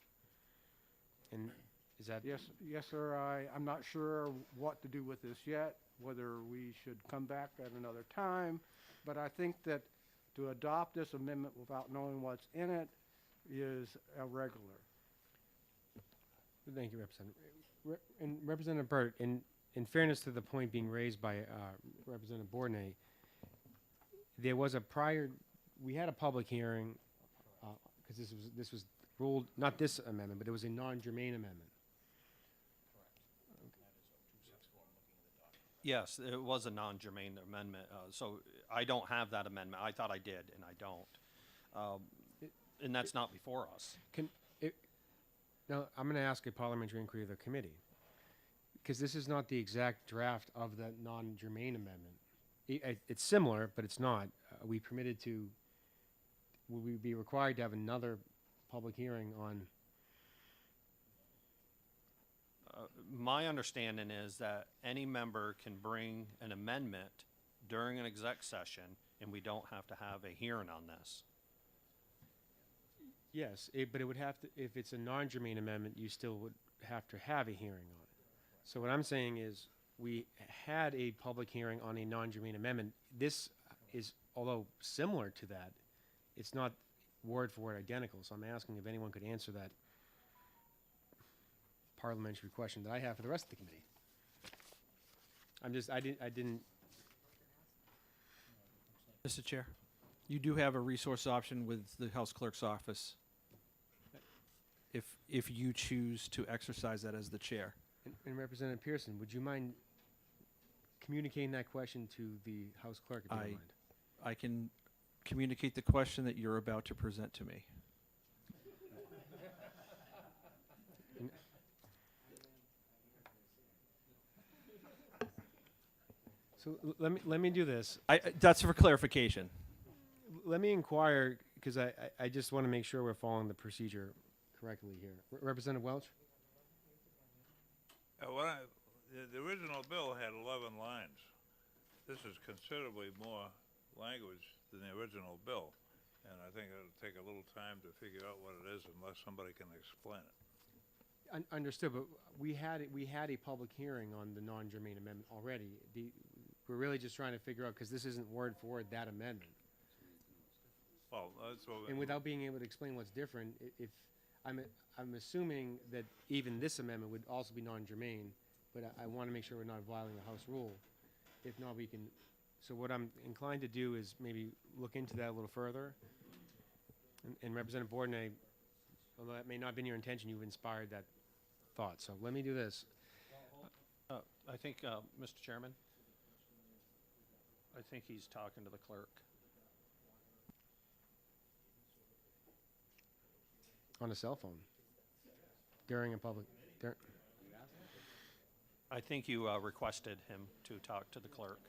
And is that? Yes, sir. I'm not sure what to do with this yet, whether we should come back at another time, but I think that to adopt this amendment without knowing what's in it is irregular. Thank you, Representative. And Representative Burt, in fairness to the point being raised by Representative Bourdonnais, there was a prior, we had a public hearing, because this was ruled, not this amendment, but it was a non-germane amendment. Yes, it was a non-germane amendment, so I don't have that amendment. I thought I did, and I don't. And that's not before us. Now, I'm going to ask a parliamentary inquiry of the committee, because this is not the exact draft of the non-germane amendment. It's similar, but it's not. We permitted to, will we be required to have another public hearing on? My understanding is that any member can bring an amendment during an exec session, and we don't have to have a hearing on this. Yes, but it would have to, if it's a non-germane amendment, you still would have to have a hearing on it. So what I'm saying is, we had a public hearing on a non-germane amendment. This is, although similar to that, it's not word for word identical, so I'm asking if anyone could answer that parliamentary question that I have for the rest of the committee. I didn't, Mr. Chair, you do have a resource option with the House Clerk's office if you choose to exercise that as the chair. and Representative Pearson, would you mind communicating that question to the House Clerk, if you don't mind? I can communicate the question that you're about to present to me. So let me do this. That's for clarification. Let me inquire, because I just want to make sure we're following the procedure correctly here. Representative Welch? The original bill had 11 lines. This is considerably more language than the original bill, and I think it'll take a little time to figure out what it is unless somebody can explain it. Understood, but we had a public hearing on the non-germane amendment already. We're really just trying to figure out, because this isn't word for word that amendment. Well, that's what. And without being able to explain what's different, if I'm assuming that even this amendment would also be non-germane, but I want to make sure we're not violating the House rule. If not, we can. So what I'm inclined to do is maybe look into that a little further. And Representative Borden, although that may not have been your intention, you've inspired that thought. So let me do this. I think, Mr. Chairman, I think he's talking to the clerk. On a cell phone. During a public. I think you requested him to talk to the clerk.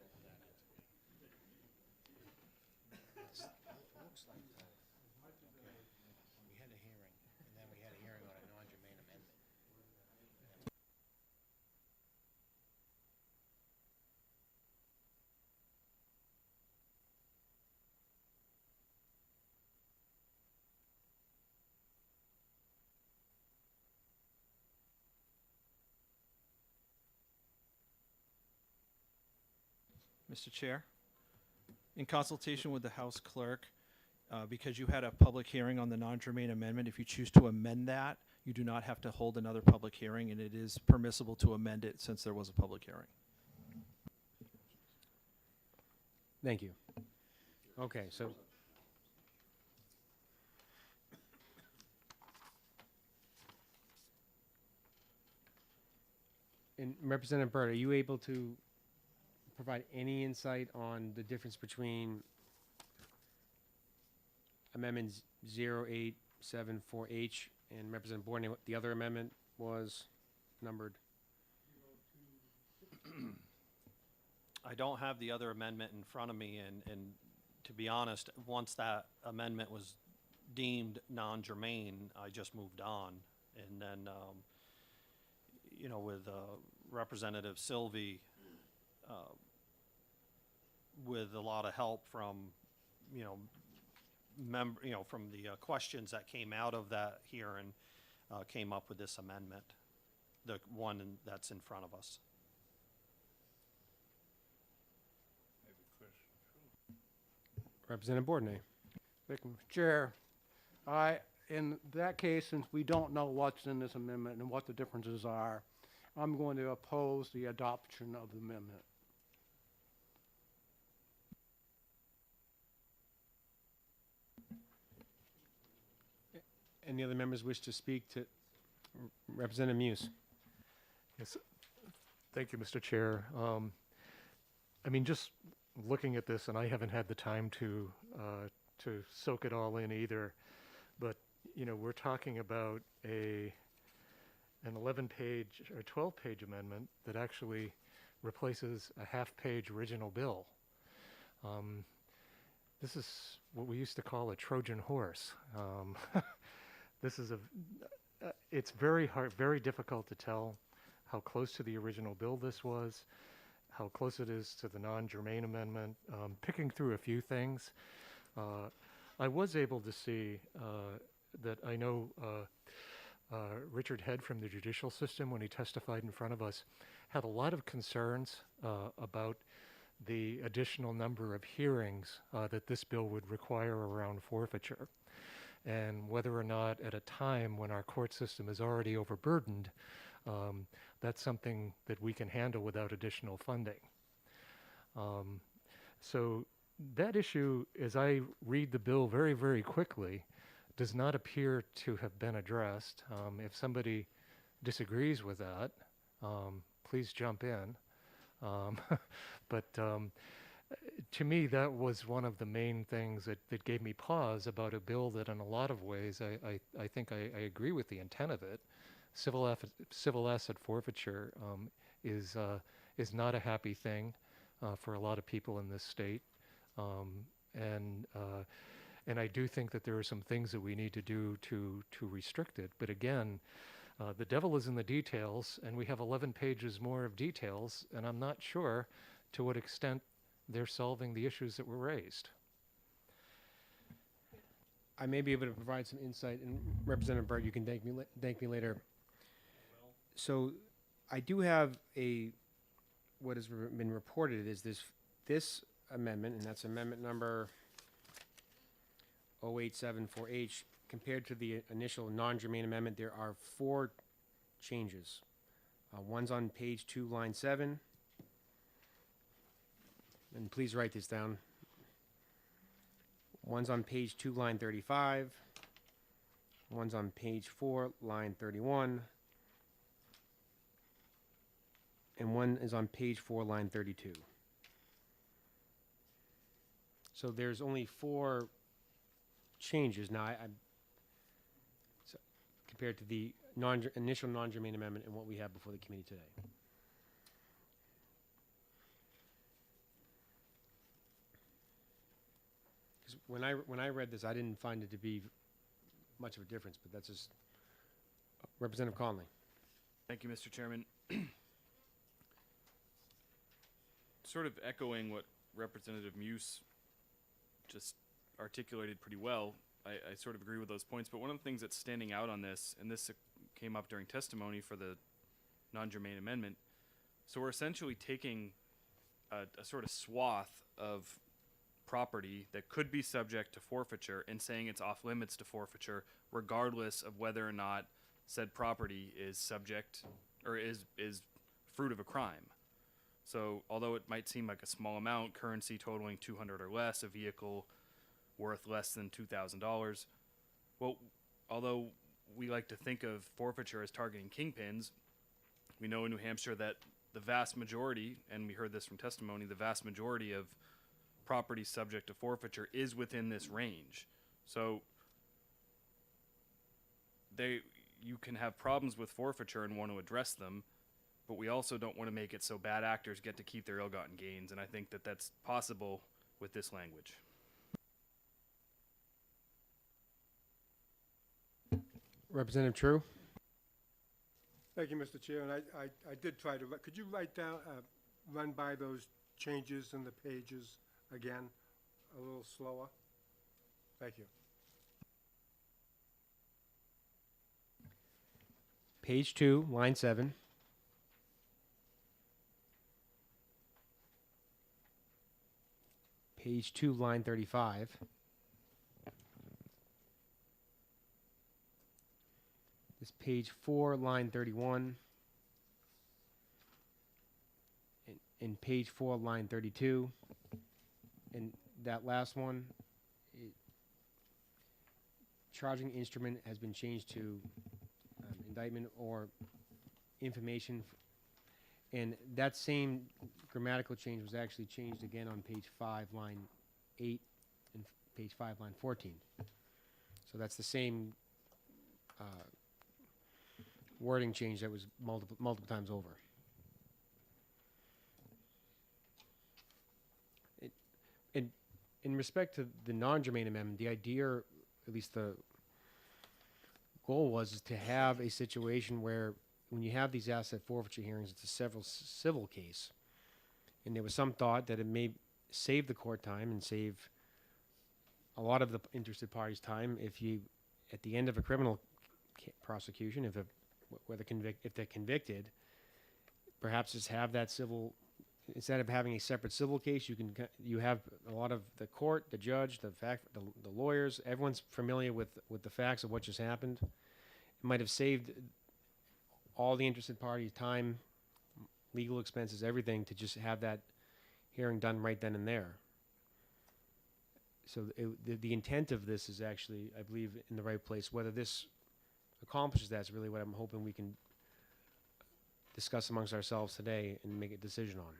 We had a hearing, and then we had a hearing on a non-germane amendment. Mr. Chair, in consultation with the House Clerk, because you had a public hearing on the non-germane amendment, if you choose to amend that, you do not have to hold another public hearing, and it is permissible to amend it since there was a public hearing. Thank you. Okay, so. And Representative Byrd, are you able to provide any insight on the difference between amendments 0874H and Representative Borden, what the other amendment was numbered? I don't have the other amendment in front of me, and to be honest, once that amendment was deemed non-germane, I just moved on. And then, with Representative Sylvie, with a lot of help from, from the questions that came out of that hearing, came up with this amendment, the one that's in front of us. Representative Borden. Thank you, Mr. Chair. In that case, since we don't know what's in this amendment and what the differences are, I'm going to oppose the adoption of the amendment. Any other members wish to speak to Representative Muse? Yes, thank you, Mr. Chair. Just looking at this, and I haven't had the time to soak it all in either, but we're talking about an 11-page or 12-page amendment that actually replaces a half-page original bill. This is what we used to call a Trojan horse. This is it's very hard, very difficult to tell how close to the original bill this was, how close it is to the non-germane amendment. Picking through a few things, I was able to see that I know Richard Head from the judicial system, when he testified in front of us, had a lot of concerns about the additional number of hearings that this bill would require around forfeiture, and whether or not at a time when our court system is already overburdened, that's something that we can handle without additional funding. So that issue, as I read the bill very, very quickly, does not appear to have been addressed. If somebody disagrees with that, please jump in. But to me, that was one of the main things that gave me pause about a bill that in a lot of ways, I think I agree with the intent of it. Civil asset forfeiture is not a happy thing for a lot of people in this state. And I do think that there are some things that we need to do to restrict it. But again, the devil is in the details, and we have 11 pages more of details, and I'm not sure to what extent they're solving the issues that were raised. I may be able to provide some insight, and Representative Burt, you can thank me later. So I do have what has been reported is this amendment, and that's amendment number 0874H. Compared to the initial non-germane amendment, there are 4 changes. One's on page 2, line 7. And please write this down. One's on page 2, line 35. One's on page 4, line 31. And one is on page 4, line 32. So there's only 4 changes. Now, so compared to the initial non-germane amendment and what we have before the committee today. Because when I read this, I didn't find it to be much of a difference, but that's just Representative Conley. Thank you, Mr. Chairman. Sort of echoing what Representative Muse just articulated pretty well, I sort of agree with those points, but one of the things that's standing out on this, and this came up during testimony for the non-germane amendment, so we're essentially taking a sort of swath of property that could be subject to forfeiture and saying it's off limits to forfeiture regardless of whether or not said property is subject or is fruit of a crime. So although it might seem like a small amount, currency totaling $200 or less, a vehicle worth less than $2,000, well, although we like to think of forfeiture as targeting kingpins, we know in New Hampshire that the vast majority, and we heard this from testimony, the vast majority of property subject to forfeiture is within this range. So you can have problems with forfeiture and want to address them, but we also don't want to make it so bad actors get to keep their ill-gotten gains, and I think that that's possible with this language. Representative True. Thank you, Mr. Chair. And I did try to, could you write down, run by those changes in the pages again, a little slower? Thank you. Page 2, line 7. Page 2, line 35. This page 4, line 31. And page 4, line 32. And that last one, charging instrument has been changed to indictment or information. And that same grammatical change was actually changed again on page 5, line 8, and page 5, line 14. So that's the same wording change that was multiple times over. In respect to the non-germane amendment, the idea, or at least the goal was, is to have a situation where when you have these asset forfeiture hearings, it's a civil case, and there was some thought that it may save the court time and save a lot of the interested parties' time if you, at the end of a criminal prosecution, if they're convicted, perhaps just have that civil, instead of having a separate civil case, you have a lot of the court, the judge, the lawyers, everyone's familiar with the facts of what just happened. It might have saved all the interested parties time, legal expenses, everything, to just have that hearing done right then and there. So the intent of this is actually, I believe, in the right place. Whether this accomplishes that is really what I'm hoping we can discuss amongst ourselves today and make a decision on.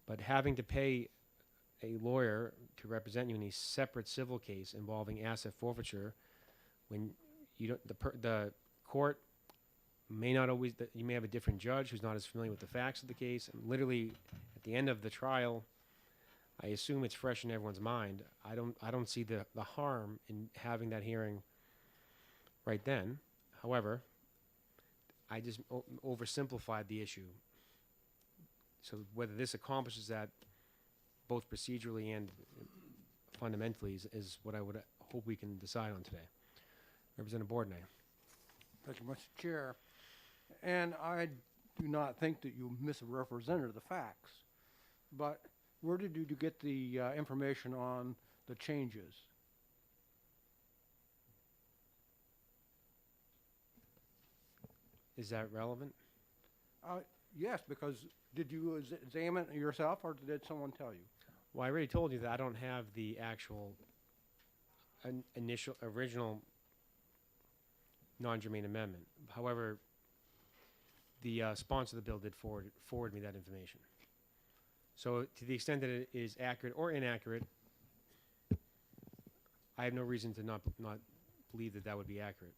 But having to pay a lawyer to represent you in a separate civil case involving asset forfeiture, when you don't, the court may not always, you may have a different judge who's not as familiar with the facts of the case, and literally at the end of the trial, I assume it's fresh in everyone's mind. I don't see the harm in having that hearing right then. However, I just oversimplified the issue. So whether this accomplishes that both procedurally and fundamentally is what I would hope we can decide on today. Representative Bourdonnais. Thank you, Mr. Chair. And I do not think that you misrepresented the facts, but where did you get the information on the changes? Is that relevant? Yes, because did you examine it yourself, or did someone tell you? Well, I already told you that I don't have the actual original non-germane amendment. However, the sponsor of the bill did forward me that information. So to the extent that it is accurate or inaccurate, I have no reason to not believe that would be accurate.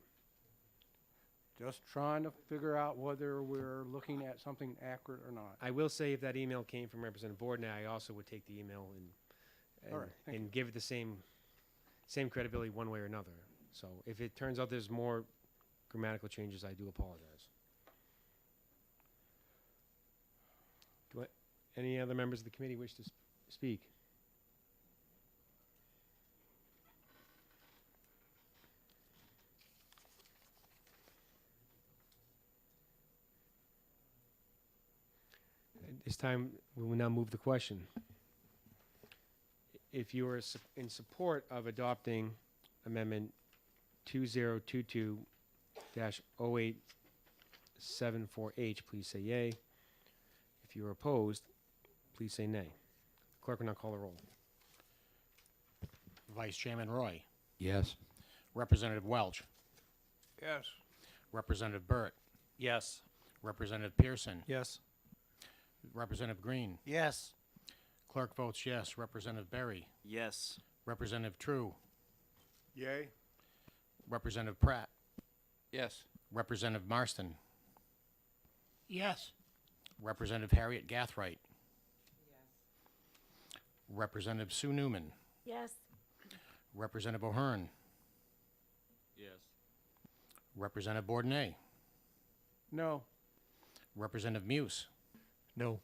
Just trying to figure out whether we're looking at something accurate or not. I will say if that email came from Representative Bourdonnais, I also would take the email All right, thank you. give it the same credibility one way or another. So if it turns out there's more grammatical changes, I do apologize. Any other members of the committee wish to speak? At this time, we will now move the question. If you are in support of adopting Amendment 2022-0874H, please say yea. If you are opposed, please say nay. Clerk will now call the roll. Vice Chairman Roy. Yes. Representative Welch. Yes. Representative Burt. Yes. Representative Pearson. Yes. Representative Green. Yes. Clerk votes yes. Representative Berry. Yes. Representative True. Yay? Representative Pratt. Yes. Representative Marston. Yes. Representative Harriet Gathright. Representative Sue Newman. Yes. Representative O'Hearn. Yes. Representative Bourdonnais. No. Representative Muse. No.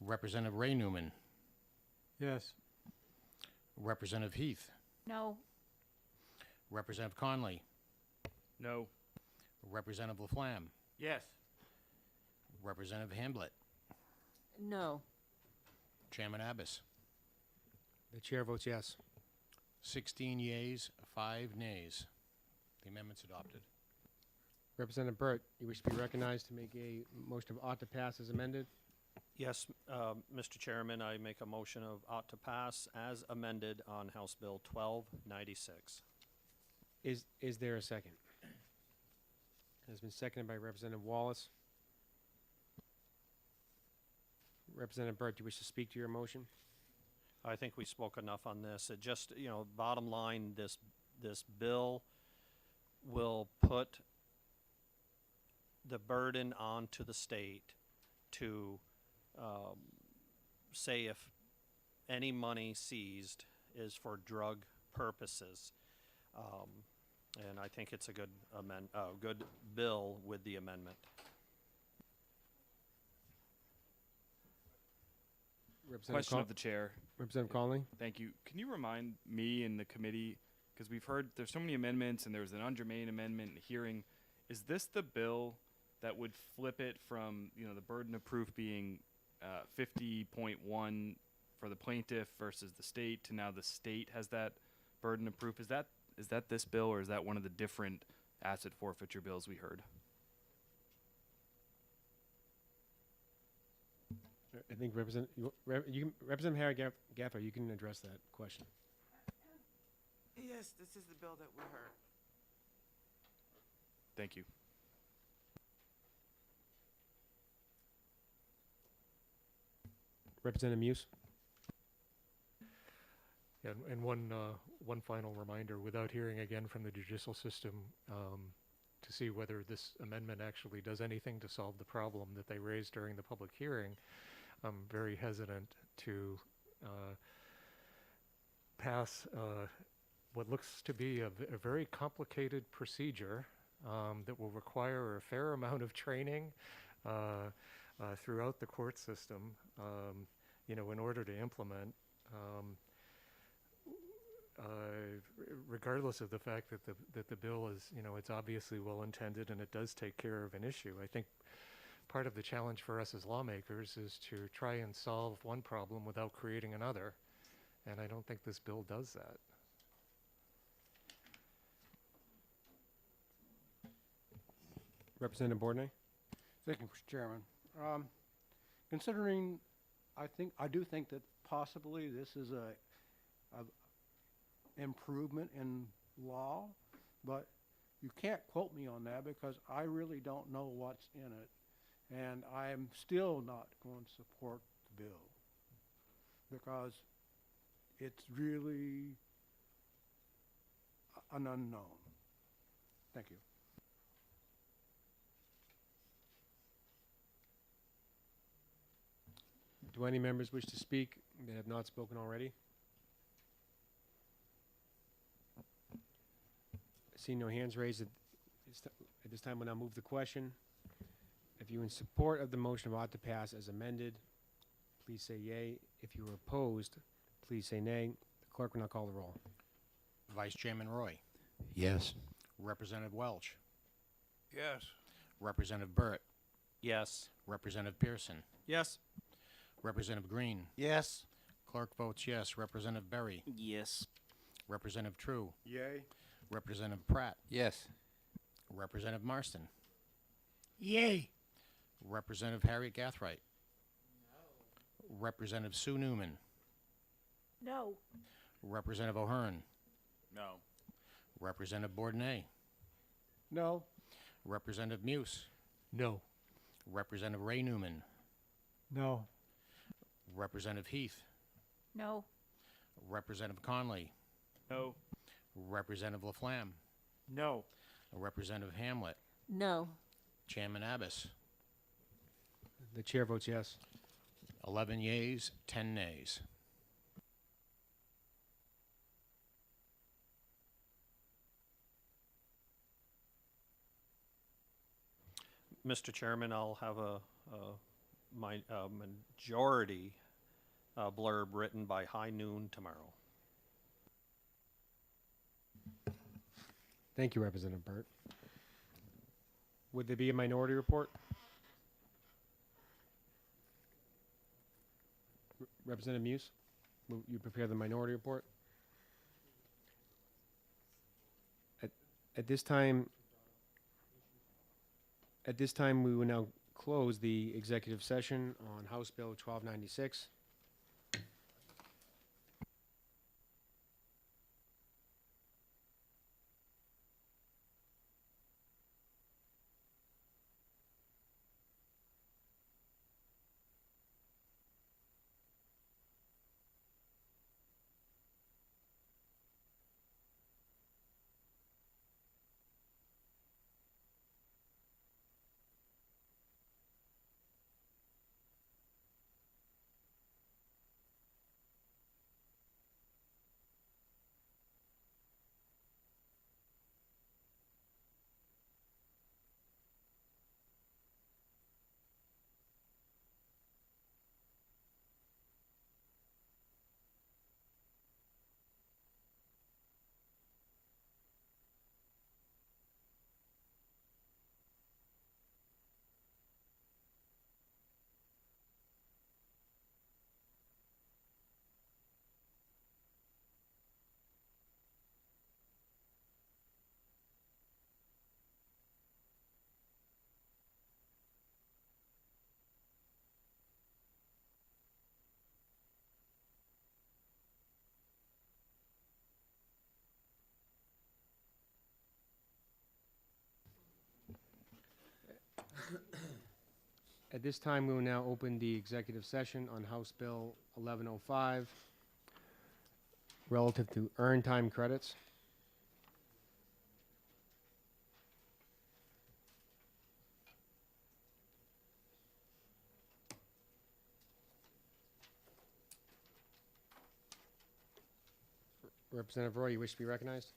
Representative Ray Newman. Yes. Representative Heath. No. Representative Conley. No. Representative Laflamme. Yes. Representative Hamblett. No. Chairman Abbas. The chair votes yes. 16 yeas, 5 nays. The amendment's adopted. Representative Burt, you wish to be recognized to make a motion of ought to pass as amended? Yes, Mr. Chairman, I make a motion of ought to pass as amended on House Bill 1296. Is there a second? It has been seconded by Representative Wallace. Representative Burt, do you wish to speak to your motion? I think we spoke enough on this. It just, bottom line, this bill will put the burden onto the state to say if any money seized is for drug purposes. And I think it's a good good bill with the amendment. Question of the chair. Representative Conley? Thank you. Can you remind me and the committee, because we've heard there's so many amendments and there's an ungermane amendment hearing, is this the bill that would flip it from, you know, the burden of proof being 50.1 for the plaintiff versus the state to now the state has that burden of proof. Is that this bill, or is that one of the different asset forfeiture bills we heard? I think Representative Harry Gaffer, you can address that question. Yes, this is the bill that we heard. Thank you. Representative Muse? Yeah, and one final reminder, without hearing again from the judicial system, to see whether this amendment actually does anything to solve the problem that they raised during the public hearing, I'm very hesitant to pass what looks to be a very complicated procedure that will require a fair amount of training throughout the court system, you know, in order to implement. Regardless of the fact that the bill is, you know, it's obviously well intended and it does take care of an issue. I think part of the challenge for us as lawmakers is to try and solve one problem without creating another, and I don't think this bill does that. Representative Bourdonnais? Thank you, Mr. Chairman. Considering, I do think that possibly this is a improvement in law, but you can't quote me on that because I really don't know what's in it, and I'm still not going to support the bill because it's really an unknown. Thank you. Do any members wish to speak that have not spoken already? See no hands raised. At this time, we'll now move the question. If you're in support of the motion of ought to pass as amended, please say yea. If you are opposed, please say nay. The clerk will now call the roll. Vice Chairman Roy. Yes. Representative Welch. Yes. Representative Burt. Yes. Representative Pearson. Yes. Representative Green. Yes. Clerk votes yes. Representative Berry. Yes. Representative True. Yay. Representative Pratt. Yes. Representative Marston. Yay. Representative Harriet Gathright. No. Representative Sue Newman. No. Representative O'Hearn. No. Representative Bourdonnais. No. Representative Muse. No. Representative Ray Newman. No. Representative Heath. No. Representative Conley. No. Representative Laflamme. No. Representative Hamlet. No. Chairman Abbas. The chair votes yes. 11 yeas, 10 nays. Mr. Chairman, I'll have a majority blurb written by high noon tomorrow. Thank you, Representative Burt. Would there be a minority report? Representative Muse, will you prepare the minority report? At this time, we will now close the executive session on House Bill 1296. At this time, we will now open the executive session on House Bill 1105 relative to earned time credits. Representative Roy, you wish to be recognized?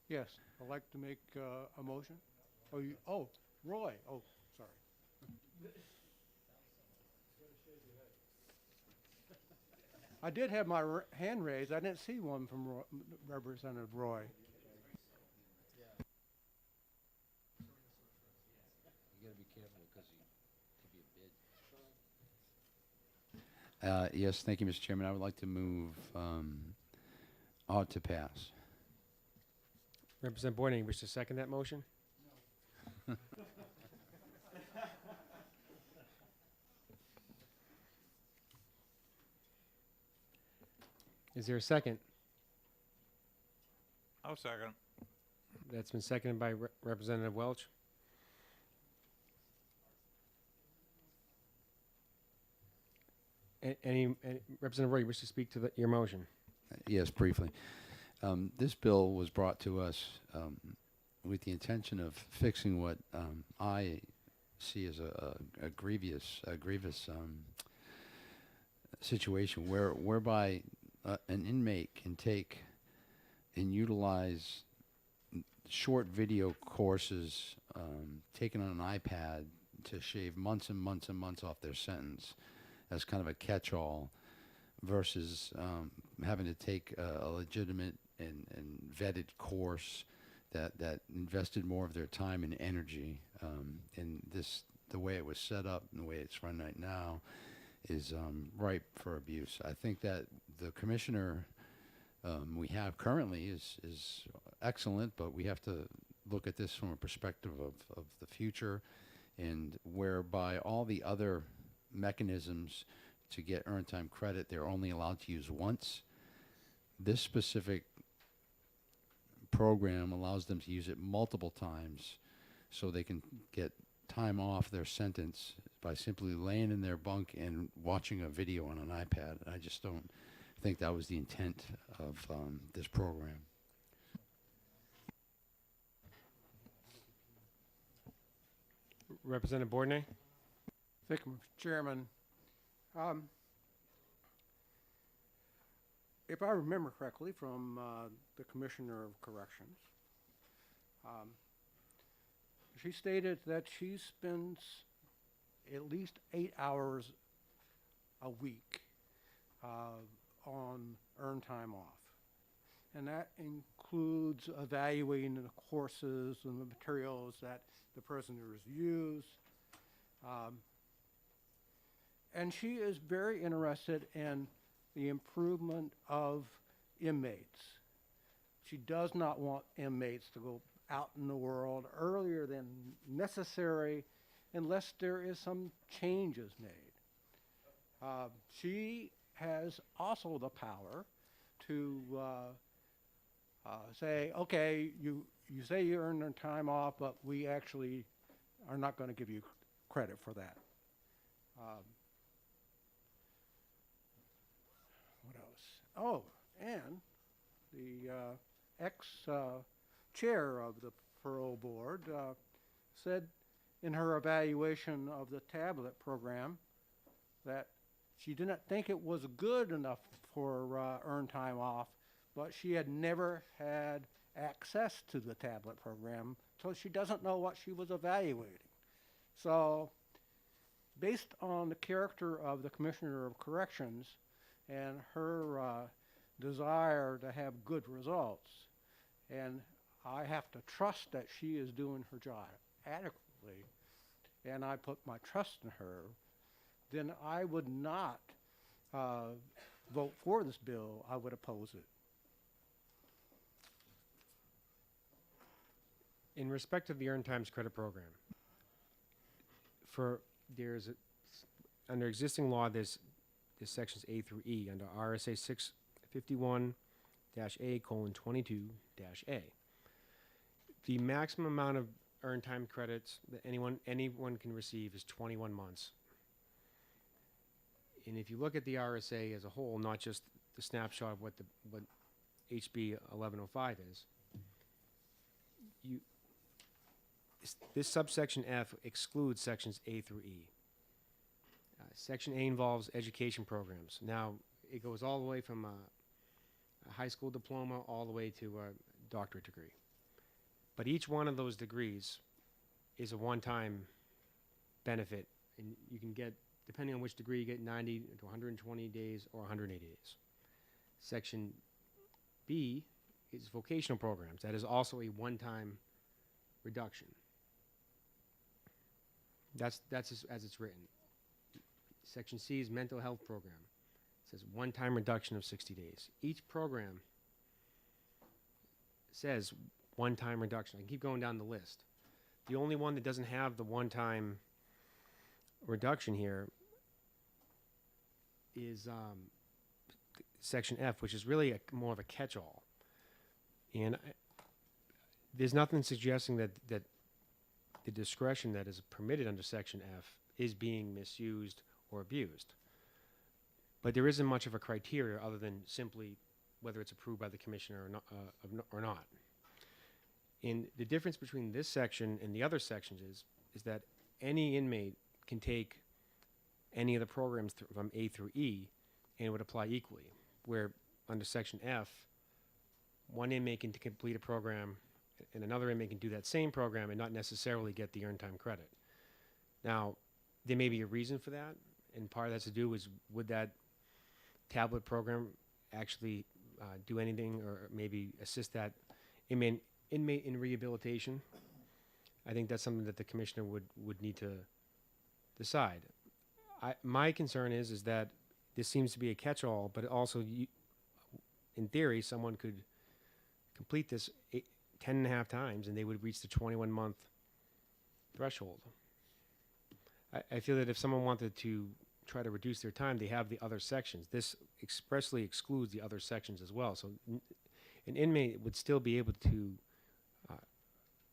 Yes, I'd like to make a motion. Oh, Roy, oh, sorry. I did have my hand raised. I didn't see one from Representative Roy. You gotta be careful because he could be a bid. Yes, thank you, Mr. Chairman. I would like to move ought to pass. Representative Boydell, you wish to second that motion? No. Is there a second? I'll second. That's been seconded by Representative Welch. Any Representative Roy, you wish to speak to your motion? Yes, briefly. This bill was brought to us with the intention of fixing what I see as a grievous situation whereby an inmate can take and utilize short video courses taken on an iPad to shave months and months and months off their sentence as kind of a catch-all versus having to take a legitimate and vetted course that invested more of their time and energy. And the way it was set up and the way it's run right now is ripe for abuse. I think that the commissioner we have currently is excellent, but we have to look at this from a perspective of the future, and whereby all the other mechanisms to get earned time credit, they're only allowed to use once. This specific program allows them to use it multiple times so they can get time off their sentence by simply laying in their bunk and watching a video on an iPad. I just don't think that was the intent of this program. Representative Bourdonnais? Thank you, Mr. Chairman. If I remember correctly from the Commissioner of Corrections, she stated that she spends at least 8 hours a week on earned time off. And that includes evaluating the courses and the materials that the prisoners use. And she is very interested in the improvement of inmates. She does not want inmates to go out in the world earlier than necessary unless there is some changes made. She has also the power to say, okay, you say you earned your time off, but we actually are not going to give you credit for that. What else? Oh, and the ex-chair of the parole board said in her evaluation of the tablet program that she didn't think it was good enough for earned time off, but she had never had access to the tablet program, so she doesn't know what she was evaluating. So, based on the character of the Commissioner of Corrections and her desire to have good results, and I have to trust that she is doing her job adequately, and I put my trust in her, then I would not vote for this bill. I would oppose it. In respect of the Earned Times Credit Program, under existing law, there's sections A through E under RSA 651-A:22-A. The maximum amount of earned time credits that anyone can receive is 21 months. And if you look at the RSA as a whole, not just the snapshot of what HB 1105 is, this subsection F excludes sections A through E. Section A involves education programs. Now, it goes all the way from a high school diploma all the way to a doctorate degree. But each one of those degrees is a one-time benefit, and you can get, depending on which degree, you get 90 to 120 days or 180 days. Section B is vocational programs. That is also a one-time reduction. That's as it's written. Section C is mental health program. It says one-time reduction of 60 days. Each program says one-time reduction. I can keep going down the list. The only one that doesn't have the one-time reduction here is Section F, which is really more of a catch-all. And there's nothing suggesting that the discretion that is permitted under Section F is being misused or abused. But there isn't much of a criteria other than simply whether it's approved by the commissioner or not. And the difference between this section and the other sections is that any inmate can take any of the programs from A through E, and it would apply equally. Where under Section F, one inmate can complete a program, and another inmate can do that same program and not necessarily get the earned time credit. Now, there may be a reason for that, and part of that has to do is would that tablet program actually do anything or maybe assist that inmate in rehabilitation? I think that's something that the commissioner would need to decide. My concern is that this seems to be a catch-all, but also, in theory, someone could complete this 10 and a half times and they would reach the 21-month threshold. I feel that if someone wanted to try to reduce their time, they have the other sections. This expressly excludes the other sections as well. So an inmate would still be able to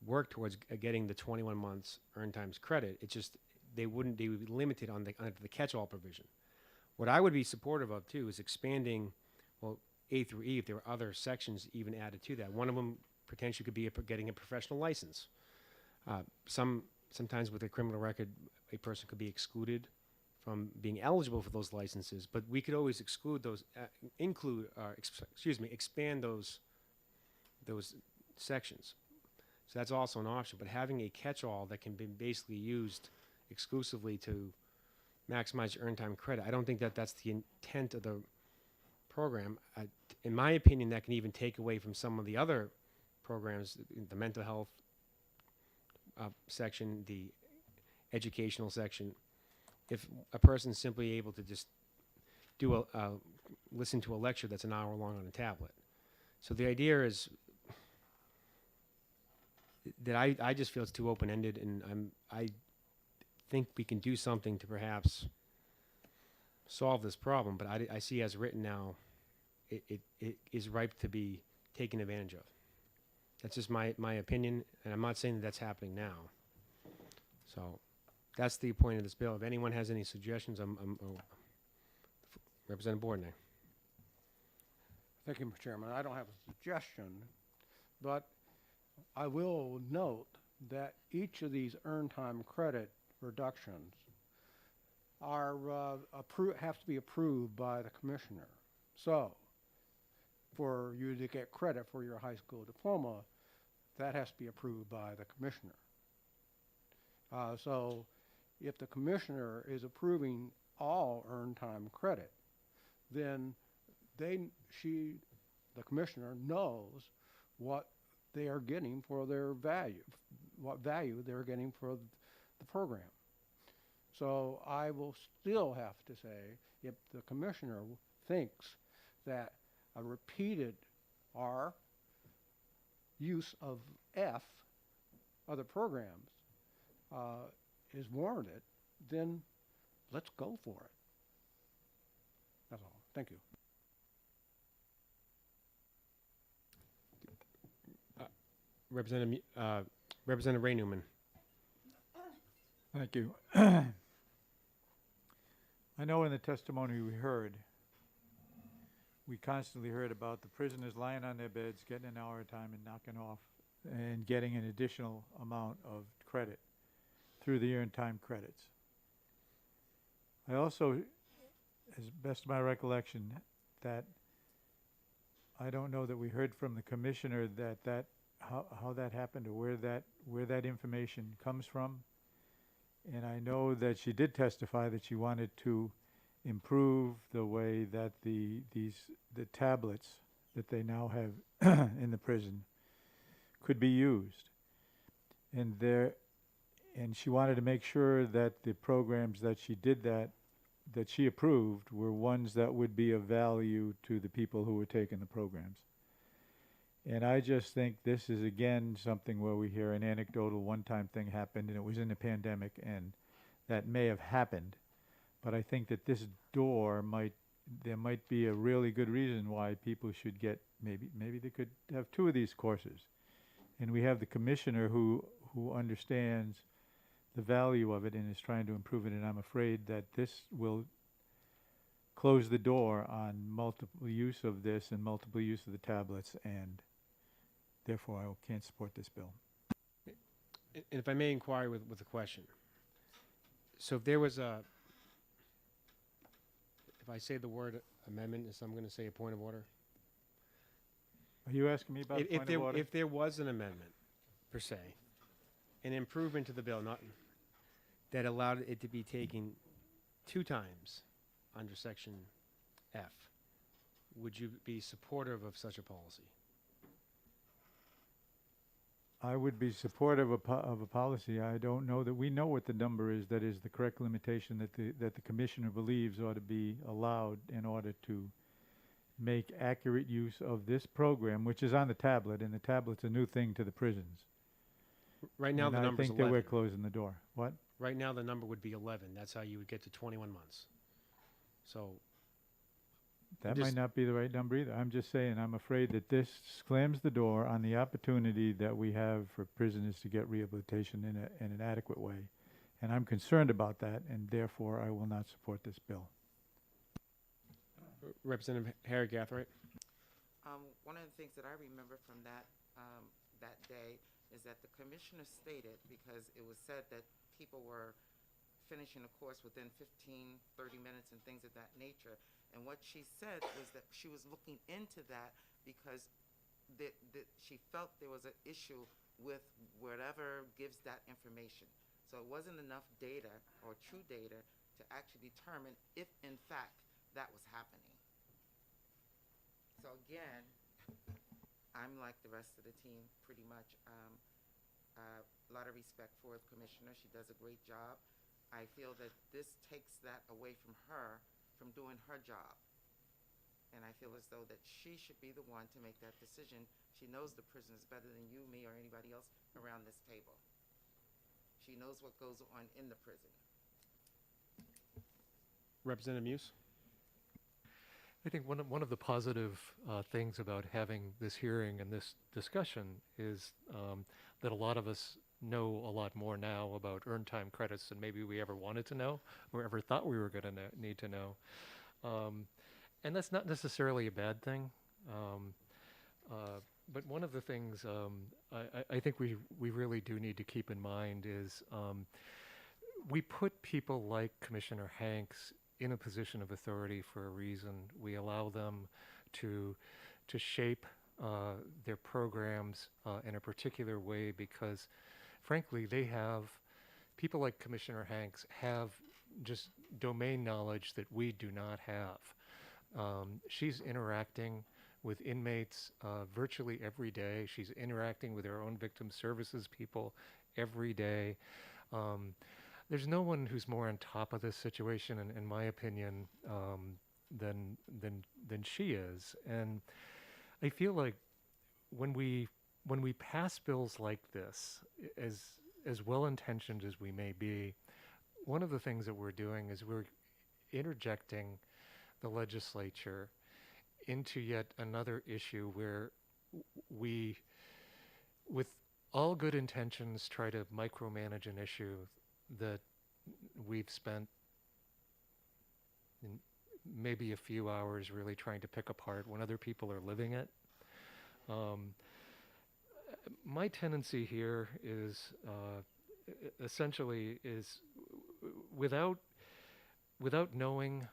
work towards getting the 21 months earned times credit. It's just they would be limited on under the catch-all provision. What I would be supportive of too is expanding, well, A through E, if there were other sections even added to that. One of them potentially could be getting a professional license. Sometimes with a criminal record, a person could be excluded from being eligible for those licenses, but we could always exclude those, expand those sections. So that's also an option, but having a catch-all that can be basically used exclusively to maximize earned time credit, I don't think that that's the intent of the program. In my opinion, that can even take away from some of the other programs, the mental health section, the educational section. If a person's simply able to just do listen to a lecture that's an hour long on a tablet. So the idea is that I just feel it's too open-ended, and I think we can do something to perhaps solve this problem, but I see as written now, it is ripe to be taken advantage of. That's just my opinion, and I'm not saying that that's happening now. So that's the point of this bill. If anyone has any suggestions, Representative Bordner. Thank you, Mr. Chairman. I don't have a suggestion, but I will note that each of these earned time credit reductions are have to be approved by the commissioner. So, for you to get credit for your high school diploma, that has to be approved by the commissioner. So, if the commissioner is approving all earned time credit, then the commissioner knows what they are getting for their value, what value they're getting for the program. So I will still have to say, if the commissioner thinks that a repeated R use of F, other programs, is warranted, then let's go for it. That's all. Thank you. Representative Ray Newman. Thank you. I know in the testimony we constantly heard about the prisoners lying on their beds, getting an hour at a time and knocking off and getting an additional amount of credit through the earned time credits. I also, as best of my recollection, that I don't know that we heard from the commissioner how that happened or where that information comes from. And I know that she did testify that she wanted to improve the way that the tablets that they now have in the prison could be used. And she wanted to make sure that the programs that she did that she approved were ones that would be of value to the people who were taking the programs. And I just think this is, again, something where we hear an anecdotal one-time thing happened, and it was in the pandemic, and that may have happened. But I think that this door there might be a really good reason why people should get, maybe they could have 2 of these courses. And we have the commissioner who understands the value of it and is trying to improve it, and I'm afraid that this will close the door on multiple use of this and multiple use of the tablets, and therefore I can't support this bill. And if I may inquire with a question. So if there was if I say the word amendment, is I'm going to say a point of order? Are you asking me about the point of order? If there was an amendment, per se, an improvement to the bill, not that allowed it to be taken 2 times under Section F, would you be supportive of such a policy? I would be supportive of a policy. I don't know that we know what the number is that is the correct limitation that the commissioner believes ought to be allowed in order to make accurate use of this program, which is on the tablet, and the tablet's a new thing to the prisons. Right now, and the number is I think 11. that we're closing the door. What? Right now, the number would be 11. That's how you would get to 21 months. So That just- might not be the right number either. I'm just saying, I'm afraid that this slams the door on the opportunity that we have for prisoners to get rehabilitation in an adequate way. And I'm concerned about that, and therefore I will not support this bill. Representative Harry Gathright. One of the things that I remember from that day is that the commissioner stated, because it was said that people were finishing a course within 15, 30 minutes and things of that nature. And what she said was that she was looking into that because she felt there was an issue with whatever gives that information. So it wasn't enough data or true data to actually determine if, in fact, that was happening. So again, I'm like the rest of the team, pretty much. A lot of respect for the commissioner. She does a great job. I feel that this takes that away from her, from doing her job. And I feel as though that she should be the one to make that decision. She knows the prisoners better than you, me, or anybody else around this table. She knows what goes on in the prison. Representative Muse. I think one of the positive things about having this hearing and this discussion is that a lot of us know a lot more now about earned time credits than maybe we ever wanted to know or ever thought we were going to need to know. And that's not necessarily a bad thing. But one of the things I think we really do need to keep in mind is we put people like Commissioner Hanks in a position of authority for a reason. We allow them to shape their programs in a particular way because, frankly, people like Commissioner Hanks have just domain knowledge that we do not have. She's interacting with inmates virtually every day. She's interacting with her own victim services people every day. There's no one who's more on top of this situation, in my opinion, than she is. And I feel like when we pass bills like this, as well-intentioned as we may be, one of the things that we're doing is we're interjecting the legislature into yet another issue where with all good intentions try to micromanage an issue that we've spent maybe a few hours really trying to pick apart when other people are living it. My tendency here is essentially is without knowing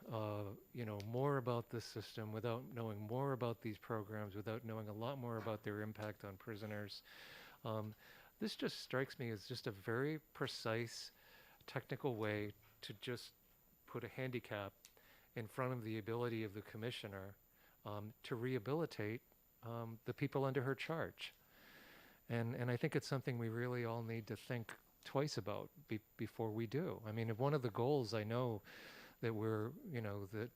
more about this system, without knowing more about these programs, without knowing a lot more about their impact on prisoners, this just strikes me as just a very precise technical way to just put a handicap in front of the ability of the commissioner to rehabilitate the people under her charge. And I think it's something we really all need to think twice about before we do. I mean, if one of the goals I know that we're, that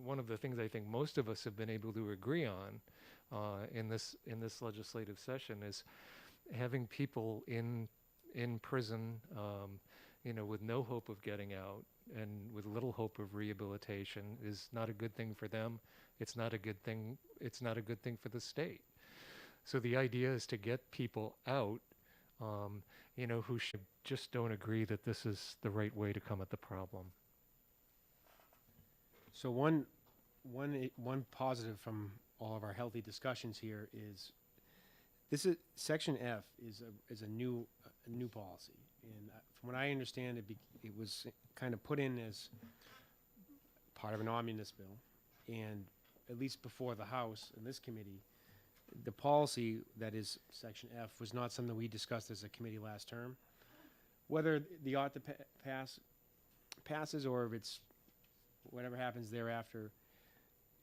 one of the things I think most of us have been able to agree on in this legislative session is having people in prison, with no hope of getting out and with little hope of rehabilitation is not a good thing for them. It's not a good thing. It's not a good thing for the state. So the idea is to get people out, who just don't agree that this is the right way to come at the problem. So one positive from all of our healthy discussions here is this is Section F is a new policy, and from what I understand, it was kind of put in as part of an omnibus bill, and at least before the House and this committee, the policy that is Section F was not something we discussed as a committee last term. Whether the ought to passes or if it's whatever happens thereafter,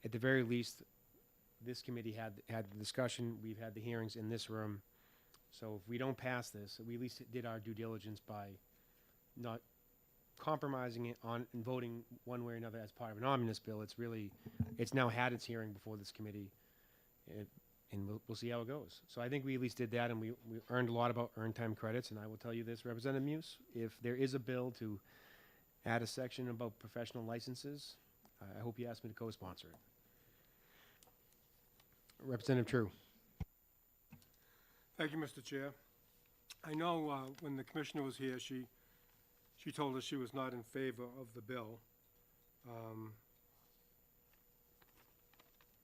at the very least, this committee had the discussion. We've had the hearings in this room. So if we don't pass this, we at least did our due diligence by not compromising it on and voting one way or another as part of an omnibus bill. It's now had its hearing before this committee, and we'll see how it goes. So I think we at least did that, and we earned a lot about earned time credits. And I will tell you this, Representative Muse, if there is a bill to add a section about professional licenses, I hope you ask me to co-sponsor it. Representative True. Thank you, Mr. Chair. I know when the commissioner was here, she told us she was not in favor of the bill.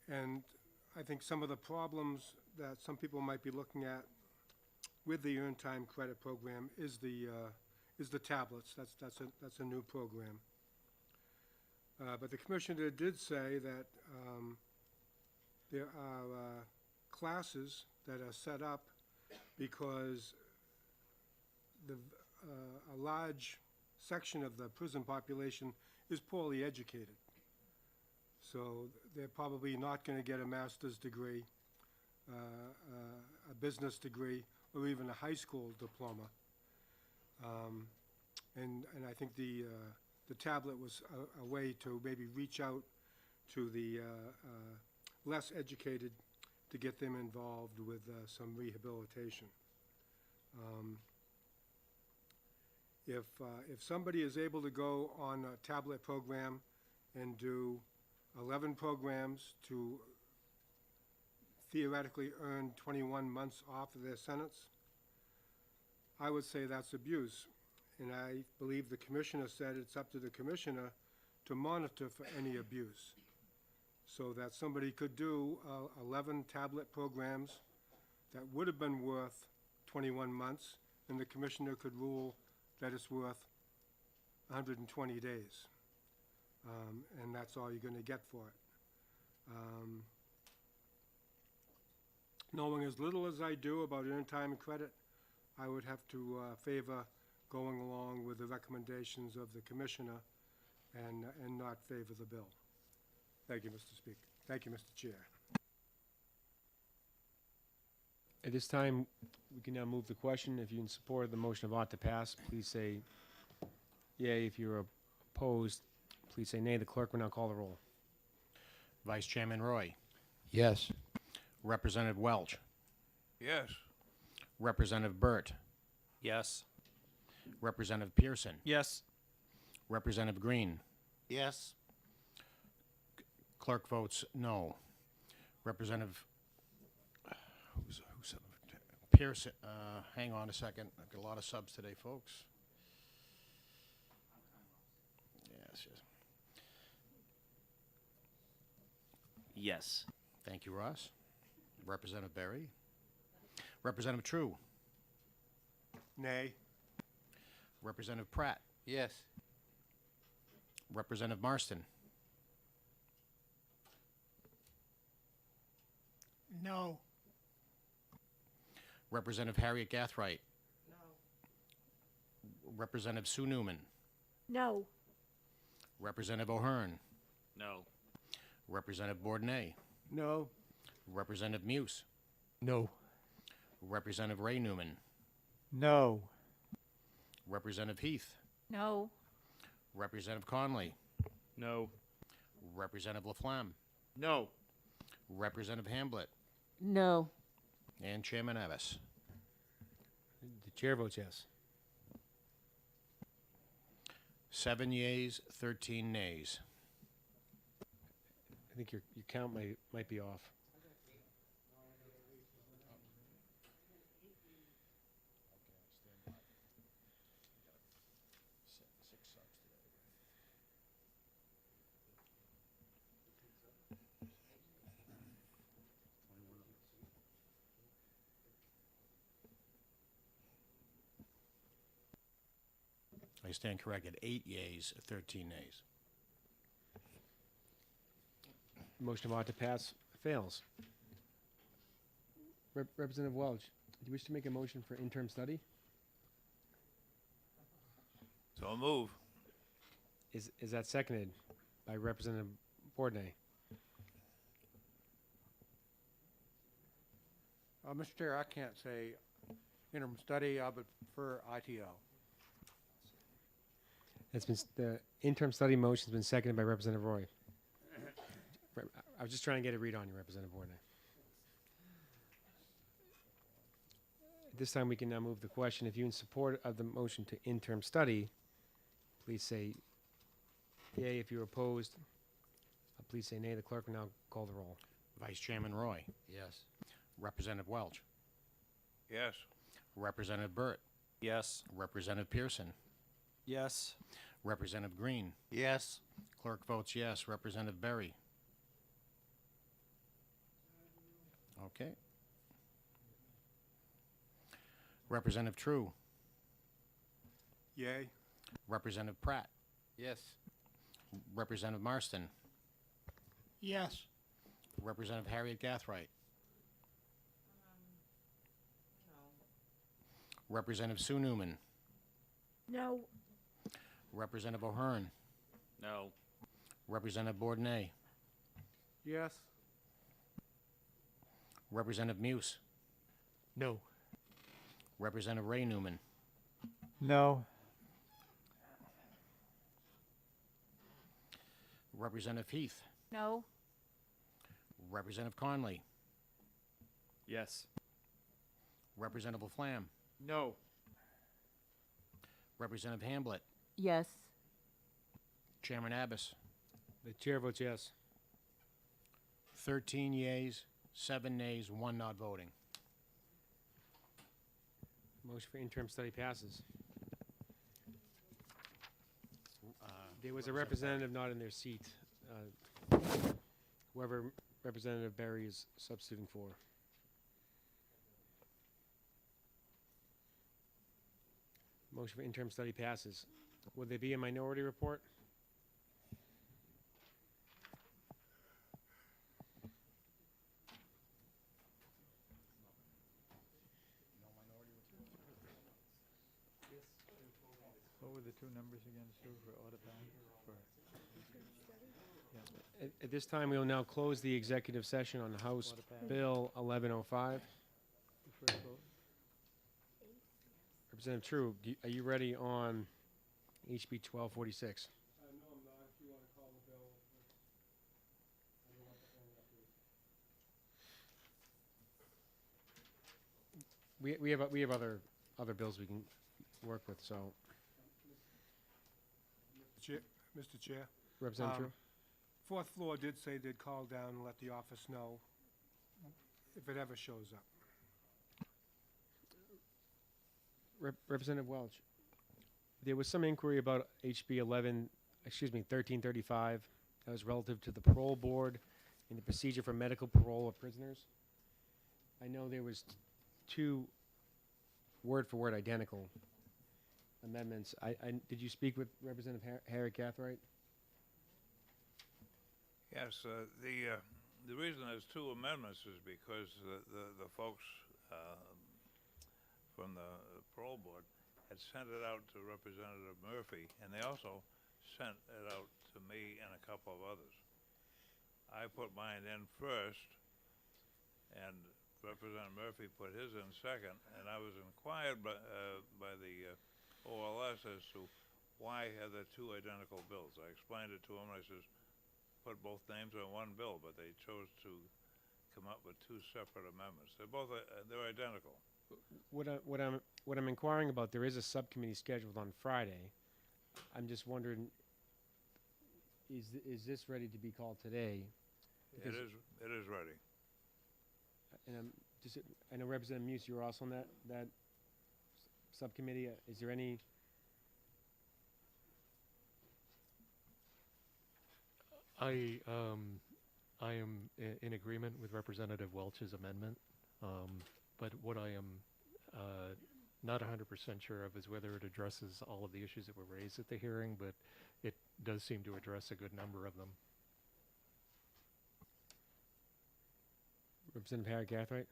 And I think some of the problems that some people might be looking at with the earned time credit program is the tablets. That's a new program. But the commissioner did say that there are classes that are set up because a large section of the prison population is poorly educated. So they're probably not going to get a master's degree, a business degree, or even a high school diploma. And I think the tablet was a way to maybe reach out to the less educated to get them involved with some rehabilitation. If somebody is able to go on a tablet program and do 11 programs to theoretically earn 21 months off of their sentence, I would say that's abuse. And I believe the commissioner said it's up to the commissioner to monitor for any abuse. So that somebody could do 11 tablet programs that would have been worth 21 months, and the commissioner could rule that it's worth 120 days. And that's all you're going to get for it. Knowing as little as I do about earned time and credit, I would have to favor going along with the recommendations of the commissioner and not favor the bill. Thank you, Mr. Speaker. Thank you, Mr. Chair. At this time, we can now move the question. If you're in support of the motion of ought to pass, please say yea. If you're opposed, please say nay. The clerk will now call the roll. Vice Chairman Roy. Yes. Representative Welch. Yes. Representative Burt. Yes. Representative Pearson. Yes. Representative Green. Yes. Clerk votes no. Representative Pearson, hang on a second. I've got a lot of subs today, folks. Yes, yes. Yes. Thank you, Ross. Representative Berry. Representative True. Nay. Representative Pratt. Yes. Representative Marston. No. Representative Harriet Gathright. No. Representative Sue Newman. No. Representative O'Hearn. No. Representative Bourdonnais. No. Representative Muse. No. Representative Ray Newman. No. Representative Heath. No. Representative Conley. No. Representative Laflamme. No. Representative Hamblett. No. And Chairman Abbas. The chair votes yes. 7 yeas, 13 nays. I think your count might be off. I stand corrected. 8 yeas, 13 nays. Motion about to pass fails. Representative Welch, do you wish to make a motion for interim study? So move. Is that seconded by Representative Bourdonnais? Mr. Chair, I can't say interim study. I would prefer ITO. The interim study motion's been seconded by Representative Roy. I was just trying to get a read on you, Representative Bourdonnais. At this time, we can now move the question. If you're in support of the motion to interim study, please say yea. If you're opposed, please say nay. The clerk will now call the roll. Vice Chairman Roy. Yes. Representative Welch. Yes. Representative Burt. Yes. Representative Pearson. Yes. Representative Green. Yes. Clerk votes yes. Representative Berry. Okay. Representative True. Yay. Representative Pratt. Yes. Representative Marston. Yes. Representative Harriet Gathright. No. Representative Sue Newman. No. Representative O'Hearn. No. Representative Bourdonnais. Yes. Representative Muse. No. Representative Ray Newman. No. Representative Heath. No. Representative Conley. Yes. Representative Laflamme. No. Representative Hamblett. Yes. Chairman Abbas. The chair votes yes. 13 yeas, 7 nays, 1 not voting. Motion for interim study passes. There was a representative not in their seat. Whoever Representative Berry is substituting for. Motion for interim study passes. Would there be a minority report? What were the two numbers again, Sue, for Audubon? At this time, we will now close the executive session on House Bill 1105. First vote? Representative True, are you ready on HB 1246? No, I'm not. If you want to call the bill. We have other bills we can work with, so Mr. Chair, Representative True? fourth floor did say they'd call down and let the office know if it ever shows up. Representative Welch, there was some inquiry about HB 1335. That was relative to the parole board and the procedure for medical parole of prisoners. I know there was two word-for-word identical amendments. Did you speak with Representative Harry Gathright? Yes, the reason there's two amendments is because the folks from the parole board had sent it out to Representative Murphy, and they also sent it out to me and a couple of others. I put mine in first, and Representative Murphy put his in second, and I was inquired by the OLS as to why are there two identical bills. I explained it to him, and I says, put both names on one bill, but they chose to come up with two separate amendments. They're both, they're identical. What I'm inquiring about, there is a subcommittee scheduled on Friday. I'm just wondering, is this ready to be called today? It is ready. And I know Representative Muse, you were also on that subcommittee. Is there any? I am in agreement with Representative Welch's amendment, but what I am not 100% sure of is whether it addresses all of the issues that were raised at the hearing, but it does seem to address a good number of them. Representative Harry Gathright?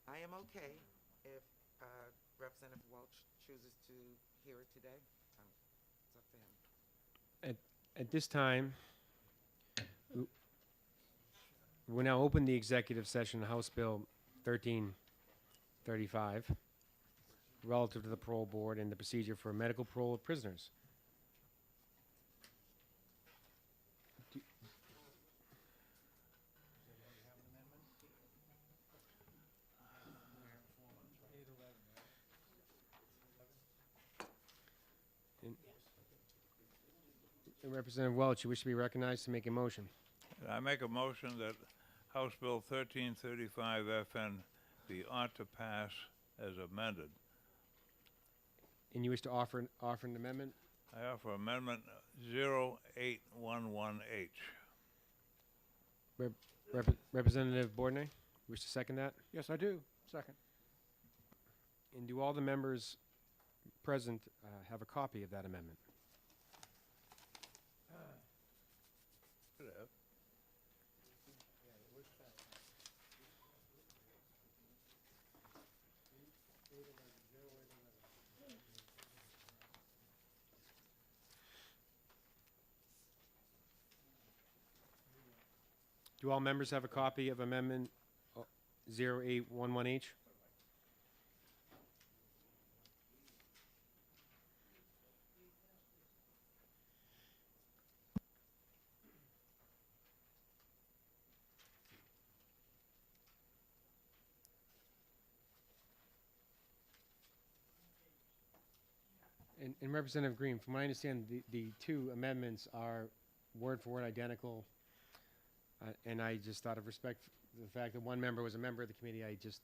I am okay if Representative Welch chooses to hear it today. It's up to him. At this time, we'll now open the executive session, House Bill 1335, relative to the parole board and the procedure for medical parole of prisoners. Representative Welch, you wish to be recognized to make a motion. I make a motion that House Bill 1335 FN be ought to pass as amended. And you wish to offer an amendment? I offer amendment 0811H. Representative Bourdonnais, you wish to second that? Yes, I do. Second. And do all the members present have a copy of that amendment? Should have. Do all members have a copy of Amendment 0811H? And Representative Green, from what I understand, the two amendments are word-for-word identical. And I just, out of respect for the fact that one member was a member of the committee, I just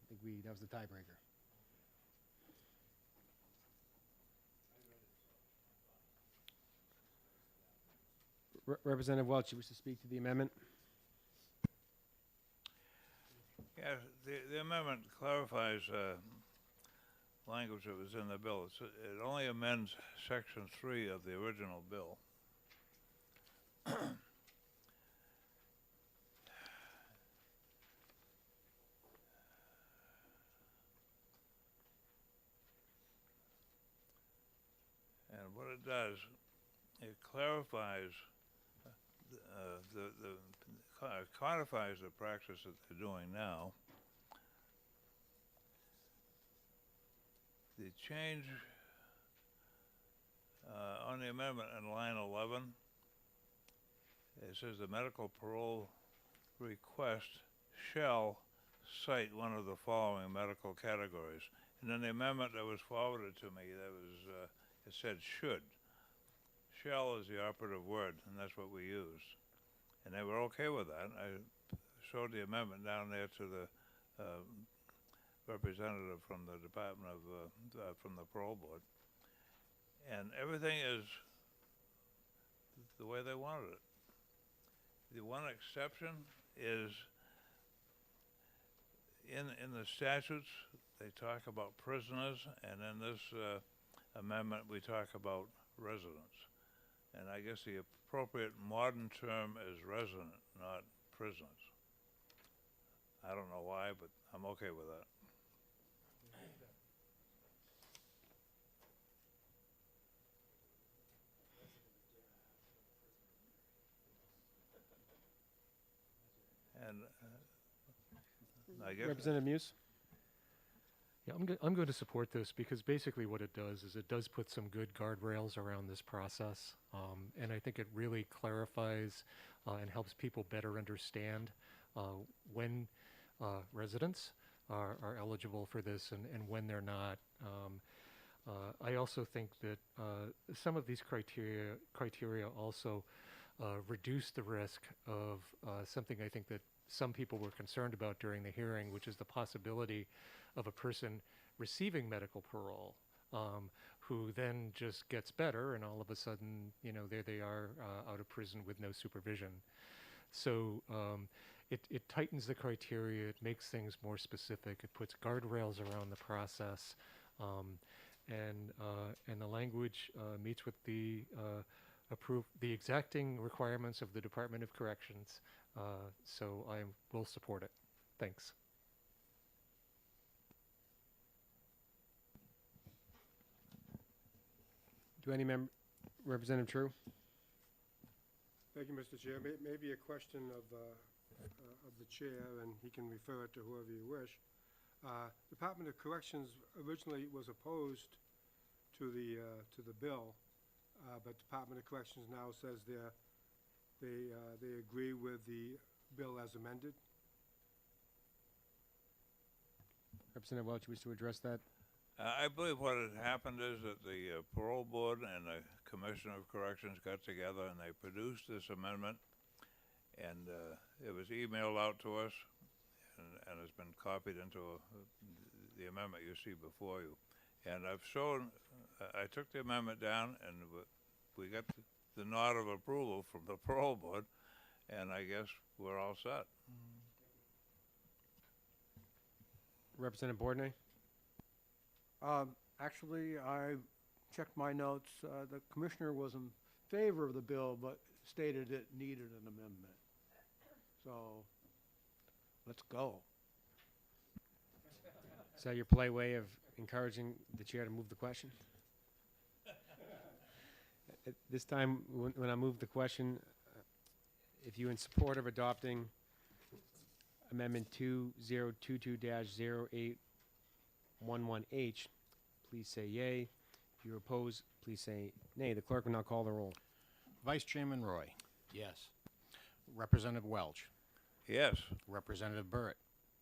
think that was the tiebreaker. Representative Welch, you wish to speak to the amendment? Yes, the amendment clarifies language that was in the bill. It only amends Section 3 of the original bill. And what it does, it clarifies, codifies the practice that they're doing now. The change on the amendment in line 11, it says the medical parole request shall cite one of the following medical categories. And then the amendment that was forwarded to me, that was, it said should. Shall is the operative word, and that's what we used. and they were okay with that. I showed the amendment down there to the representative from the Department of, from the Parole Board, and everything is the way they wanted it. The one exception is in the statutes, they talk about prisoners, and in this amendment, we talk about residents. And I guess the appropriate modern term is resident, not prisoners. I don't know why, but I'm okay with that. And I guess Representative Muse? Yeah, I'm going to support this because basically what it does is it does put some good guardrails around this process. And I think it really clarifies and helps people better understand when residents are eligible for this and when they're not. I also think that some of these criteria also reduce the risk of something I think that some people were concerned about during the hearing, which is the possibility of a person receiving medical parole who then just gets better and all of a sudden, you know, there they are out of prison with no supervision. So it tightens the criteria, it makes things more specific, it puts guardrails around the process, and the language meets with the exacting requirements of the Department of Corrections. So I will support it. Thanks. Do any Representative True? Thank you, Mr. Chair. Maybe a question of the chair, and he can refer it to whoever you wish. Department of Corrections originally was opposed to the bill, but Department of Corrections now says they agree with the bill as amended. Representative Welch, you wish to address that? I believe what had happened is that the Parole Board and the Commission of Corrections got together and they produced this amendment, and it was emailed out to us, and it's been copied into the amendment you see before you. And I've shown, I took the amendment down, and we got the nod of approval from the Parole Board, and I guess we're all set. Representative Bourdonnais? Actually, I checked my notes. The commissioner was in favor of the bill, but stated it needed an amendment. So, let's go. Is that your polite way of encouraging the chair to move the question? At this time, when I move the question, if you're in support of adopting Amendment 2022-0811H, please say yay. If you oppose, please say nay. The clerk will now call the roll. Vice Chairman Roy. Yes. Representative Welch. Yes. Representative Burt.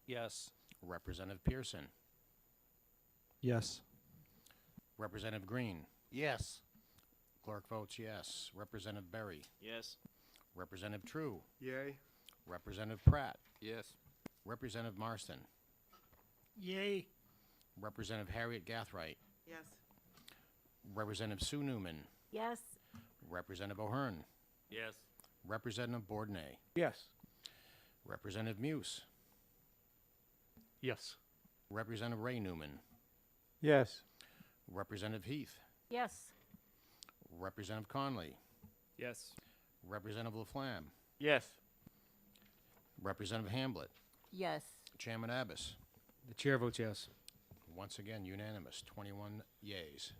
Yes. Representative Pearson. Yes. Representative Green. Yes. Clerk votes yes. Representative Berry. Yes. Representative True. Yay. Representative Pratt. Yes. Representative Marston. Yay. Representative Harriet Gathright. Yes. Representative Sue Newman. Yes. Representative O'Hearn. Yes. Representative Bourdonnais. Yes. Representative Muse. Yes. Representative Ray Newman. Yes. Representative Heath. Yes. Representative Conley. Yes. Representative Laflamme. Yes. Representative Hamblett. Yes. Chairman Abbas. The chair votes yes. Once again, unanimous, 21 yeas.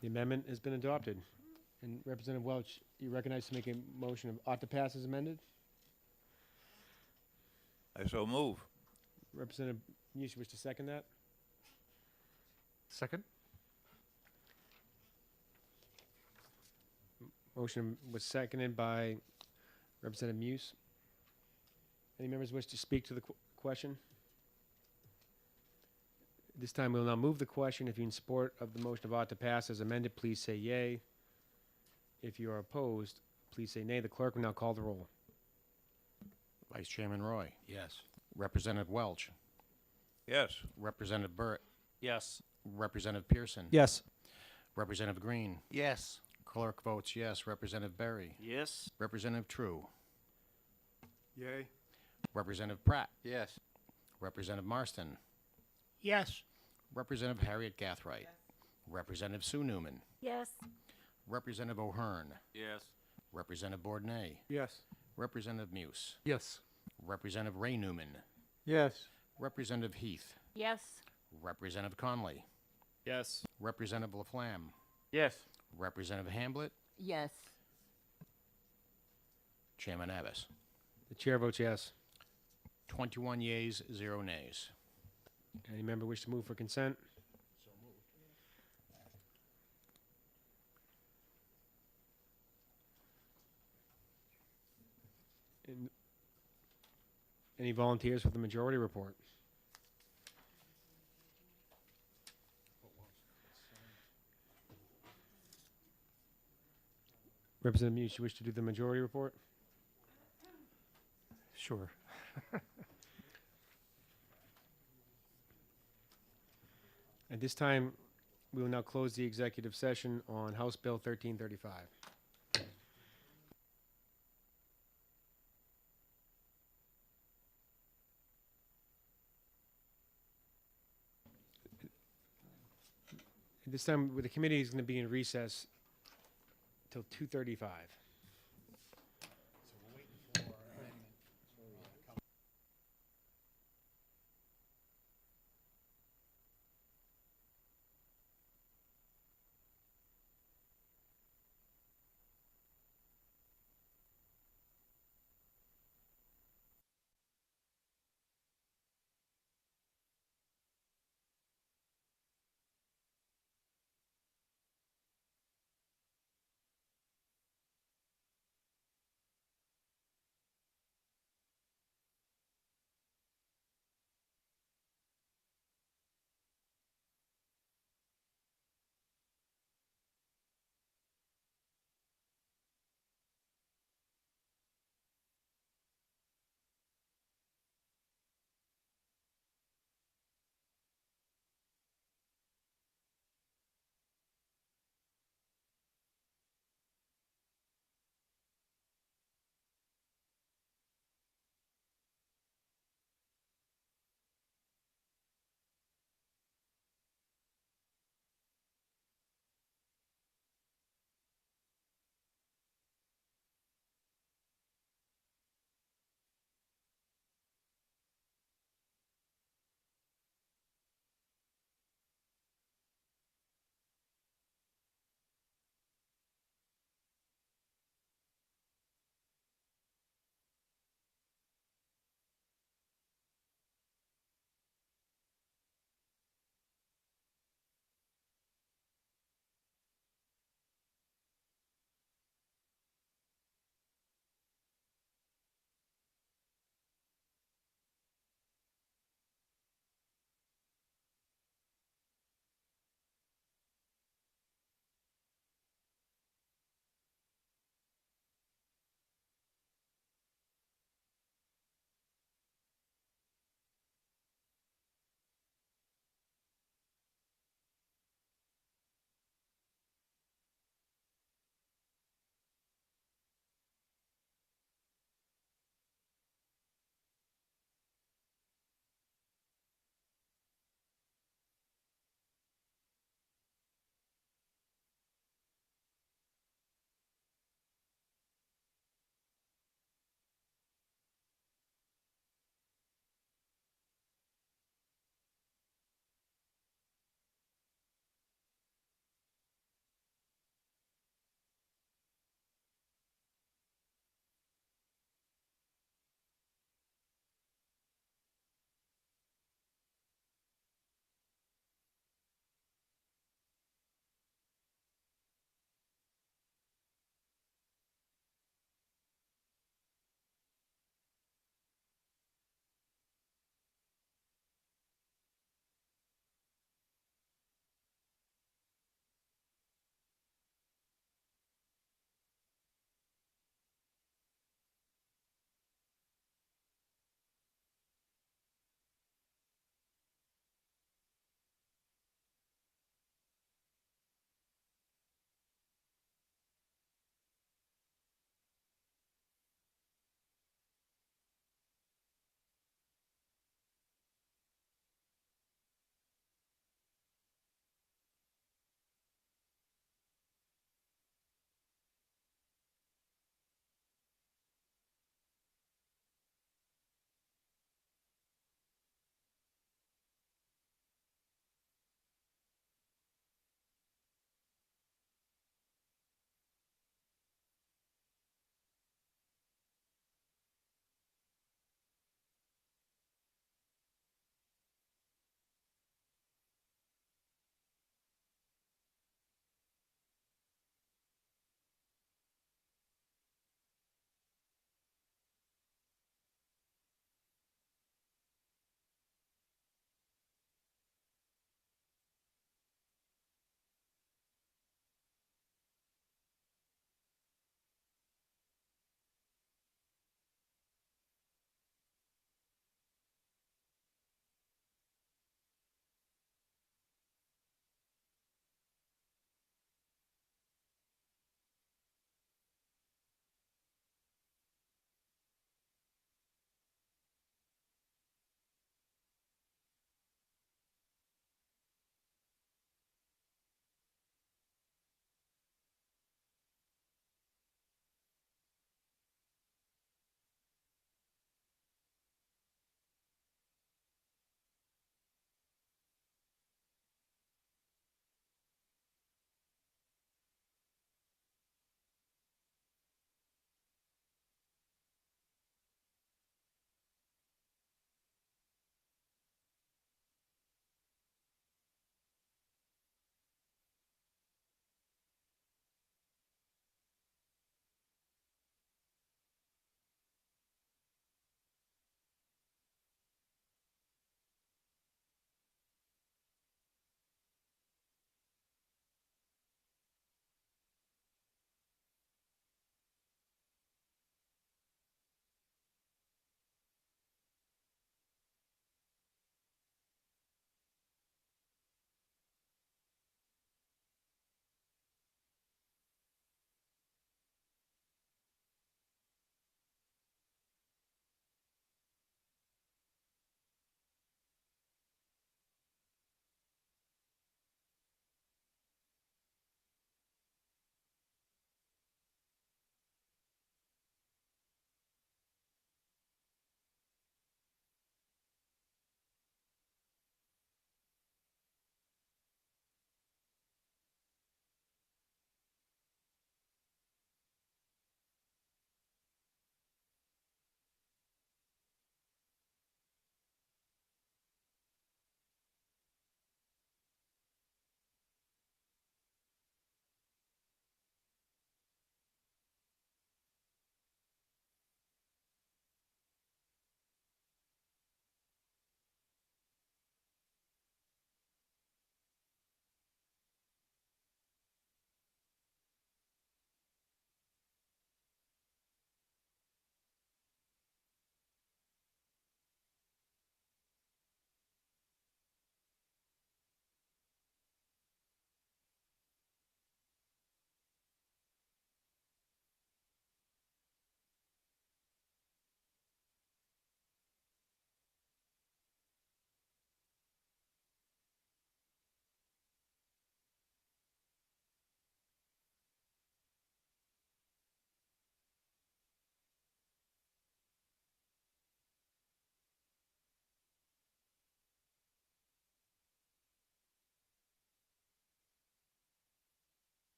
The amendment has been adopted. And Representative Welch, you recognize to make a motion of ought to pass as amended? I so move. Representative Muse, you wish to second that? Second? Motion was seconded by Representative Muse. Any members wish to speak to the question? This time we'll now move the question. If you're in support of the motion of ought to pass as amended, please say yay. If you are opposed, please say nay. The clerk will now call the roll. Vice Chairman Roy. Yes. Representative Welch. Yes. Representative Burt. Yes. Representative Pearson. Yes. Representative Green. Yes. Clerk votes yes. Representative Berry. Yes. Representative True. Yay. Representative Pratt. Yes. Representative Marston. Yes. Representative Harriet Gathright. Representative Sue Newman. Yes. Representative O'Hearn. Yes. Representative Bourdonnais. Yes. Representative Muse. Yes. Representative Ray Newman. Yes. Representative Heath. Yes. Representative Conley. Yes. Representative Laflamme. Yes. Representative Hamblett. Yes. Chairman Abbas. The chair votes yes. 21 yeas, 0 nays. Any member wish to move for consent? And any volunteers for the majority report? Representative Muse, you wish to do the majority report? Sure. At this time, we will now close the executive session on House Bill 1335. At this time, the committee is going to be in recess till 2:35.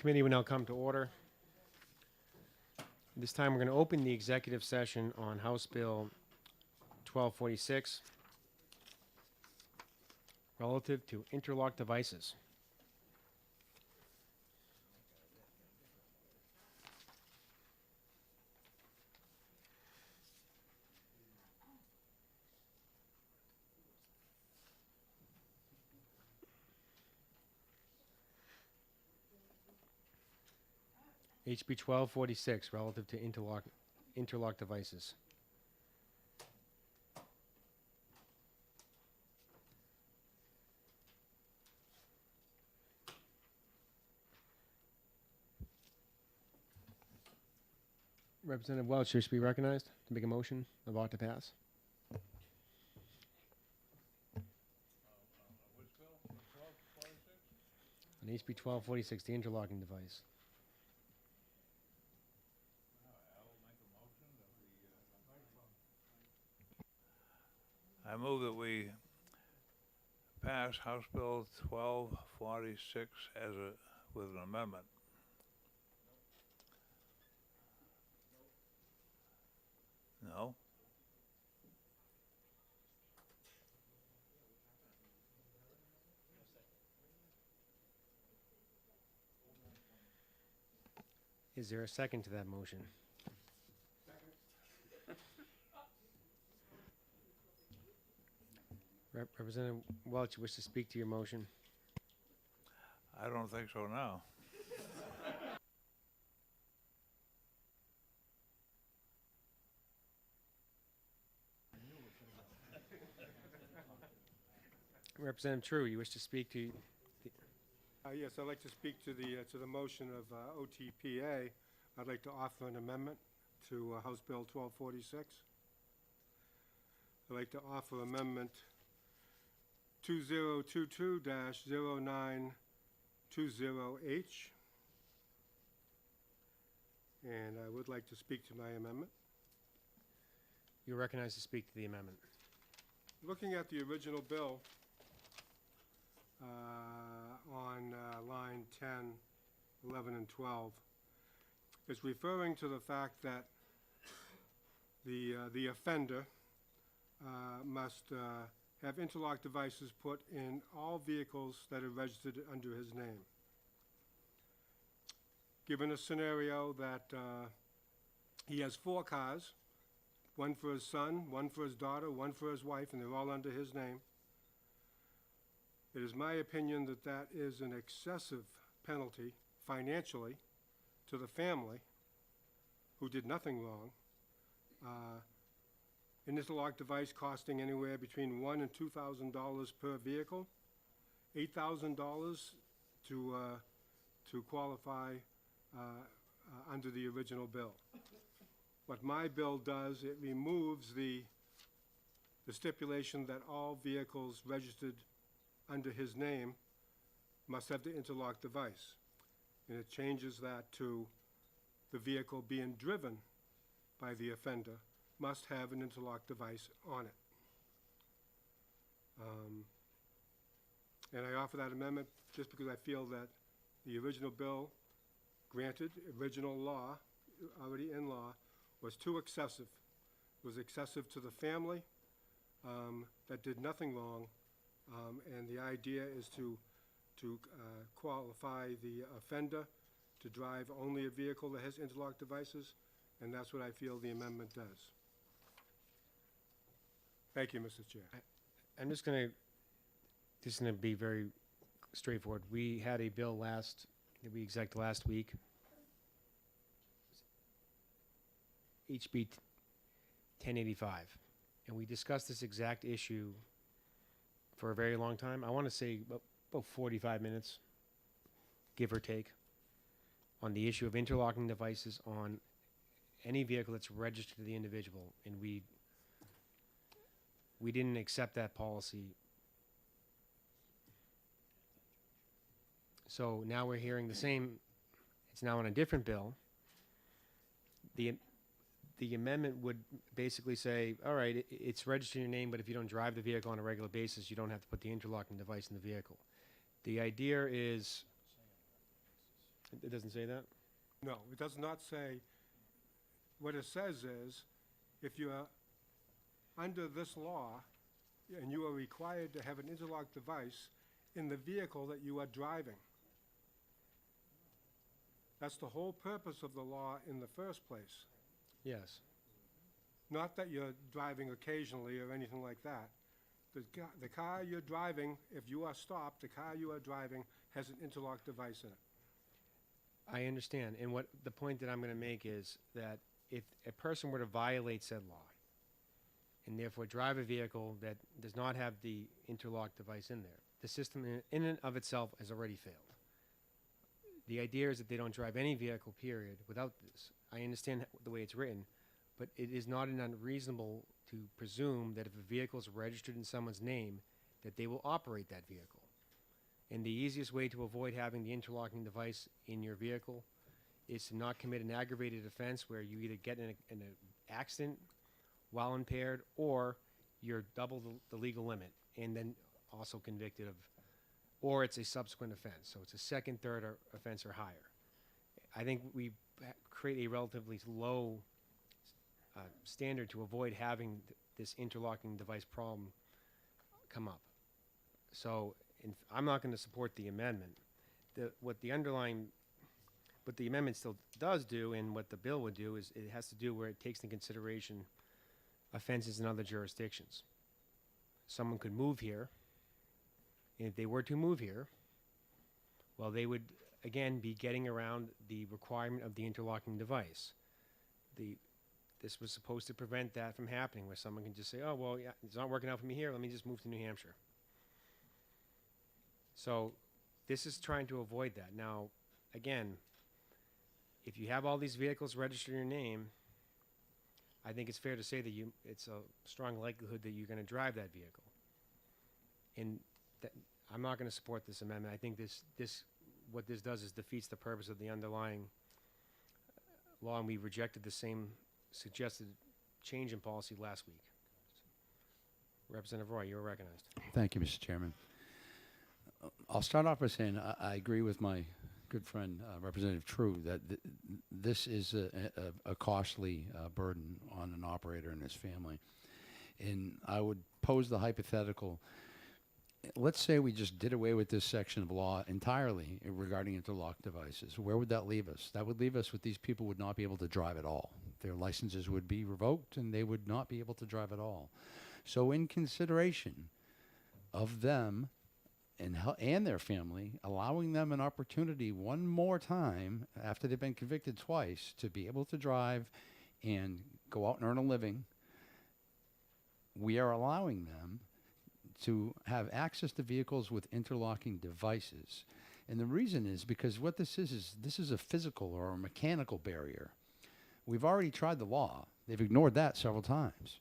committee will now come to order. This time, we're going to open the executive session on House Bill 1246 relative to interlock devices. HB 1246 relative to interlock devices. Representative Welch, should be recognized to make a motion of ought to pass. On HB 1246, the interlocking device. I move that we pass House Bill 1246 with an amendment. No? Is there a second to that motion? Representative Welch, you wish to speak to your motion? I don't think so now. Representative True, you wish to speak to? Yes, I'd like to speak to the motion of OTPA. I'd like to offer an amendment to House Bill 1246. I'd like to offer amendment 2022-0920H. And I would like to speak to my amendment. You're recognized to speak to the amendment. Looking at the original bill, on line 10, 11, and 12, it's referring to the fact that the offender must have interlock devices put in all vehicles that are registered under his name. Given a scenario that he has 4 cars, one for his son, one for his daughter, one for his wife, and they're all under his name, it is my opinion that that is an excessive penalty financially to the family who did nothing wrong. An interlock device costing anywhere between $1,000 and $2,000 per vehicle, $8,000 to qualify under the original bill. What my bill does, it removes the stipulation that all vehicles registered under his name must have the interlock device. And it changes that to the vehicle being driven by the offender must have an interlock device on it. And I offer that amendment just because I feel that the original bill, granted, original law, already in law, was too excessive. It was excessive to the family that did nothing wrong. And the idea is to qualify the offender to drive only a vehicle that has interlock devices, and that's what I feel the amendment does. Thank you, Mr. Chair. I'm just going to be very straightforward. We had a bill that we exec'd last week, HB 1085, and we discussed this exact issue for a very long time. I want to say about 45 minutes, give or take, on the issue of interlocking devices on any vehicle that's registered to the individual, and we didn't accept that policy. So now we're hearing the same. It's now on a different bill. The amendment would basically say, all right, it's registered in your name, but if you don't drive the vehicle on a regular basis, you don't have to put the interlocking device in the vehicle. The idea is It doesn't say that? No, it does not say, what it says is, if you are under this law, and you are required to have an interlock device in the vehicle that you are driving. That's the whole purpose of the law in the first place. Yes. Not that you're driving occasionally or anything like that. The car you're driving, if you are stopped, the car you are driving has an interlock device in it. I understand, and what the point that I'm gonna make is that if a person were to violate said law, and therefore drive a vehicle that does not have the interlock device in there, the system in and of itself has already failed. The idea is that they don't drive any vehicle, period, without this. I understand the way it's written, but it is not unreasonable to presume that if a vehicle is registered in someone's name, that they will operate that vehicle. And the easiest way to avoid having the interlocking device in your vehicle is to not commit an aggravated offense where you either get in an accident while impaired, or you're double the legal limit and then also convicted of, or it's a subsequent offense. So it's a second, third offense or higher. I think we create a relatively low standard to avoid having this interlocking device problem come up. So I'm not going to support the amendment. What the amendment still does do, and what the bill would do, is it has to do where it takes into consideration offenses in other jurisdictions. Someone could move here, and if they were to move here, well, they would, again, be getting around the requirement of the interlocking device. This was supposed to prevent that from happening, where someone can just say, oh, well, yeah, it's not working out for me here, let me just move to New Hampshire. So this is trying to avoid that. Now, again, if you have all these vehicles registered in your name, I think it's fair to say that it's a strong likelihood that you're going to drive that vehicle. And I'm not going to support this amendment. I think what this does is defeats the purpose of the underlying law, and we rejected the same suggested change in policy last week. Representative Roy, you are recognized. Thank you, Mr. Chairman. I'll start off by saying I agree with my good friend, Representative True, that this is a costly burden on an operator and his family. And I would pose the hypothetical, let's say we just did away with this section of law entirely regarding interlock devices. Where would that leave us? That would leave us with these people would not be able to drive at all. Their licenses would be revoked and they would not be able to drive at all. So in consideration of them and their family, allowing them an opportunity one more time after they've been convicted twice to be able to drive and go out and earn a living, we are allowing them to have access to vehicles with interlocking devices. And the reason is because what this is a physical or a mechanical barrier. We've already tried the law. They've ignored that several times.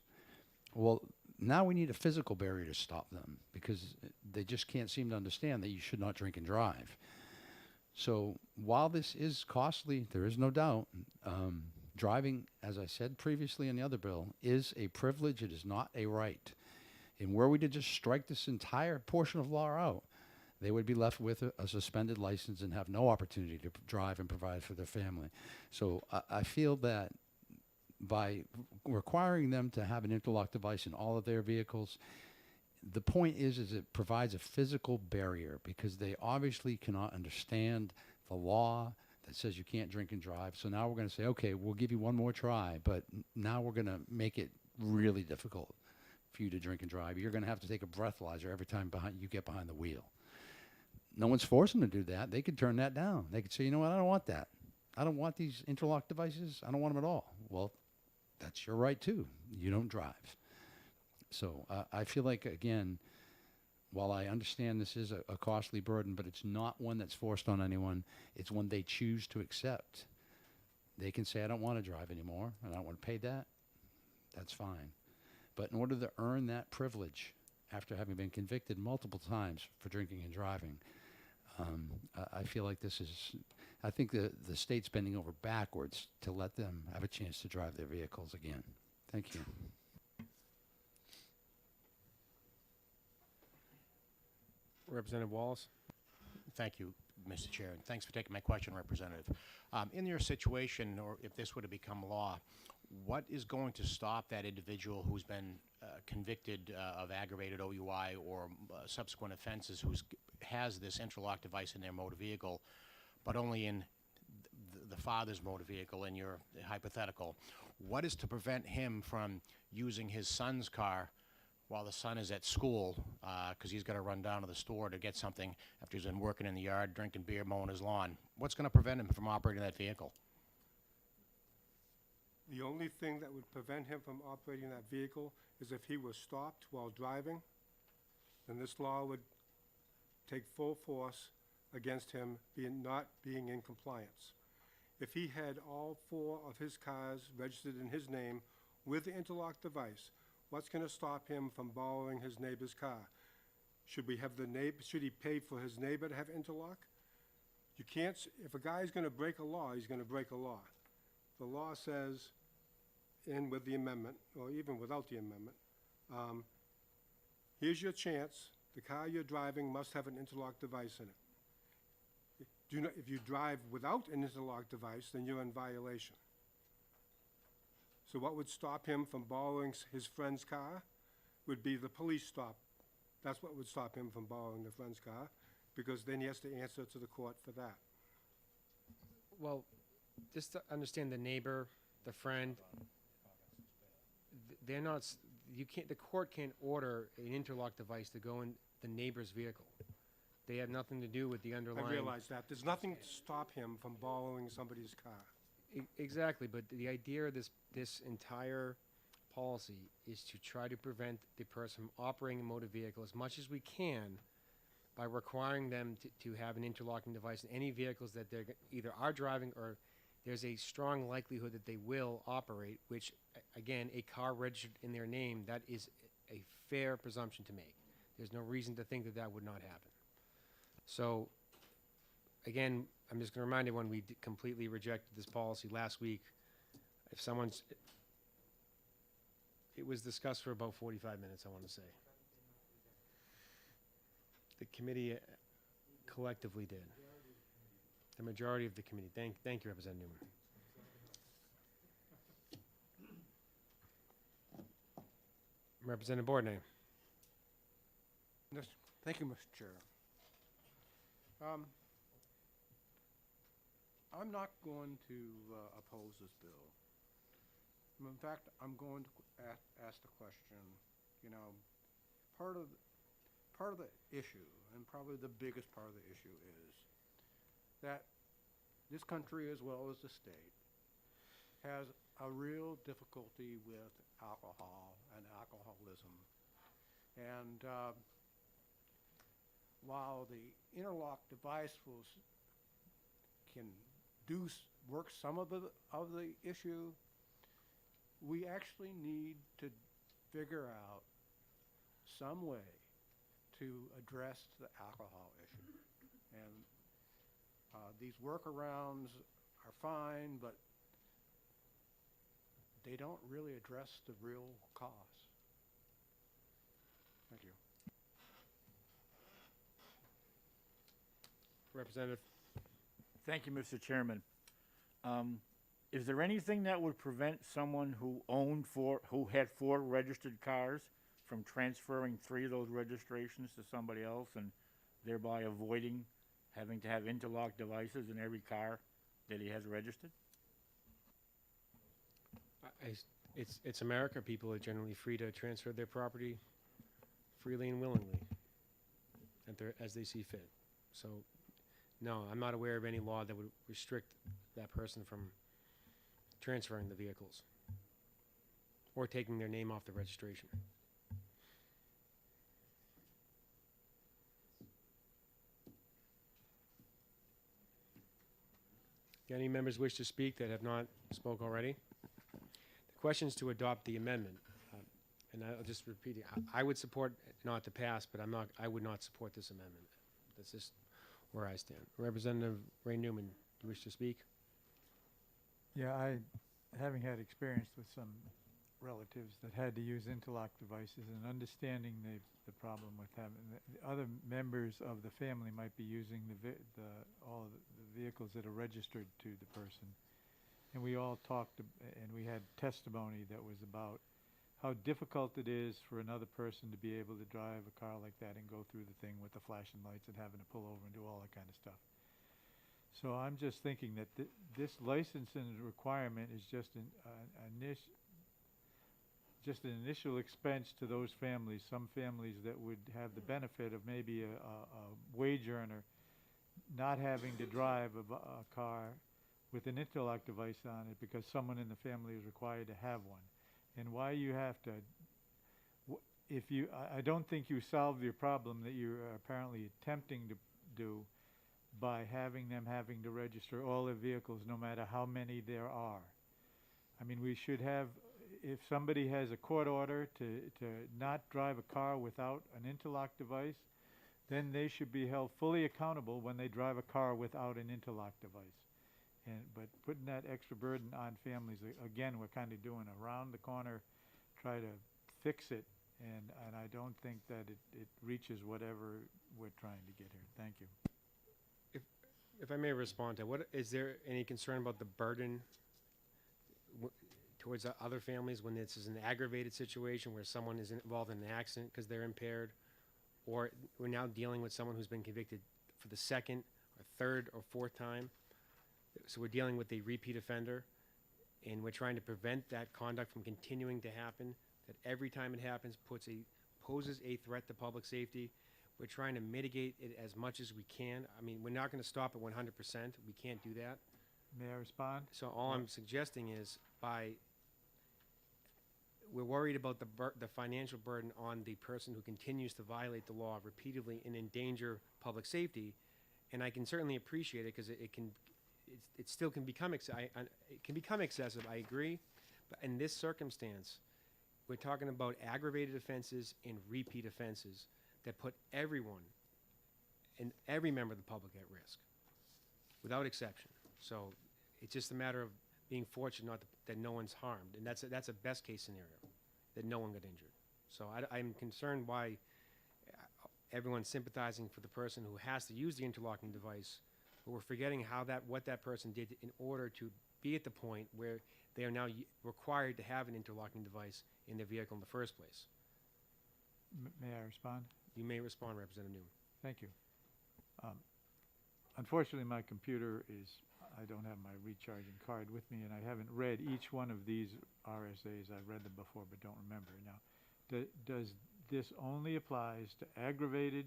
Well, now we need a physical barrier to stop them because they just can't seem to understand that you should not drink and drive. So while this is costly, there is no doubt, driving, as I said previously in the other bill, is a privilege. It is not a right. And were we to just strike this entire portion of law out, they would be left with a suspended license and have no opportunity to drive and provide for their family. So I feel that by requiring them to have an interlock device in all of their vehicles, the point is it provides a physical barrier because they obviously cannot understand the law that says you can't drink and drive. So now we're going to say, okay, we'll give you one more try, but now we're going to make it really difficult for you to drink and drive. You're going to have to take a breathalyzer every time you get behind the wheel. No one's forcing them to do that. They could turn that down. They could say, you know what, I don't want that. I don't want these interlock devices. I don't want them at all. Well, that's your right too. You don't drive. So I feel like, again, while I understand this is a costly burden, but it's not one that's forced on anyone. It's one they choose to accept. They can say, I don't want to drive anymore, and I don't want to pay that. That's fine. But in order to earn that privilege after having been convicted multiple times for drinking and driving, I feel like I think the state's bending over backwards to let them have a chance to drive their vehicles again. Thank you. Representative Wallace. Thank you. Mr. Chair, and thanks for taking my question, Representative. In your situation, or if this were to become law, what is going to stop that individual who's been convicted of aggravated OUI or subsequent offenses, who has this interlock device in their motor vehicle, but only in the father's motor vehicle in your hypothetical? What is to prevent him from using his son's car while the son is at school, because he's got to run down to the store to get something after he's been working in the yard, drinking beer, mowing his lawn? What's going to prevent him from operating that vehicle? The only thing that would prevent him from operating that vehicle is if he was stopped while driving, then this law would take full force against him not being in compliance. If he had all 4 of his cars registered in his name with the interlock device, what's going to stop him from borrowing his neighbor's car? Should he pay for his neighbor to have interlock? You can't, if a guy's going to break a law, he's going to break a law. The law says, in with the amendment, or even without the amendment, here's your chance. The car you're driving must have an interlock device in it. If you drive without an interlock device, then you're in violation. So what would stop him from borrowing his friend's car would be the police stop. That's what would stop him from borrowing the friend's car, because then he has to answer to the court for that. Well, just to understand, the neighbor, the friend, they're not, the court can't order an interlock device to go in the neighbor's vehicle. They have nothing to do with the underlying. I realize that. There's nothing to stop him from borrowing somebody's car. Exactly, but the idea of this entire policy is to try to prevent the person from operating a motor vehicle as much as we can by requiring them to have an interlocking device in any vehicles that they either are driving or there's a strong likelihood that they will operate, which, again, a car registered in their name, that is a fair presumption to make. There's no reason to think that that would not happen. So, again, I'm just going to remind everyone, we completely rejected this policy last week. If someone's, it was discussed for about 45 minutes, I want to say. The committee collectively did. The majority of the committee. Thank you, Representative Newman. Representative Bourdonnais. Yes, thank you, Mr. Chair. I'm not going to oppose this bill. In fact, I'm going to ask the question. You know, part of the issue, and probably the biggest part of the issue, is that this country, as well as the state, has a real difficulty with alcohol and alcoholism. And while the interlock device can work some of the issue, we actually need to figure out some way to address the alcohol issue. And these workarounds are fine, but they don't really address the real cause. Thank you. Representative. Thank you, Mr. Chairman. Is there anything that would prevent someone who had 4 registered cars from transferring 3 of those registrations to somebody else and thereby avoiding having to have interlock devices in every car that he has registered? It's America. People are generally free to transfer their property freely and willingly as they see fit. So, no, I'm not aware of any law that would restrict that person from transferring the vehicles or taking their name off the registration. Do any members wish to speak that have not spoke already? The question is to adopt the amendment. And I'll just repeat it. I would support not to pass, but I would not support this amendment. That's just where I stand. Representative Ray Newman, do you wish to speak? Yeah, having had experience with some relatives that had to use interlock devices and understanding the problem with having, the other members of the family might be using all of the vehicles that are registered to the person. And we all talked, and we had testimony that was about how difficult it is for another person to be able to drive a car like that and go through the thing with the flashing lights and having to pull over and do all that kind of stuff. So I'm just thinking that this licensing requirement is just an initial expense to those families. Some families that would have the benefit of maybe a wage earner not having to drive a car with an interlock device on it because someone in the family is required to have one. And why you have to, I don't think you solve your problem that you're apparently attempting to do by having them having to register all their vehicles no matter how many there are. I mean, we should have, if somebody has a court order to not drive a car without an interlock device, then they should be held fully accountable when they drive a car without an interlock device. But putting that extra burden on families, again, we're kind of doing around the corner, try to fix it, and I don't think that it reaches whatever we're trying to get here. Thank you. If I may respond to, is there any concern about the burden towards other families when this is an aggravated situation where someone is involved in an accident because they're impaired, or we're now dealing with someone who's been convicted for the second or third or fourth time? So we're dealing with a repeat offender, and we're trying to prevent that conduct from continuing to happen, that every time it happens poses a threat to public safety. We're trying to mitigate it as much as we can. I mean, we're not going to stop at 100%. We can't do that. May I respond? So all I'm suggesting is we're worried about the financial burden on the person who continues to violate the law repeatedly and endanger public safety, and I can certainly appreciate it because it still can become excessive. I agree, but in this circumstance, we're talking about aggravated offenses and repeat offenses that put everyone and every member of the public at risk, without exception. So it's just a matter of being fortunate that no one's harmed, and that's a best case scenario, that no one got injured. So I'm concerned why everyone's sympathizing for the person who has to use the interlocking device, but we're forgetting what that person did in order to be at the point where they are now required to have an interlocking device in their vehicle in the first place. May I respond? You may respond, Representative Newman. Thank you. Unfortunately, my computer I don't have my recharging card with me, and I haven't read each one of these RSAs. I've read them before, but don't remember. Now, does this only applies to aggravated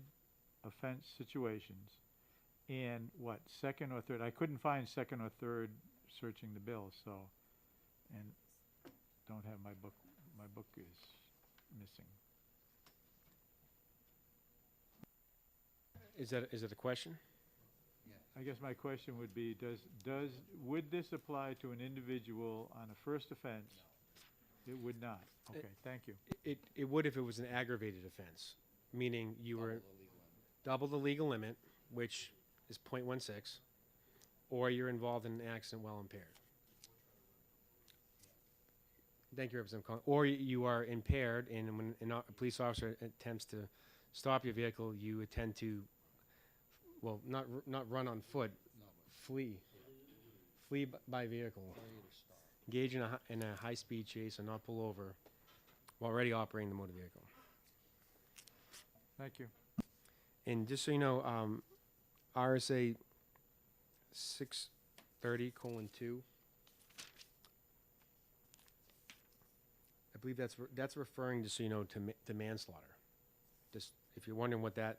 offense situations and what, second or third? I couldn't find second or third searching the bill, so, and don't have my book. My book is missing. Is it a question? I guess my question would be, would this apply to an individual on a first offense? No. It would not. Okay, thank you. It would if it was an aggravated offense, meaning you were double the legal limit, which is .16, or you're involved in an accident while impaired. Thank you, Representative Collins. Or you are impaired, and when a police officer attempts to stop your vehicle, you intend to, well, not run on foot, flee by vehicle, engage in a high-speed chase, and not pull over while already operating the motor vehicle. Thank you. And just so you know, RSA 630:2. I believe that's referring, just so you know, to manslaughter. Just if you're wondering what that.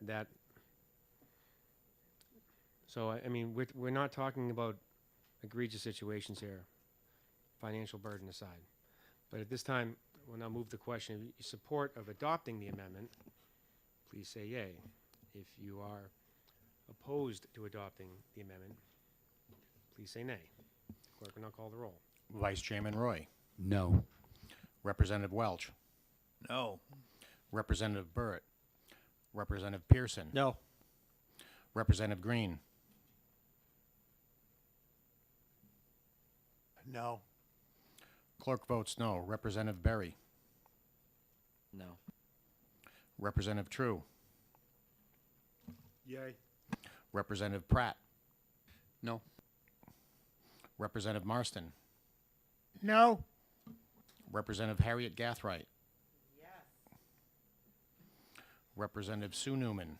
So I mean, we're not talking about egregious situations here, financial burden aside. But at this time, we'll now move the question. If you support of adopting the amendment, please say yay. If you are opposed to adopting the amendment, please say nay. Clerk will now call the roll. Vice Chairman Roy. No. Representative Welch. No. Representative Burrett. Representative Pearson. No. Representative Green. No. Clerk votes no. Representative Berry. No. Representative True. Yay. Representative Pratt. No. Representative Marston. No. Representative Harriet Gathright. Yes. Representative Sue Newman.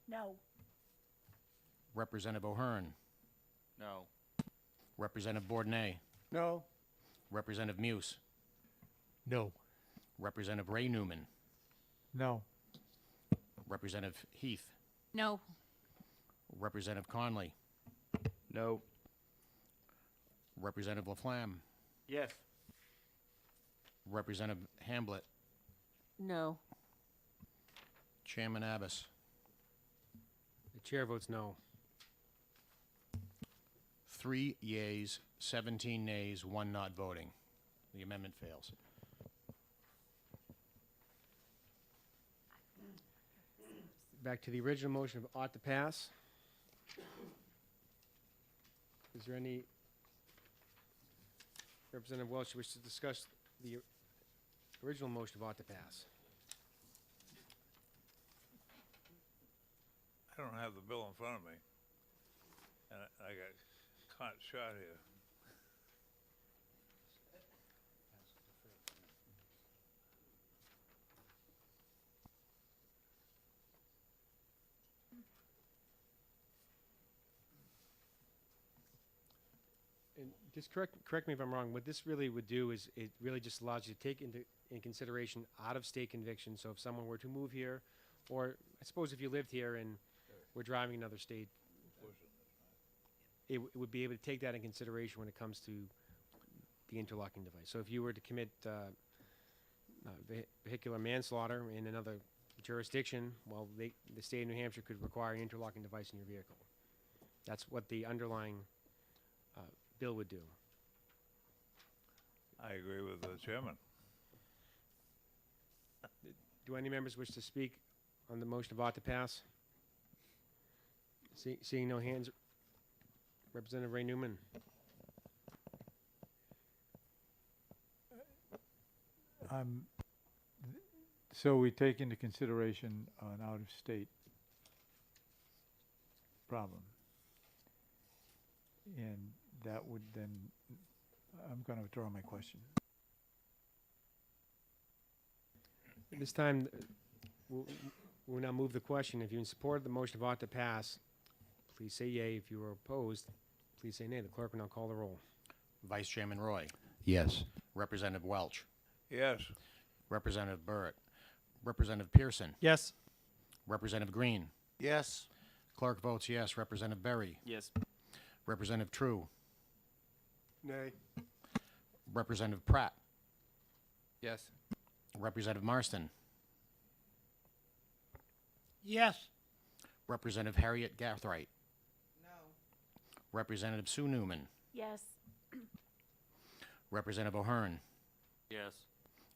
No. Representative O'Hearn. No. Representative Bourdonnais. No. Representative Muse. No. Representative Ray Newman. No. Representative Heath. No. Representative Conley. No. Representative Laflamme. Yes. Representative Hamblett. No. Chairman Abbas. The chair votes no. 3 yeas, 17 nays, 1 not voting. The amendment fails. Back to the original motion of ought to pass. Is there any Representative Welch wish to discuss the original motion of ought to pass? I don't have the bill in front of me, and I got caught short here. And just correct me if I'm wrong, what this really would do is it really just allows you to take in consideration out-of-state convictions. So if someone were to move here, or I suppose if you lived here and were driving another state, it would be able to take that in consideration when it comes to the interlocking device. So if you were to commit vehicular manslaughter in another jurisdiction, well, the state of New Hampshire could require an interlocking device in your vehicle. That's what the underlying bill would do. I agree with the chairman. Do any members wish to speak on the motion of ought to pass? Seeing no hands, Representative Ray Newman. So we take into consideration an out-of-state problem. And that would then, I'm going to withdraw my question. At this time, we'll now move the question. If you're in support of the motion of ought to pass, please say yea. If you are opposed, please say nay. The clerk will now call the roll. Vice Chairman Roy. Yes. Representative Welch. Yes. Representative Burrett. Representative Pearson. Yes. Representative Green. Yes. Clerk votes yes. Representative Berry. Yes. Representative True. Nay. Representative Pratt. Yes. Representative Marston. Yes. Representative Harriet Gathright. No. Representative Sue Newman. Yes. Representative O'Hearn. Yes.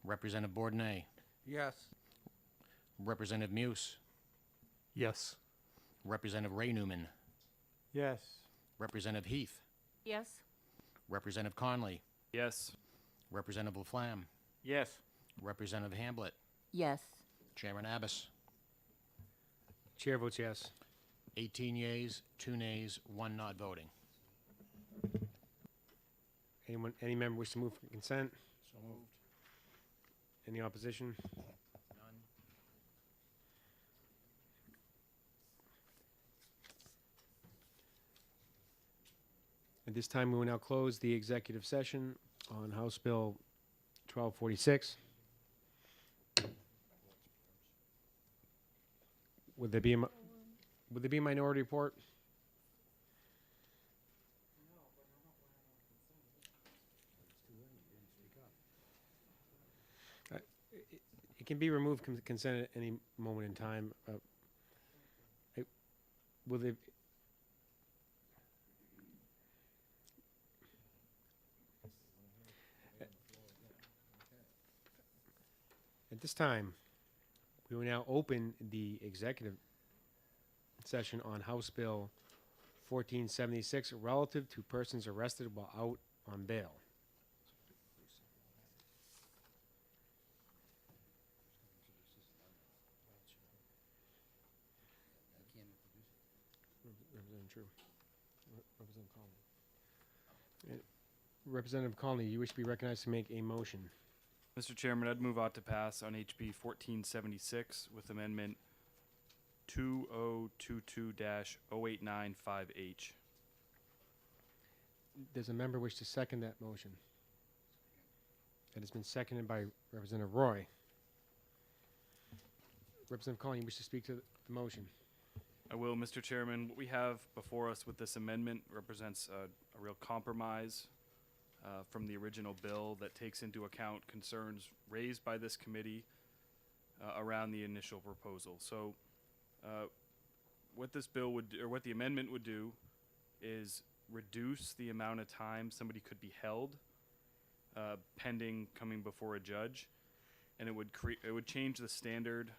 Representative Bourdonnais. Yes. Representative Muse. Yes. Representative Ray Newman. Yes. Representative Heath. Yes. Representative Conley. Yes. Representative Laflamme. Yes. Representative Hamblett. Yes. Chairman Abbas. Chair votes yes. 18 yeas, 2 nays, 1 not voting. Any member wish to move for consent? So moved. Any opposition? None. At this time, we will now close the executive session on House Bill 1246. Would there be a minority report? It can be removed consent at any moment in time. Will there? At this time, we will now open the executive session on House Bill 1476 relative to persons arrested while out on bail. Representative True. Representative Conley. Representative Conley, you wish to be recognized to make a motion. Mr. Chairman, I'd move on to pass on HB 1476 with amendment 2022-0895H. Does a member wish to second that motion? It has been seconded by Representative Roy. Representative Conley, you wish to speak to the motion? I will, Mr. Chairman. What we have before us with this amendment represents a real compromise from the original bill that takes into account concerns raised by this committee around the initial proposal. So what this bill would, or what the amendment would do, is reduce the amount of time somebody could be held pending coming before a judge, and it would change the standard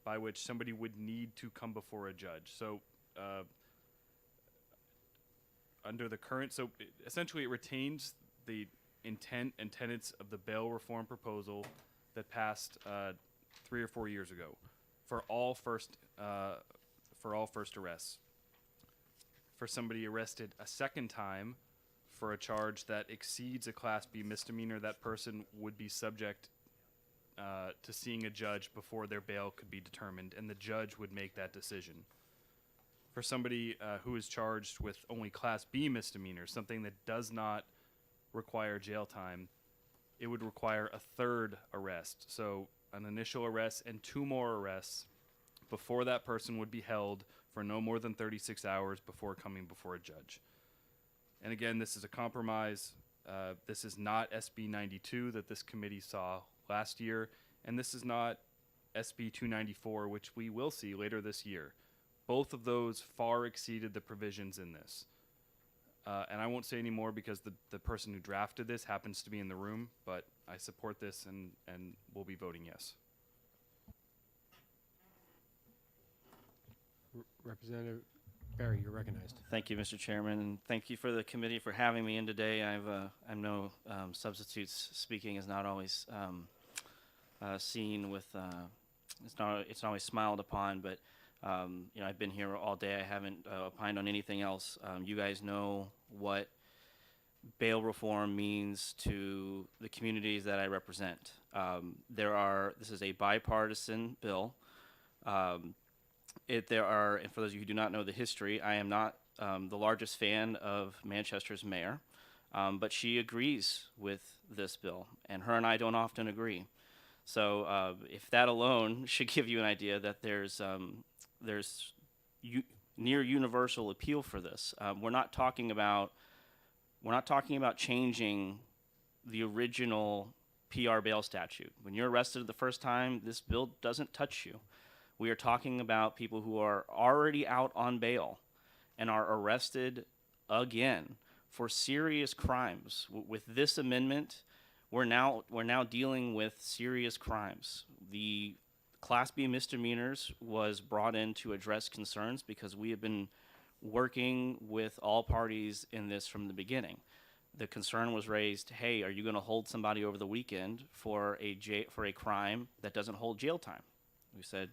by which somebody would need to come before a judge. So under the current, essentially it retains the intent and tenets of the bail reform proposal that passed 3 or 4 years ago for all first arrests. For somebody arrested a second time for a charge that exceeds a Class B misdemeanor, that person would be subject to seeing a judge before their bail could be determined, and the judge would make that decision. For somebody who is charged with only Class B misdemeanors, something that does not require jail time, it would require a third arrest. So an initial arrest and 2 more arrests before that person would be held for no more than 36 hours before coming before a judge. And again, this is a compromise. This is not SB 92 that this committee saw last year, and this is not SB 294, which we will see later this year. Both of those far exceeded the provisions in this. And I won't say any more because the person who drafted this happens to be in the room, but I support this and will be voting yes. Representative Barry, you're recognized. Thank you, Mr. Chairman, and thank you for the committee for having me in today. I know substitutes speaking is not always seen with, it's not always smiled upon, but you know, I've been here all day. I haven't opined on anything else. You guys know what bail reform means to the communities that I represent. This is a bipartisan bill. And for those of you who do not know the history, I am not the largest fan of Manchester's mayor, but she agrees with this bill, and her and I don't often agree. So if that alone should give you an idea that there's near universal appeal for this. We're not talking about changing the original PR bail statute. When you're arrested the first time, this bill doesn't touch you. We are talking about people who are already out on bail and are arrested again for serious crimes. With this amendment, we're now dealing with serious crimes. The Class B misdemeanors was brought in to address concerns because we have been working with all parties in this from the beginning. The concern was raised, hey, are you going to hold somebody over the weekend for a crime that doesn't hold jail time? We said,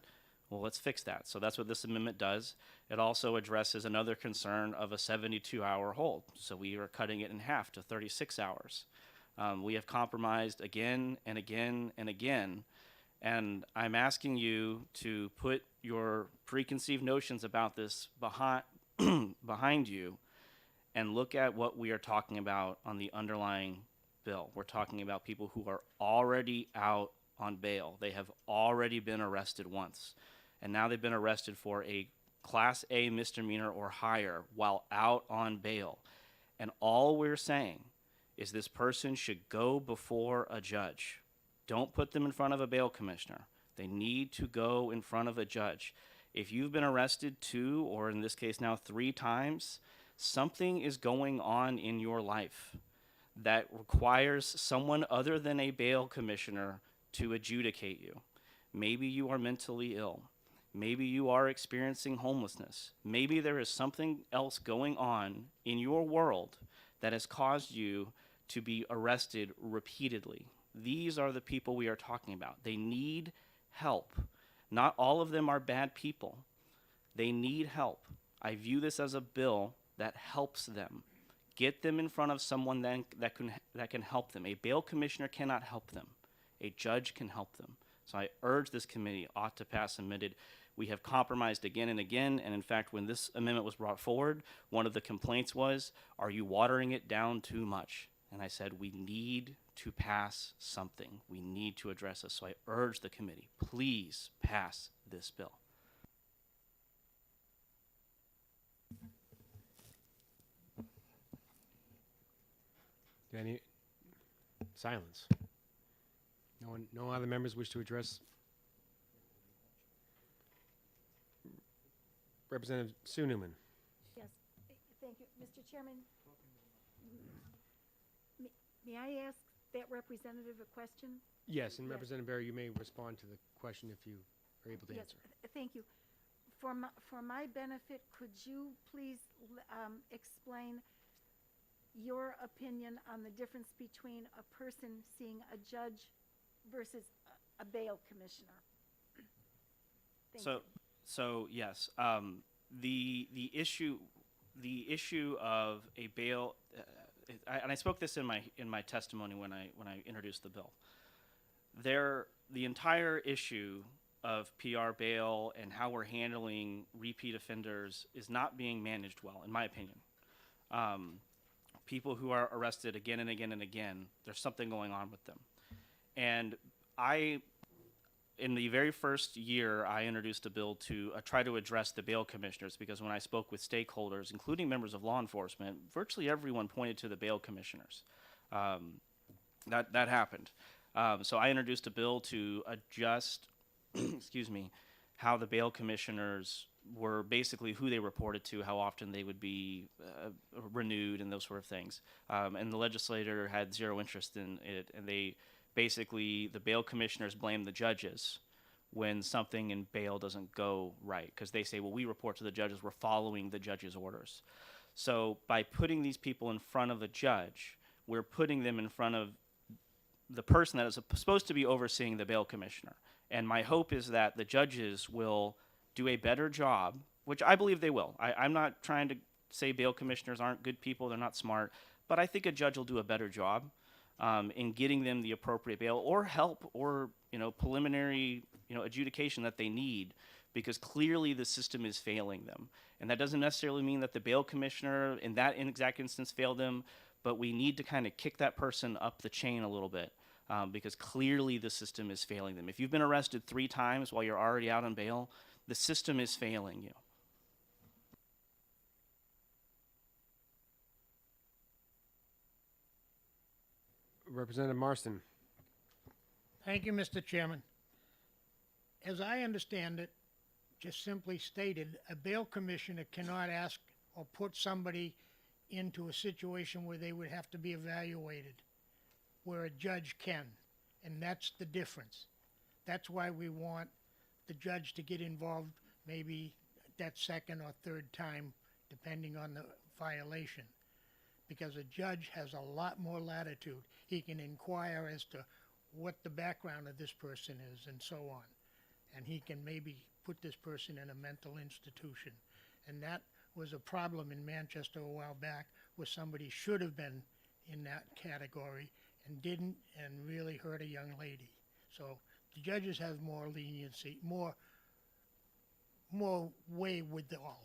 well, let's fix that. So that's what this amendment does. It also addresses another concern of a 72-hour hold. So we are cutting it in half to 36 hours. We have compromised again and again and again. And I'm asking you to put your preconceived notions about this behind you and look at what we are talking about on the underlying bill. We're talking about people who are already out on bail. They have already been arrested once. And now they've been arrested for a Class A misdemeanor or higher while out on bail. And all we're saying is this person should go before a judge. Don't put them in front of a bail commissioner. They need to go in front of a judge. If you've been arrested 2, or in this case now 3 times, something is going on in your life that requires someone other than a bail commissioner to adjudicate you. Maybe you are mentally ill. Maybe you are experiencing homelessness. Maybe there is something else going on in your world that has caused you to be arrested repeatedly. These are the people we are talking about. They need help. Not all of them are bad people. They need help. I view this as a bill that helps them. Get them in front of someone then that can help them. A bail commissioner cannot help them. A judge can help them. So I urge this committee ought to pass amended. We have compromised again and again, and in fact, when this amendment was brought forward, one of the complaints was, are you watering it down too much? And I said, we need to pass something. We need to address this. So I urge the committee, please pass this bill. Any silence? No other members wish to address? Representative Sue Newman. Yes, thank you. Mr. Chairman, may I ask that representative a question? Yes, and Yes. Representative Barry, you may respond to the question if you are able to Yes, answer. thank you. For my benefit, could you please explain your opinion on the difference between a person seeing a judge versus a bail commissioner? Thank you. So yes, the issue of a bail, and I spoke this in my testimony when I introduced the bill. The entire issue of PR bail and how we're handling repeat offenders is not being managed well, in my opinion. People who are arrested again and again and again, there's something going on with them. And in the very first year, I introduced a bill to try to address the bail commissioners, because when I spoke with stakeholders, including members of law enforcement, virtually everyone pointed to the bail commissioners. That happened. So I introduced a bill to adjust, excuse me, how the bail commissioners were basically who they reported to, how often they would be renewed, and those sort of things. And the legislator had zero interest in it, and the bail commissioners blame the judges when something in bail doesn't go right, because they say, well, we report to the judges, we're following the judge's orders. So by putting these people in front of a judge, we're putting them in front of the person that is supposed to be overseeing the bail commissioner. And my hope is that the judges will do a better job, which I believe they will. I'm not trying to say bail commissioners aren't good people, they're not smart, but I think a judge will do a better job in getting them the appropriate bail or help or preliminary adjudication that they need, because clearly the system is failing them. And that doesn't necessarily mean that the bail commissioner in that exact instance failed them, but we need to kind of kick that person up the chain a little bit, because clearly the system is failing them. If you've been arrested 3 times while you're already out on bail, the system is failing you. Representative Marston. Thank you, Mr. Chairman. As I understand it, just simply stated, a bail commissioner cannot ask or put somebody into a situation where they would have to be evaluated, where a judge can, and that's the difference. That's why we want the judge to get involved maybe that second or third time, depending on the violation, because a judge has a lot more latitude. He can inquire as to what the background of this person is and so on, and he can maybe put this person in a mental institution. And that was a problem in Manchester a while back, where somebody should have been in that category and didn't, and really hurt a young lady. So the judges have more leniency, more way with the all.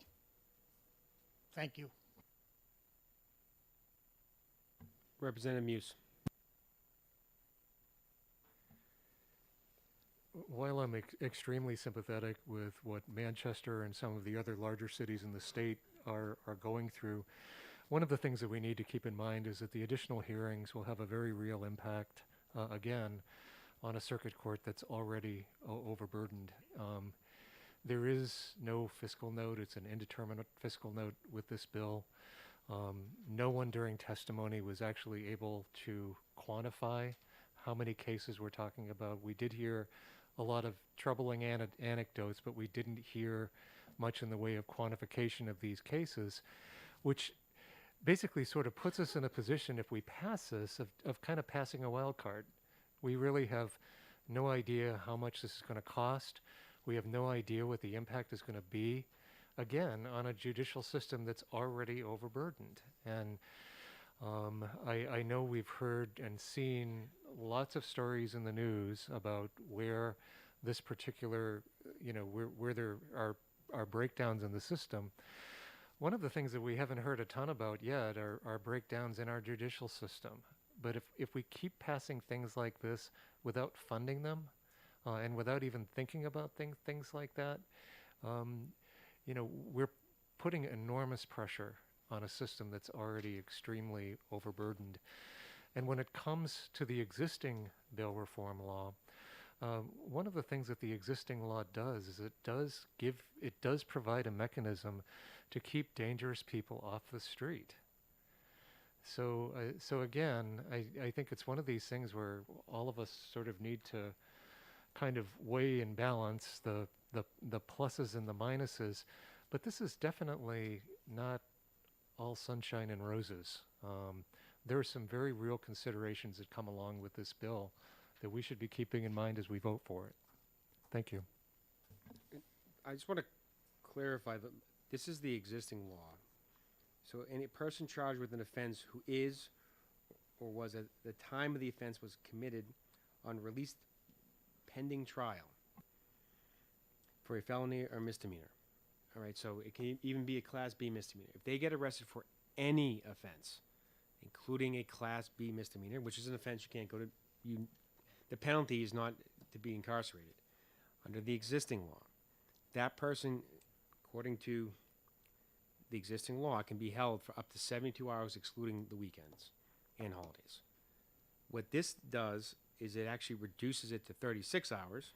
Thank you. Representative Muse. While I'm extremely sympathetic with what Manchester and some of the other larger cities in the state are going through, one of the things that we need to keep in mind is that the additional hearings will have a very real impact, again, on a circuit court that's already overburdened. There is no fiscal note. It's an indeterminate fiscal note with this bill. No one during testimony was actually able to quantify how many cases we're talking about. We did hear a lot of troubling anecdotes, but we didn't hear much in the way of quantification of these cases, which basically sort of puts us in a position, if we pass this, of kind of passing a wild card. We really have no idea how much this is going to cost. We have no idea what the impact is going to be. again, on a judicial system that's already overburdened. And I know we've heard and seen lots of stories in the news about where this particular, where there are breakdowns in the system. One of the things that we haven't heard a ton about yet are breakdowns in our judicial system. But if we keep passing things like this without funding them, and without even thinking about things like that, we're putting enormous pressure on a system that's already extremely overburdened. And when it comes to the existing bail reform law, one of the things that the existing law does is it does provide a mechanism to keep dangerous people off the street. So again, I think it's one of these things where all of us sort of need to kind of weigh and balance the pluses and the minuses. But this is definitely not all sunshine and roses. There are some very real considerations that come along with this bill that we should be keeping in mind as we vote for it. Thank you. I just want to clarify that this is the existing law. So any person charged with an offense who is or was at the time of the offense was committed on released pending trial for a felony or misdemeanor. All right, so it can even be a Class B misdemeanor. If they get arrested for any offense, including a Class B misdemeanor, which is an offense you can't go to, the penalty is not to be incarcerated. Under the existing law, that person, according to the existing law, can be held for up to 72 hours, excluding the weekends and holidays. What this does is it actually reduces it to 36 hours.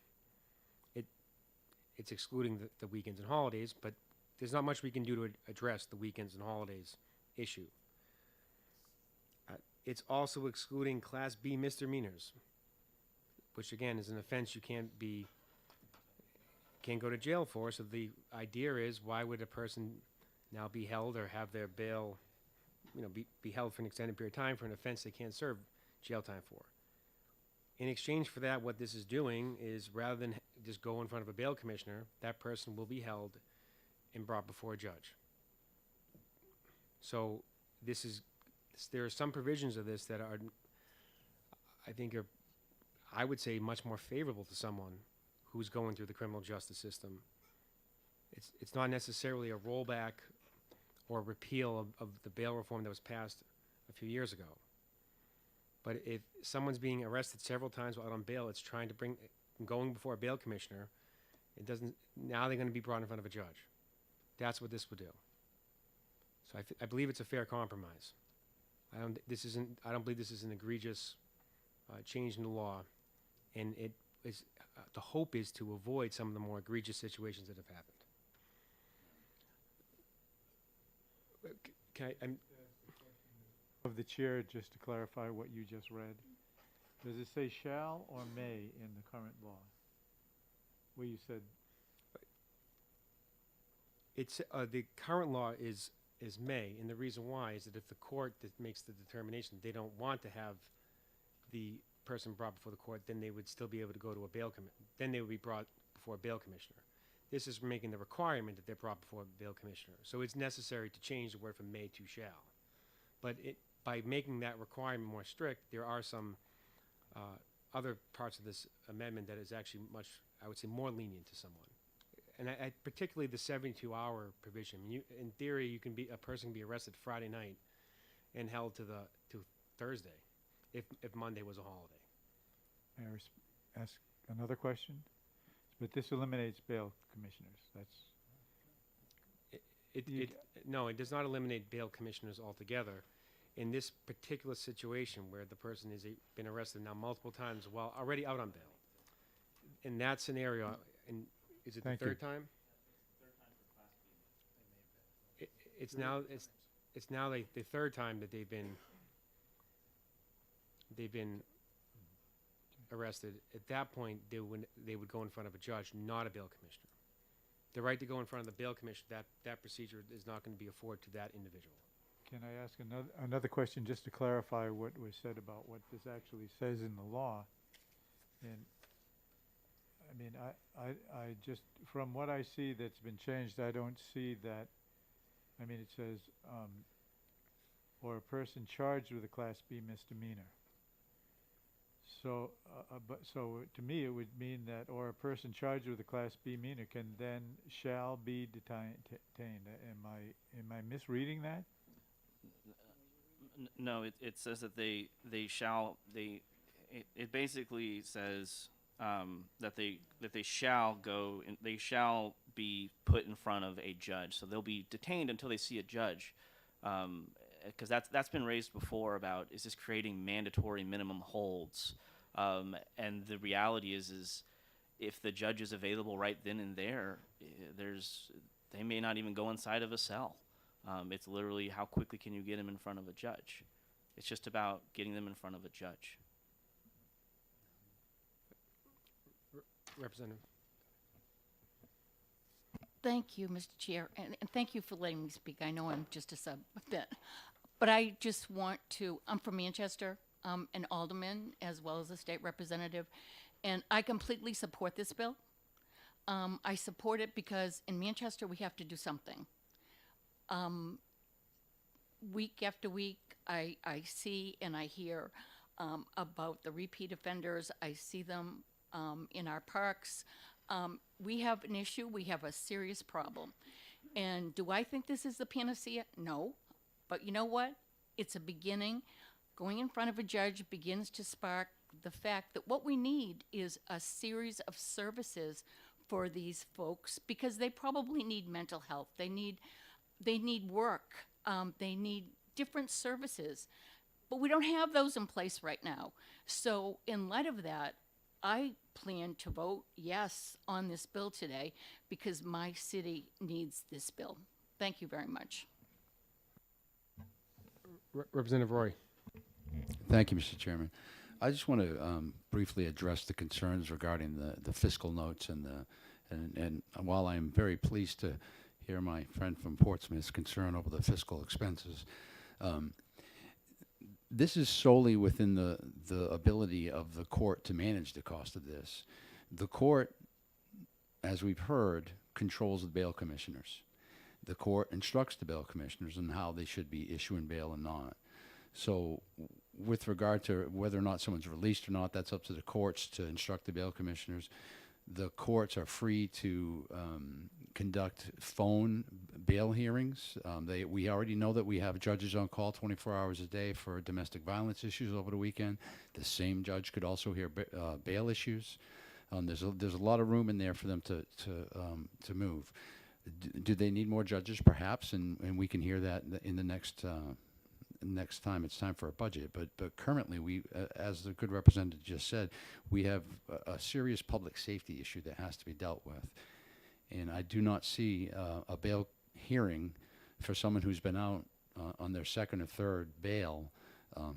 It's excluding the weekends and holidays, but there's not much we can do to address the weekends and holidays issue. It's also excluding Class B misdemeanors, which again is an offense you can't go to jail for. So the idea is, why would a person now be held or have their bail, be held for an extended period of time for an offense they can't serve jail time for? In exchange for that, what this is doing is, rather than just go in front of a bail commissioner, that person will be held and brought before a judge. So there are some provisions of this that are, I would say, much more favorable to someone who's going through the criminal justice system. It's not necessarily a rollback or repeal of the bail reform that was passed a few years ago. But if someone's being arrested several times while out on bail, it's trying to going before a bail commissioner. Now they're going to be brought in front of a judge. That's what this would do. So I believe it's a fair compromise. I don't believe this is an egregious change in the law, and the hope is to avoid some of the more egregious situations that have happened. Of the chair, just to clarify what you just read, does it say shall or may in the current law? Where you said It's the current law is may, and the reason why is that if the court that makes the determination they don't want to have the person brought before the court, then they would still be able to go to a bail then they would be brought before a bail commissioner. This is making the requirement that they're brought before a bail commissioner. So it's necessary to change the word from may to shall. But by making that requirement more strict, there are some other parts of this amendment that is actually much, I would say, more lenient to someone. And I particularly the 72-hour provision. In theory, a person can be arrested Friday night and held to Thursday, if Monday was a holiday. May I ask another question? But this eliminates bail commissioners. No, it does not eliminate bail commissioners altogether. In this particular situation where the person has been arrested now multiple times while already out on bail, in that scenario, is it the third time? It's now the third time that they've been arrested. At that point, they would go in front of a judge, not a bail commissioner. The right to go in front of the bail commissioner, that procedure is not going to be afforded to that individual. Can I ask another question just to clarify what was said about what this actually says in the law? And I mean, I just, from what I see that's been changed, I don't see that, I mean, it says, or a person charged with a Class B misdemeanor. So, so to me, it would mean that, or a person charged with a Class B misdemeanor can then shall be detained. Am I misreading that? No, it says that they shall, it basically says that they shall go, they shall be put in front of a judge. So they'll be detained until they see a judge. Because that's been raised before about, is this creating mandatory minimum holds? And the reality is if the judge is available right then and there, they may not even go inside of a cell. It's literally how quickly can you get them in front of a judge? It's just about getting them in front of a judge. Representative. Thank you, Mr. Chair, and thank you for letting me speak. I know I'm just a sub bit, but I just want to, I'm from Manchester, an alderman as well as a state representative, and I completely support this bill. I support it because in Manchester we have to do something. Week after week, I see and I hear about the repeat offenders. I see them in our parks. We have an issue. We have a serious problem. And do I think this is the panacea? No. But you know what? It's a beginning. Going in front of a judge begins to spark the fact that what we need is a series of services for these folks because they probably need mental health. They need work. They need different services. But we don't have those in place right now. So in light of that, I plan to vote yes on this bill today because my city needs this bill. Thank you very much. Representative Roy. Thank you, Mr. Chairman. I just want to briefly address the concerns regarding the fiscal notes and while I'm very pleased to hear my friend from Portsmouth's concern over the fiscal expenses, this is solely within the ability of the court to manage the cost of this. The court, as we've heard, controls the bail commissioners. The court instructs the bail commissioners on how they should be issuing bail and not. So with regard to whether or not someone's released or not, that's up to the courts to instruct the bail commissioners. The courts are free to conduct phone bail hearings. We already know that we have judges on call 24 hours a day for domestic violence issues over the weekend. The same judge could also hear bail issues. There's a lot of room in there for them to move. Do they need more judges? Perhaps, and we can hear that in the next time it's time for a budget. But currently, we, as the good representative just said, we have a serious public safety issue that has to be dealt with. And I do not see a bail hearing for someone who's been out on their second or third bail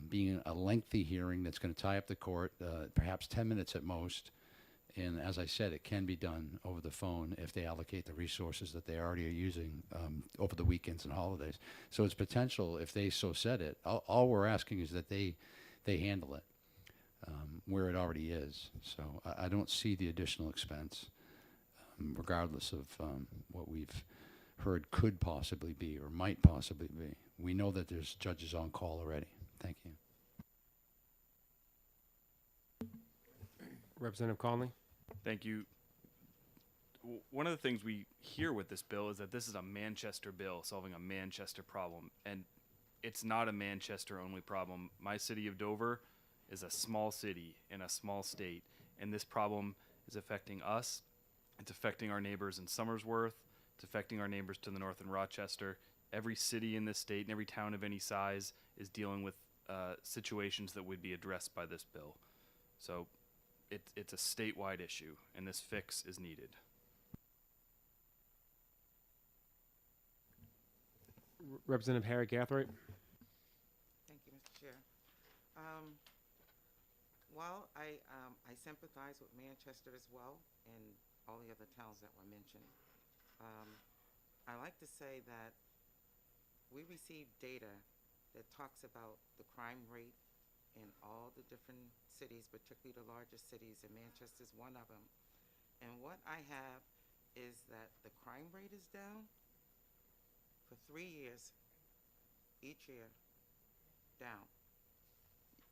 being a lengthy hearing that's going to tie up the court, perhaps 10 minutes at most. And as I said, it can be done over the phone if they allocate the resources that they already are using over the weekends and holidays. So it's potential, if they so said it. All we're asking is that they handle it where it already is. So I don't see the additional expense, regardless of what we've heard could possibly be or might possibly be. We know that there's judges on call already. Thank you. Representative Conley. Thank you. One of the things we hear with this bill is that this is a Manchester bill solving a Manchester problem, and it's not a Manchester only problem. My city of Dover is a small city in a small state, and this problem is affecting us. It's affecting our neighbors in Somersworth. It's affecting our neighbors to the north in Rochester. Every city in this state and every town of any size is dealing with situations that would be addressed by this bill. So it's a statewide issue, and this fix is needed. Representative Harry Gathright. Thank you, Mr. Chair. While I sympathize with Manchester as well and all the other towns that were mentioned, I like to say that we receive data that talks about the crime rate in all the different cities, particularly the largest cities, and Manchester's one of them. And what I have is that the crime rate is down for 3 years, each year, down.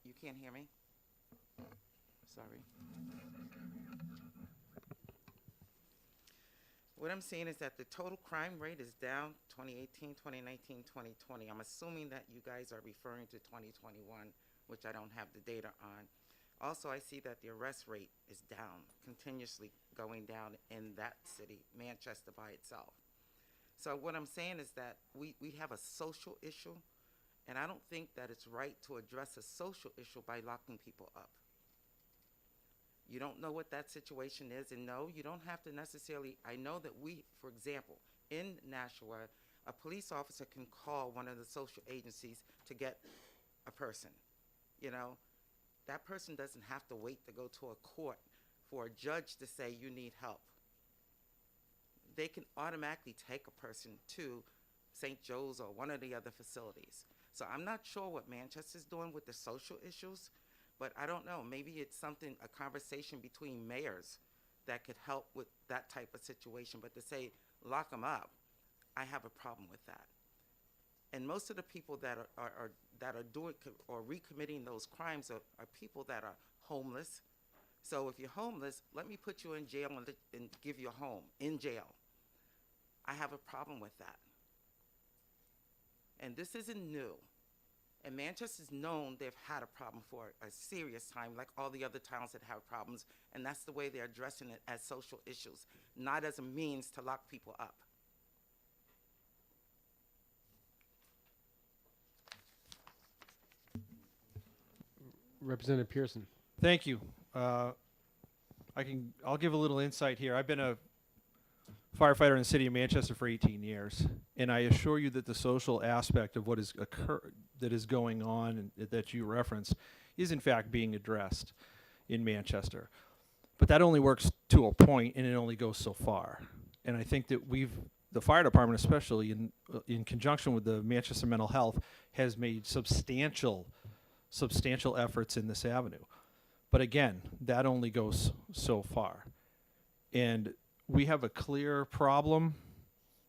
You can't hear me? Sorry. What I'm saying is that the total crime rate is down 2018, 2019, 2020. I'm assuming that you guys are referring to 2021, which I don't have the data on. Also, I see that the arrest rate is down, continuously going down in that city, Manchester by itself. So what I'm saying is that we have a social issue, and I don't think that it's right to address a social issue by locking people up. You don't know what that situation is, and no, you don't have to necessarily, I know that we, for example, in Nashua, a police officer can call one of the social agencies to get a person, you know. That person doesn't have to wait to go to a court for a judge to say you need help. They can automatically take a person to St. Joe's or one of the other facilities. So I'm not sure what Manchester's doing with the social issues, but I don't know. Maybe it's something, a conversation between mayors that could help with that type of situation. But to say, lock them up, I have a problem with that. And most of the people that are doing or recommitting those crimes are people that are homeless. So if you're homeless, let me put you in jail and give you a home in jail. I have a problem with that. And this isn't new. And Manchester's known they've had a problem for a serious time, like all the other towns that have problems, and that's the way they're addressing it, as social issues, not as a means to lock people up. Representative Pearson. Thank you. I'll give a little insight here. I've been a firefighter in the city of Manchester for 18 years, and I assure you that the social aspect of what is going on and that you referenced is in fact being addressed in Manchester. But that only works to a point, and it only goes so far. And I think that the fire department, especially in conjunction with the Manchester Mental Health, has made substantial efforts in this avenue. But again, that only goes so far. And we have a clear problem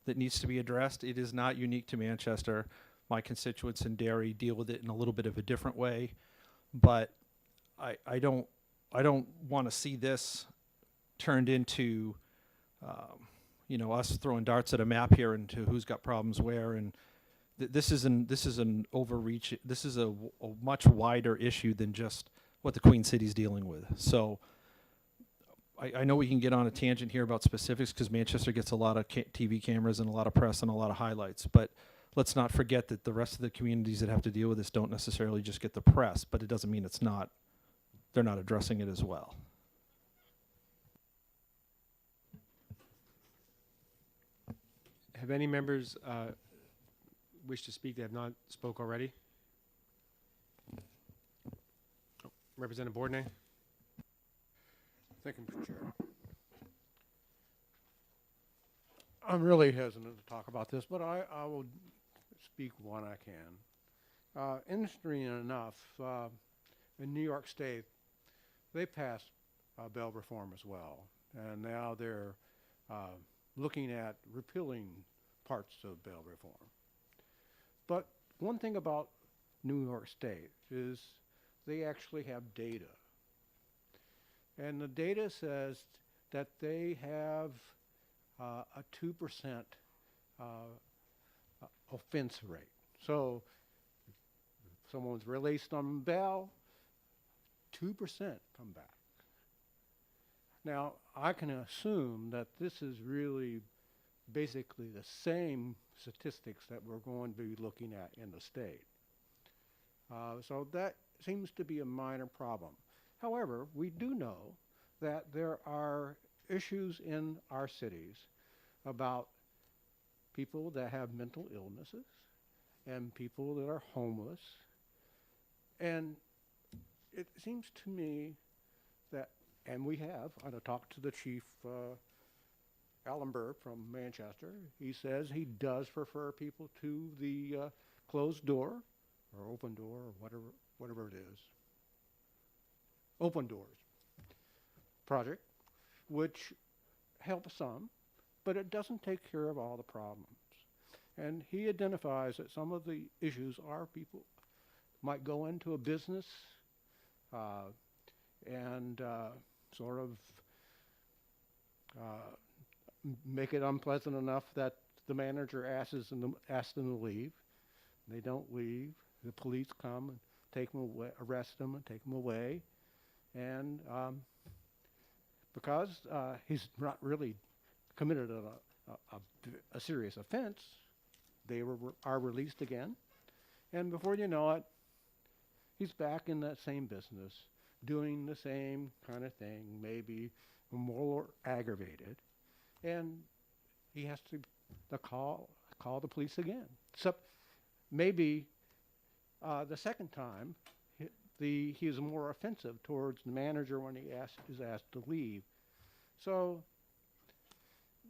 that needs to be addressed. It is not unique to Manchester. My constituents in Derry deal with it in a little bit of a different way, but I don't want to see this turned into us throwing darts at a map here into who's got problems where. And this is an overreach. This is a much wider issue than just what the Queen City's dealing with. So I know we can get on a tangent here about specifics because Manchester gets a lot of TV cameras and a lot of press and a lot of highlights, but let's not forget that the rest of the communities that have to deal with this don't necessarily just get the press, but it doesn't mean they're not addressing it as well. Have any members wish to speak that have not spoke already? Representative Bourdonnais. Thank you, Mr. Chair. I'm really hesitant to talk about this, but I will speak when I can. Interestingly enough, in New York State, they passed bail reform as well, and now they're looking at repealing parts of bail reform. But one thing about New York State is they actually have data. And the data says that they have a 2% offense rate. So if someone's released on bail, 2% come back. Now, I can assume that this is really basically the same statistics that we're going to be looking at in the state. So that seems to be a minor problem. However, we do know that there are issues in our cities about people that have mental illnesses and people that are homeless. And it seems to me that, and we have, I talked to the chief, Alan Burr from Manchester. He says he does refer people to the closed door or open door or whatever it is. Open Doors project, which help some, but it doesn't take care of all the problems. And he identifies that some of the issues are people might go into a business and sort of make it unpleasant enough that the manager asks them to leave. They don't leave. The police come and take them away, arrest them and take them away. And because he's not really committed a serious offense, they are released again. And before you know it, he's back in that same business, doing the same kind of thing, maybe more aggravated. And he has to call the police again. So maybe the second time, he is more offensive towards the manager when he is asked to leave. So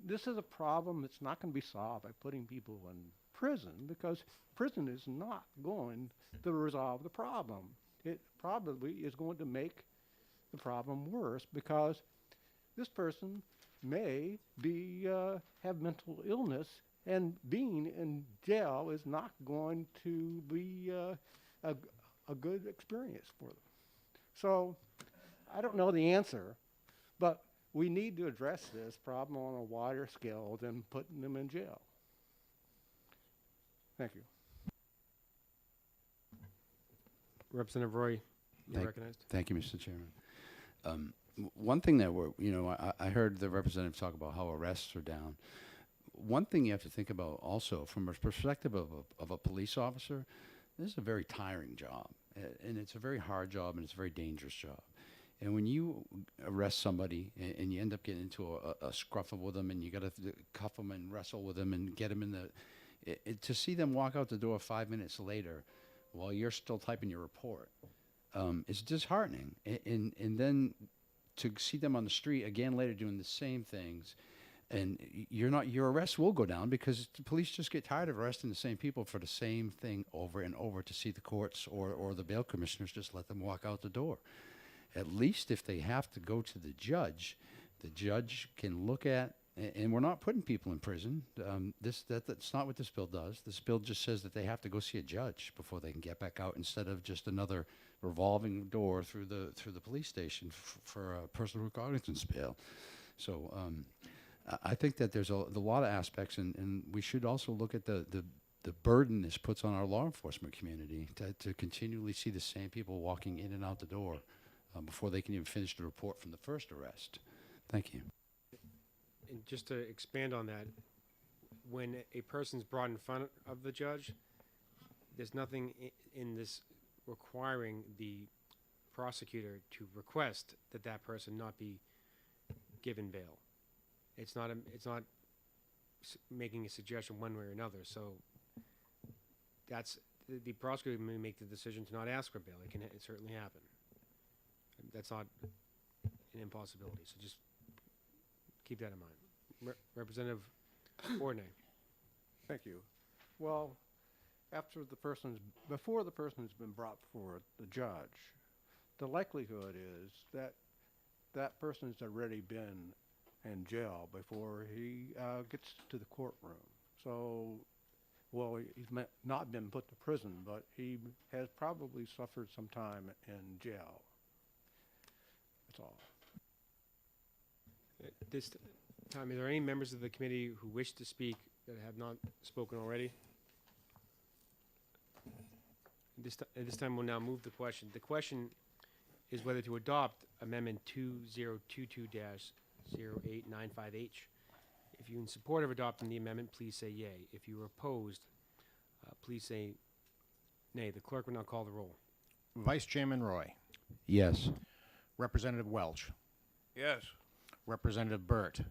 this is a problem that's not going to be solved by putting people in prison, because prison is not going to resolve the problem. It probably is going to make the problem worse, because this person may have mental illness, and being in jail is not going to be a good experience for them. So I don't know the answer, but we need to address this problem on a wider scale than putting them in jail. Thank you. Representative Roy, you're recognized. Thank you, Mr. Chairman. One thing that I heard the representative talk about how arrests are down. One thing you have to think about also, from a perspective of a police officer, this is a very tiring job, and it's a very hard job, and it's a very dangerous job. And when you arrest somebody and you end up getting into a scruffle with them, and you got to cuff them and wrestle with them and get them in the, to see them walk out the door 5 minutes later while you're still typing your report, it's disheartening. And then to see them on the street again later doing the same things, and your arrest will go down, because the police just get tired of arresting the same people for the same thing over and over, to see the courts or the bail commissioners just let them walk out the door. At least if they have to go to the judge can look at, and we're not putting people in prison. That's not what this bill does. This bill just says that they have to go see a judge before they can get back out, instead of just another revolving door through the police station for a personal recognizance bail. So I think that there's a lot of aspects, and we should also look at the burden this puts on our law enforcement community to continually see the same people walking in and out the door before they can even finish the report from the first arrest. Thank you. And just to expand on that, when a person's brought in front of the judge, there's nothing in this requiring the prosecutor to request that person not be given bail. It's not making a suggestion one way or another. So that's the prosecutor may make the decision to not ask for bail. It certainly happen. That's not an impossibility. So just keep that in mind. Representative Ordnay. Thank you. Well, before the person's been brought before the judge, the likelihood is that that person's already been in jail before he gets to the courtroom. So, well, he's not been put to prison, but he has probably suffered some time in jail. That's all. At this time, are there any members of the committee who wish to speak that have not spoken already? At this time, we'll now move the question. The question is whether to adopt Amendment 2022-08958H. If you're in support of adopting the amendment, please say yea. If you are opposed, please say nay. The clerk will now call the roll. Vice Chairman Roy. Yes. Representative Welch. Yes. Representative Burt.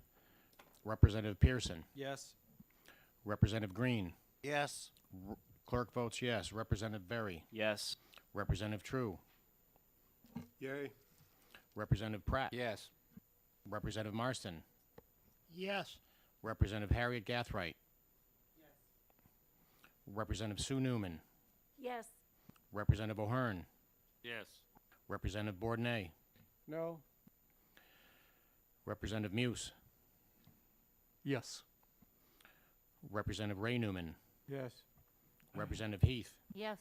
Representative Pearson. Yes. Representative Green. Yes. Clerk votes yes. Representative Berry. Yes. Representative True. Yay. Representative Pratt. Yes. Representative Marston. Yes. Representative Harriet Gathright. Yes. Representative Sue Newman. Yes. Representative O'Hearn. Yes. Representative Bourdonnais. No. Representative Muse. Yes. Representative Ray Newman, Yes. Representative Heath, Yes.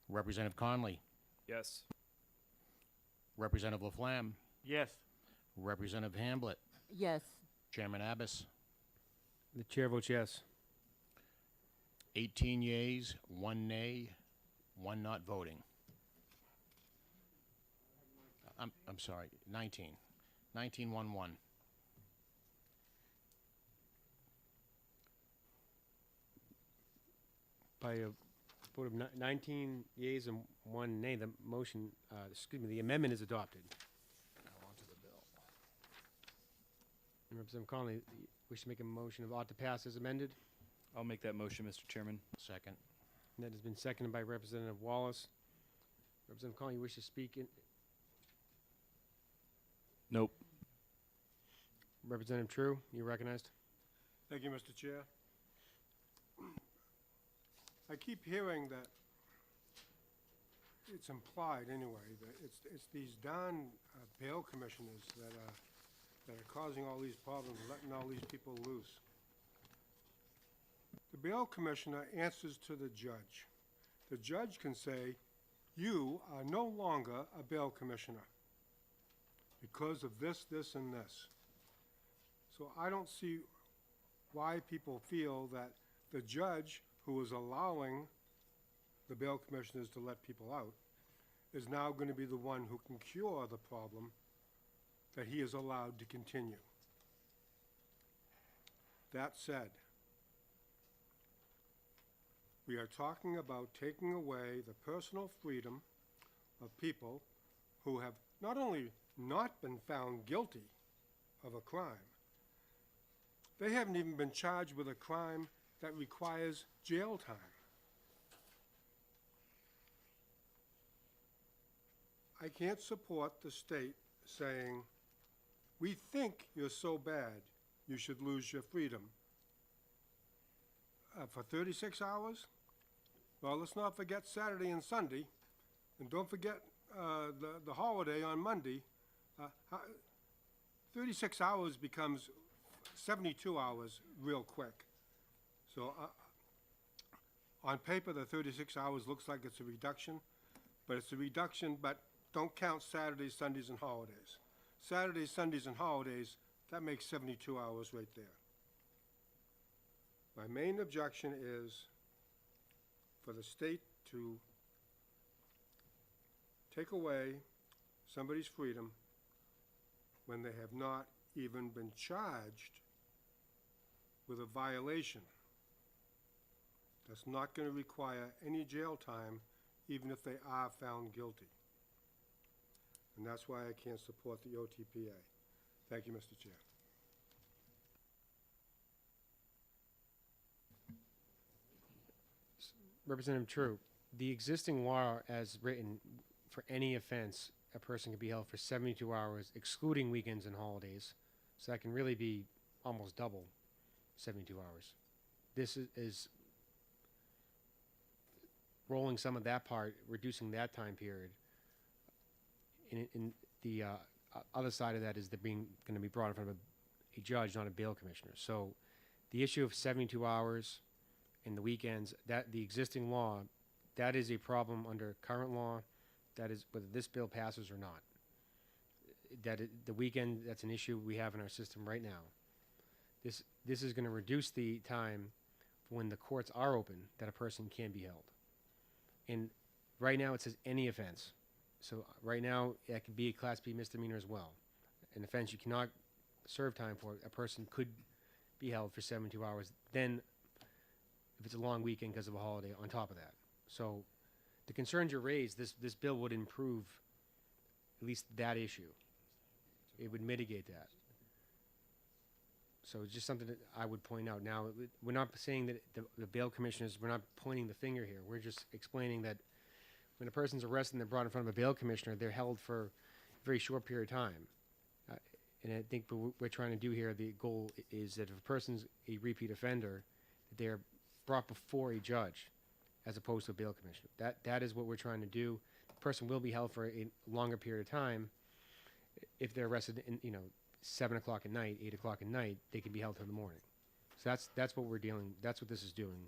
Representative Conley, Yes. Representative Laflamme, Yes. Representative Hamblett, Yes. Chairman Abbas. The chair votes yes. 18 yeas, 1 nay, 1 not voting. I'm sorry, 19. 19-1-1. By a vote of 19 yeas and 1 nay, the motion, the amendment is adopted. And Representative Conley, you wish to make a motion of ought to pass as amended? I'll make that motion, Mr. Chairman. Second. And that has been seconded by Representative Wallace. Representative Conley, you wish to speak in? Nope. Representative True, you recognized? Thank you, Mr. Chair. I keep hearing that it's implied anyway, that it's these darn bail commissioners that are causing all these problems, letting all these people loose. The bail commissioner answers to the judge. The judge can say, you are no longer a bail commissioner because of this, this, and this. So I don't see why people feel that the judge who is allowing the bail commissioners to let people out is now going to be the one who can cure the problem that he is allowed to continue. That said, we are talking about taking away the personal freedom of people who have not only not been found guilty of a crime, they haven't even been charged with a crime that requires jail time. I can't support the state saying, we think you're so bad you should lose your freedom. For 36 hours? Well, let's not forget Saturday and Sunday, and don't forget the holiday on Monday. 36 hours becomes 72 hours real quick. So on paper, the 36 hours looks like it's a reduction, but it's a reduction, but don't count Saturdays, Sundays, and holidays. Saturdays, Sundays, and holidays, that makes 72 hours right there. My main objection is for the state to take away somebody's freedom when they have not even been charged with a violation. That's not going to require any jail time, even if they are found guilty. And that's why I can't support the OTPA. Thank you, Mr. Chair. Representative True, the existing law as written, for any offense, a person can be held for 72 hours, excluding weekends and holidays. So that can really be almost double 72 hours. This is rolling some of that part, reducing that time period. In the other side of that is they're going to be brought in front of a judge, not a bail commissioner. So the issue of 72 hours in the weekends, that the existing law, that is a problem under current law. That is whether this bill passes or not. The weekend, that's an issue we have in our system right now. This is going to reduce the time for when the courts are open that a person can be held. And right now it says any offense. So right now that could be a Class B misdemeanor as well. An offense you cannot serve time for, a person could be held for 72 hours. Then if it's a long weekend because of a holiday on top of that. So the concerns you raised, this bill would improve at least that issue. It would mitigate that. So it's just something that I would point out. Now, we're not saying that the bail commissioners, we're not pointing the finger here. We're just explaining that when a person's arrested and they're brought in front of a bail commissioner, they're held for a very short period of time. And I think what we're trying to do here, the goal is that if a person's a repeat offender, that they're brought before a judge as opposed to a bail commissioner. That is what we're trying to do. The person will be held for a longer period of time if they're arrested in, 7 o'clock at night, 8 o'clock at night, they can be held till the morning. So that's what we're dealing, that's what this is doing,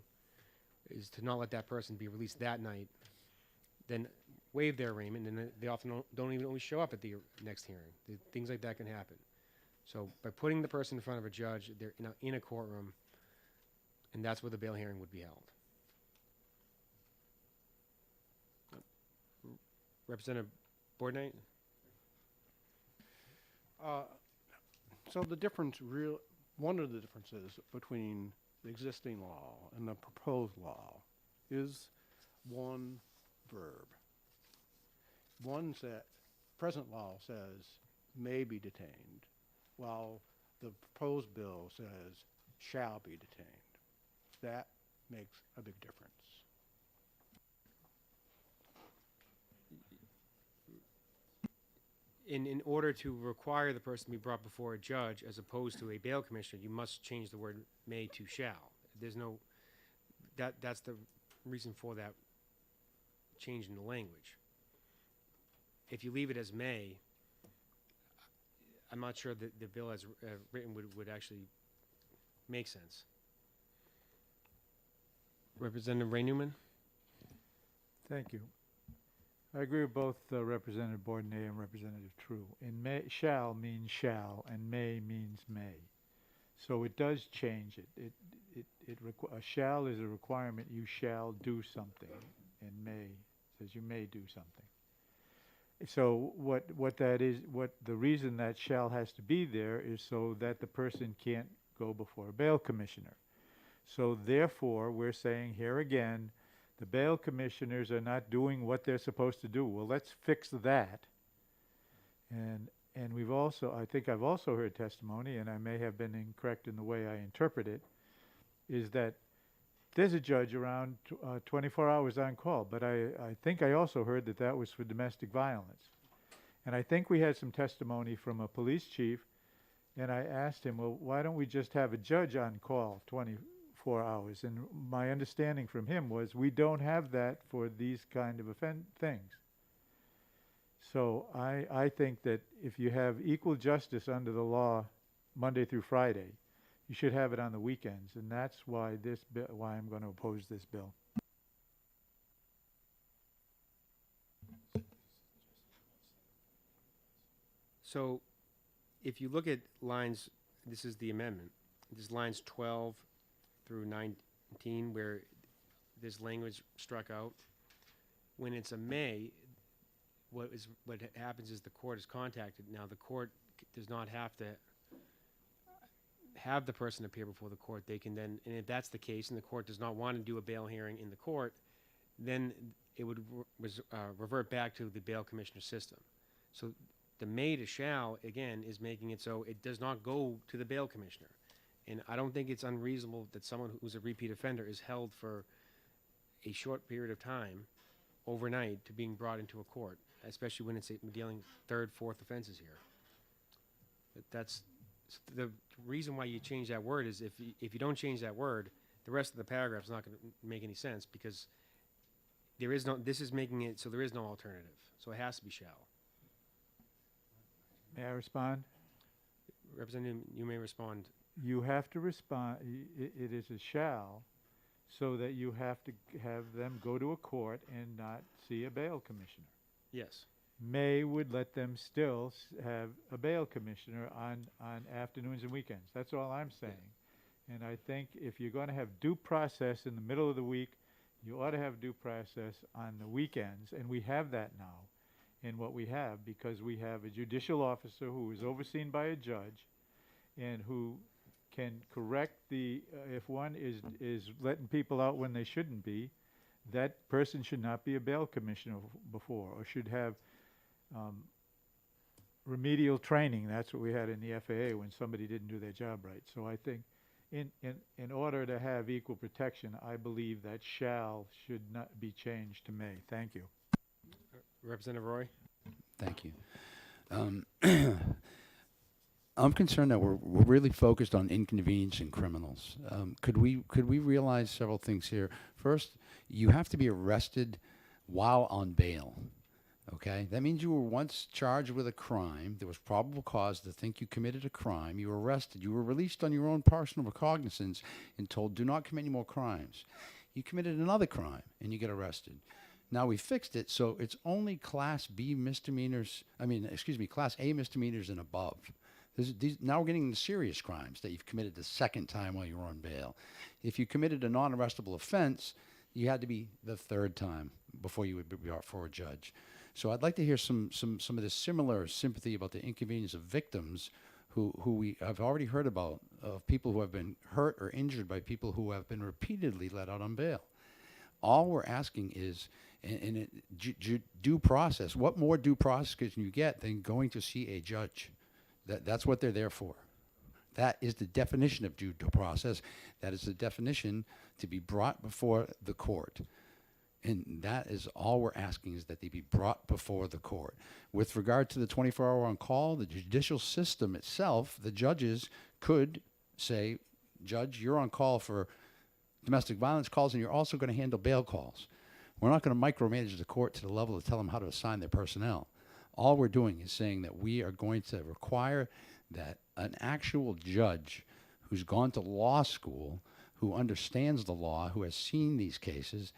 is to not let that person be released that night, then waive their arraignment, and then they often don't even always show up at the next hearing. Things like that can happen. So by putting the person in front of a judge, they're in a courtroom, and that's where the bail hearing would be held. Representative Boardnight? So one of the differences between the existing law and the proposed law is one verb. Present law says may be detained, while the proposed bill says shall be detained. That makes a big difference. In order to require the person to be brought before a judge as opposed to a bail commissioner, you must change the word may to shall. There's no, that's the reason for that change in the language. If you leave it as may, I'm not sure that the bill as written would actually make sense. Representative Ray Newman? Thank you. I agree with both Representative Bourdonnais and Representative True. In may, shall means shall, and may means may. So it does change it. A shall is a requirement. You shall do something, and may says you may do something. So what that is, the reason that shall has to be there is so that the person can't go before a bail commissioner. So therefore, we're saying here again, the bail commissioners are not doing what they're supposed to do. Well, let's fix that. And we've also, I think I've also heard testimony, and I may have been incorrect in the way I interpret it, is that there's a judge around 24 hours on call, but I think I also heard that that was for domestic violence. And I think we had some testimony from a police chief, and I asked him, well, why don't we just have a judge on call 24 hours? And my understanding from him was we don't have that for these kind of things. So I think that if you have equal justice under the law Monday through Friday, you should have it on the weekends, and that's why why I'm going to oppose this bill. So if you look at lines, this is the amendment, this is lines 12 through 19 where this language struck out. When it's a may, what happens is the court is contacted. Now the court does not have to have the person appear before the court. They can then, and if that's the case and the court does not want to do a bail hearing in the court, then it would revert back to the bail commissioner system. So the may to shall, again, is making it so it does not go to the bail commissioner. And I don't think it's unreasonable that someone who's a repeat offender is held for a short period of time overnight to being brought into a court, especially when it's dealing third, fourth offenses here. That's the reason why you change that word is if you don't change that word, the rest of the paragraph is not going to make any sense because there is no, this is making it so there is no alternative. So it has to be shall. May I respond? Representative, you may respond. You have to respond. It is a shall, so that you have to have them go to a court and not see a bail commissioner. Yes. May would let them still have a bail commissioner on afternoons and weekends. That's all I'm saying. Yeah. And I think if you're going to have due process in the middle of the week, you ought to have due process on the weekends, and we have that now in what we have because we have a judicial officer who is overseen by a judge and who can correct if one is letting people out when they shouldn't be, that person should not be a bail commissioner before or should have remedial training. That's what we had in the FAA when somebody didn't do their job right. So I think in order to have equal protection, I believe that shall should not be changed to may. Thank you. Representative Roy? Thank you. I'm concerned that we're really focused on inconveniencing criminals. Could we realize several things here? First, you have to be arrested while on bail. Okay? That means you were once charged with a crime. There was probable cause to think you committed a crime. You were arrested. You were released on your own personal recognizance and told, do not commit any more crimes. You committed another crime and you get arrested. Now we fixed it, so it's only Class B misdemeanors, Class A misdemeanors and above. Now we're getting into serious crimes that you've committed the second time while you were on bail. If you committed a non-arrestable offense, you had to be the third time before you would be brought before a judge. So I'd like to hear some of this similar sympathy about the inconvenience of victims who we have already heard about, of people who have been hurt or injured by people who have been repeatedly let out on bail. All we're asking is, due process. What more due process can you get than going to see a judge? That's what they're there for. That is the definition of due process. That is the definition to be brought before the court. And that is all we're asking, is that they be brought before the court. With regard to the 24-hour on call, the judicial system itself, the judges could say, Judge, you're on call for domestic violence calls and you're also going to handle bail calls. We're not going to micromanage the court to the level to tell them how to assign their personnel. All we're doing is saying that we are going to require that an actual judge who's gone to law school, who understands the law, who has seen these cases,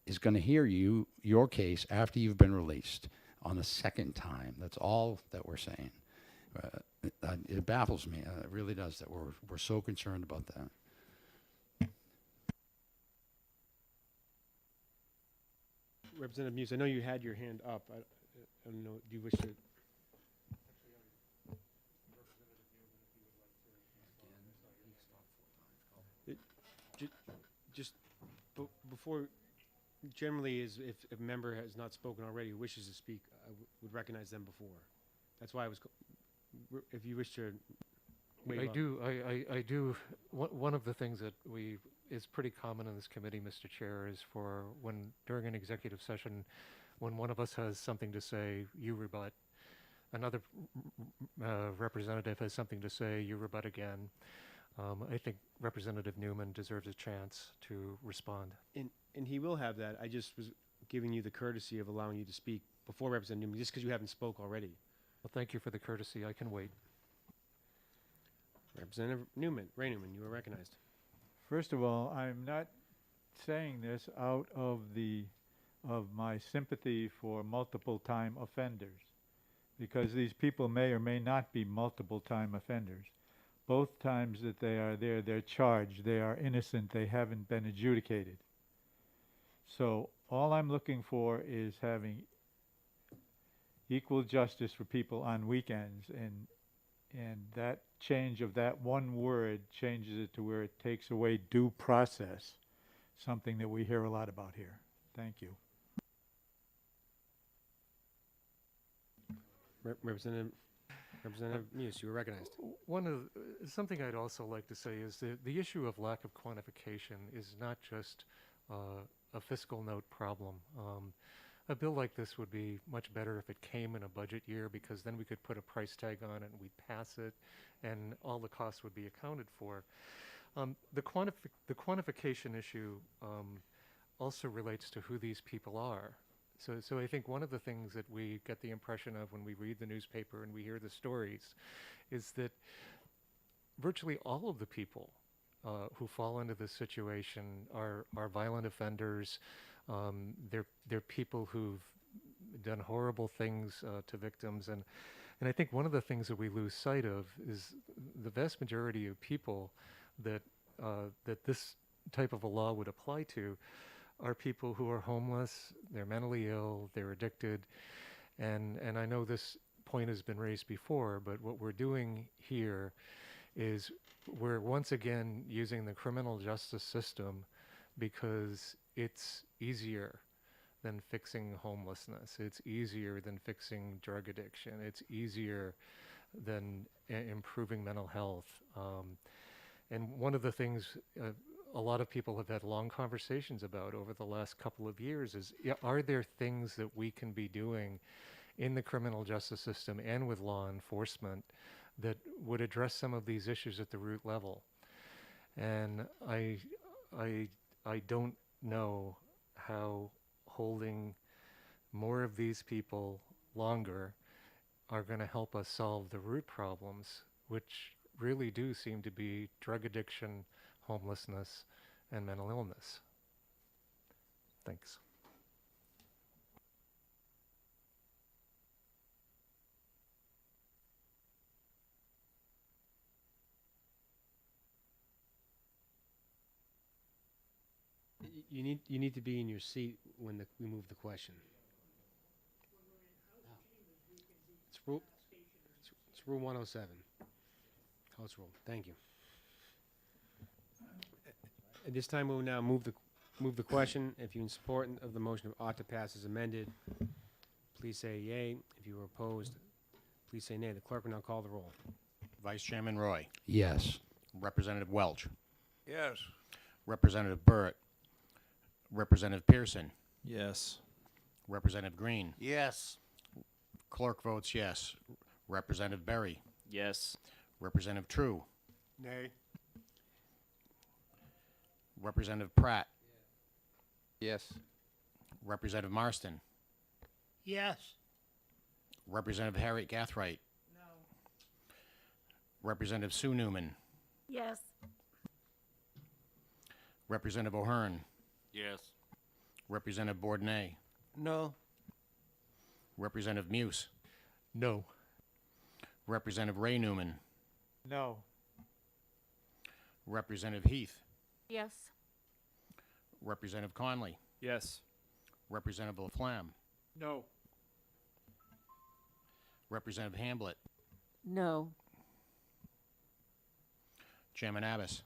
is going to hear your case after you've been released on a second time. That's all that we're saying. It baffles me. It really does that we're so concerned about that. Representative Muse, I know you had your hand up. I don't know, do you wish to? Just before, generally, is if a member has not spoken already who wishes to speak, I would recognize them before. That's why I was, if you wish to waive off. I do. One of the things that is pretty common in this committee, Mr. Chair, is for when during an executive session, when one of us has something to say, you rebut. Another representative has something to say, you rebut again. I think Representative Newman deserves a chance to respond. And he will have that. I just was giving you the courtesy of allowing you to speak before Representative Newman, just because you haven't spoke already. Well, thank you for the courtesy. I can wait. Representative Newman, Ray Newman, you are recognized. First of all, I'm not saying this out of my sympathy for multiple time offenders, because these people may or may not be multiple time offenders. Both times that they are there, they're charged, they are innocent, they haven't been adjudicated. So all I'm looking for is having equal justice for people on weekends, and that change of that one word changes it to where it takes away due process, something that we hear a lot about here. Thank you. Representative Muse, you are recognized. Something I'd also like to say is that the issue of lack of quantification is not just a fiscal note problem. A bill like this would be much better if it came in a budget year, because then we could put a price tag on it and we'd pass it and all the costs would be accounted for. The quantification issue also relates to who these people are. So I think one of the things that we get the impression of when we read the newspaper and we hear the stories is that virtually all of the people who fall into this situation are violent offenders. They're people who've done horrible things to victims, and I think one of the things that we lose sight of is the vast majority of people that this type of a law would apply to are people who are homeless, they're mentally ill, they're addicted, and I know this point has been raised before, but what we're doing here is we're once again using the criminal justice system because it's easier than fixing homelessness. It's easier than fixing drug addiction. It's easier than improving mental health. And one of the things a lot of people have had long conversations about over the last couple of years is, are there things that we can be doing in the criminal justice system and with law enforcement that would address some of these issues at the root level? And I don't know how holding more of these people longer are going to help us solve the root problems, which really do seem to be drug addiction, homelessness, and mental illness. Thanks. You need to be in your seat when we move the question. It's rule 107. House rule. Thank you. At this time, we will now move the question. If you're in support of the motion of ought to pass as amended, please say yea. If you are opposed, please say nay. The clerk will now call the roll. Vice Chairman Roy. Yes. Representative Welch. Yes. Representative Burritt. Representative Pearson. Yes. Representative Green. Yes. Clerk votes yes. Representative Berry. Yes. Representative True. Nay. Representative Pratt. Yes. Representative Marston. Yes. Representative Harriet Gathright. No. Representative Sue Newman. Yes. Representative O'Hearn. Yes. Representative Bourdonnais. No. Representative Muse. No. Representative Ray Newman. No. Representative Heath. Yes. Representative Conley. Yes. Representative Laflamme. No. Representative Hamblett. No. Chairman Abbas.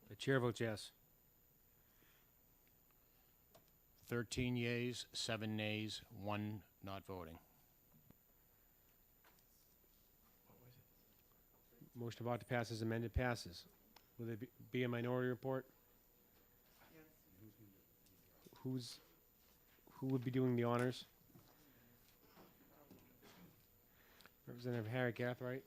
The chair votes yes. 13 yeas, 7 nays, 1 not voting. Motion of ought to pass as amended passes. Will there be a minority report? Who would be doing the honors? Representative Harriet Gathright.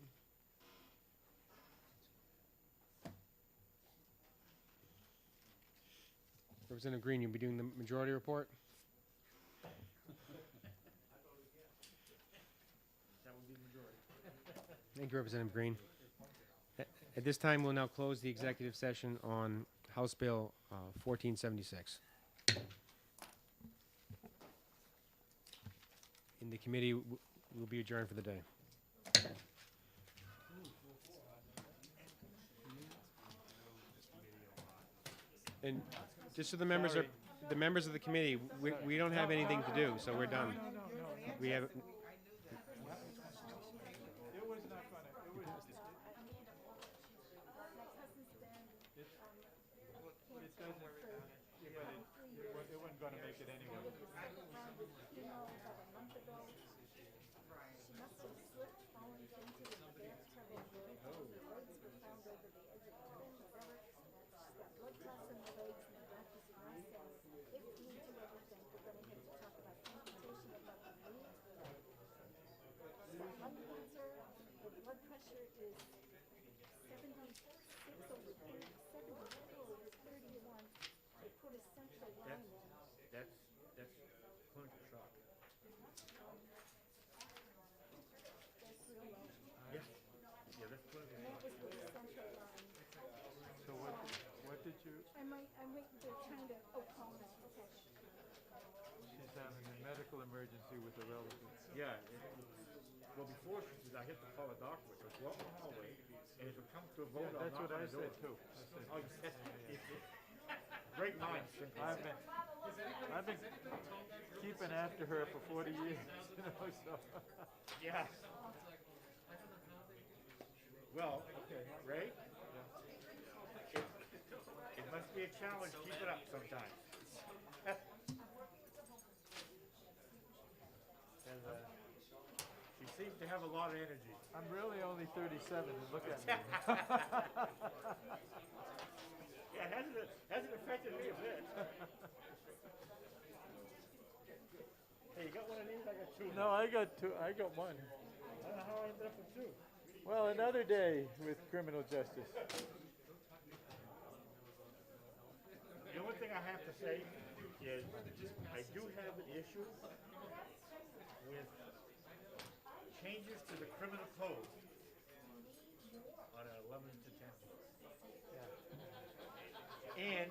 Representative Green, you'll be doing the majority report? Thank you, Representative Green. At this time, we'll now close the executive session on House Bill 1476. In the committee, will be adjourned for the day. And just so the members of the committee, we don't have anything to do, so we're done. We have. It wasn't gonna make it anyway. Blood pressure is 76 over 31. They put a central line in. That's clinical shock. That's real low. Yeah. Yeah, that's clinical And that was with the central line. So what did you, They're trying to, call me. Okay. she's having a medical emergency with a relative. Yeah. Well, before she said, I have to call a doctor, so go out in the hallway, and if it comes to a vote, Yeah, I'll that's knock what on I the door. said too. I said, Oh, you said, great minds. think alike. I've been keeping after her for 40 years, so. Yeah. Well, okay, Ray? It must be a challenge, keep it up sometimes. And, she seems to have a lot of energy. I'm really only 37, and look at me. Yeah, it hasn't affected me a bit. Hey, you got one of these? I got two. No, I got two, I got one. I don't know how I ended up with two. Well, another day with criminal justice. The only thing I have to say is, I do have an issue with changes to the criminal code on an 11 to 10. And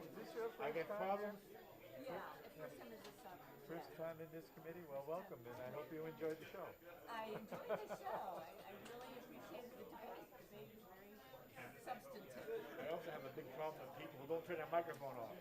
I got problems. First time in this committee? Well, welcome, and I hope you enjoyed the show. I enjoyed the show. I really appreciated the debate. The debate was very substantive. I also have a big problem with people who don't turn their microphone off.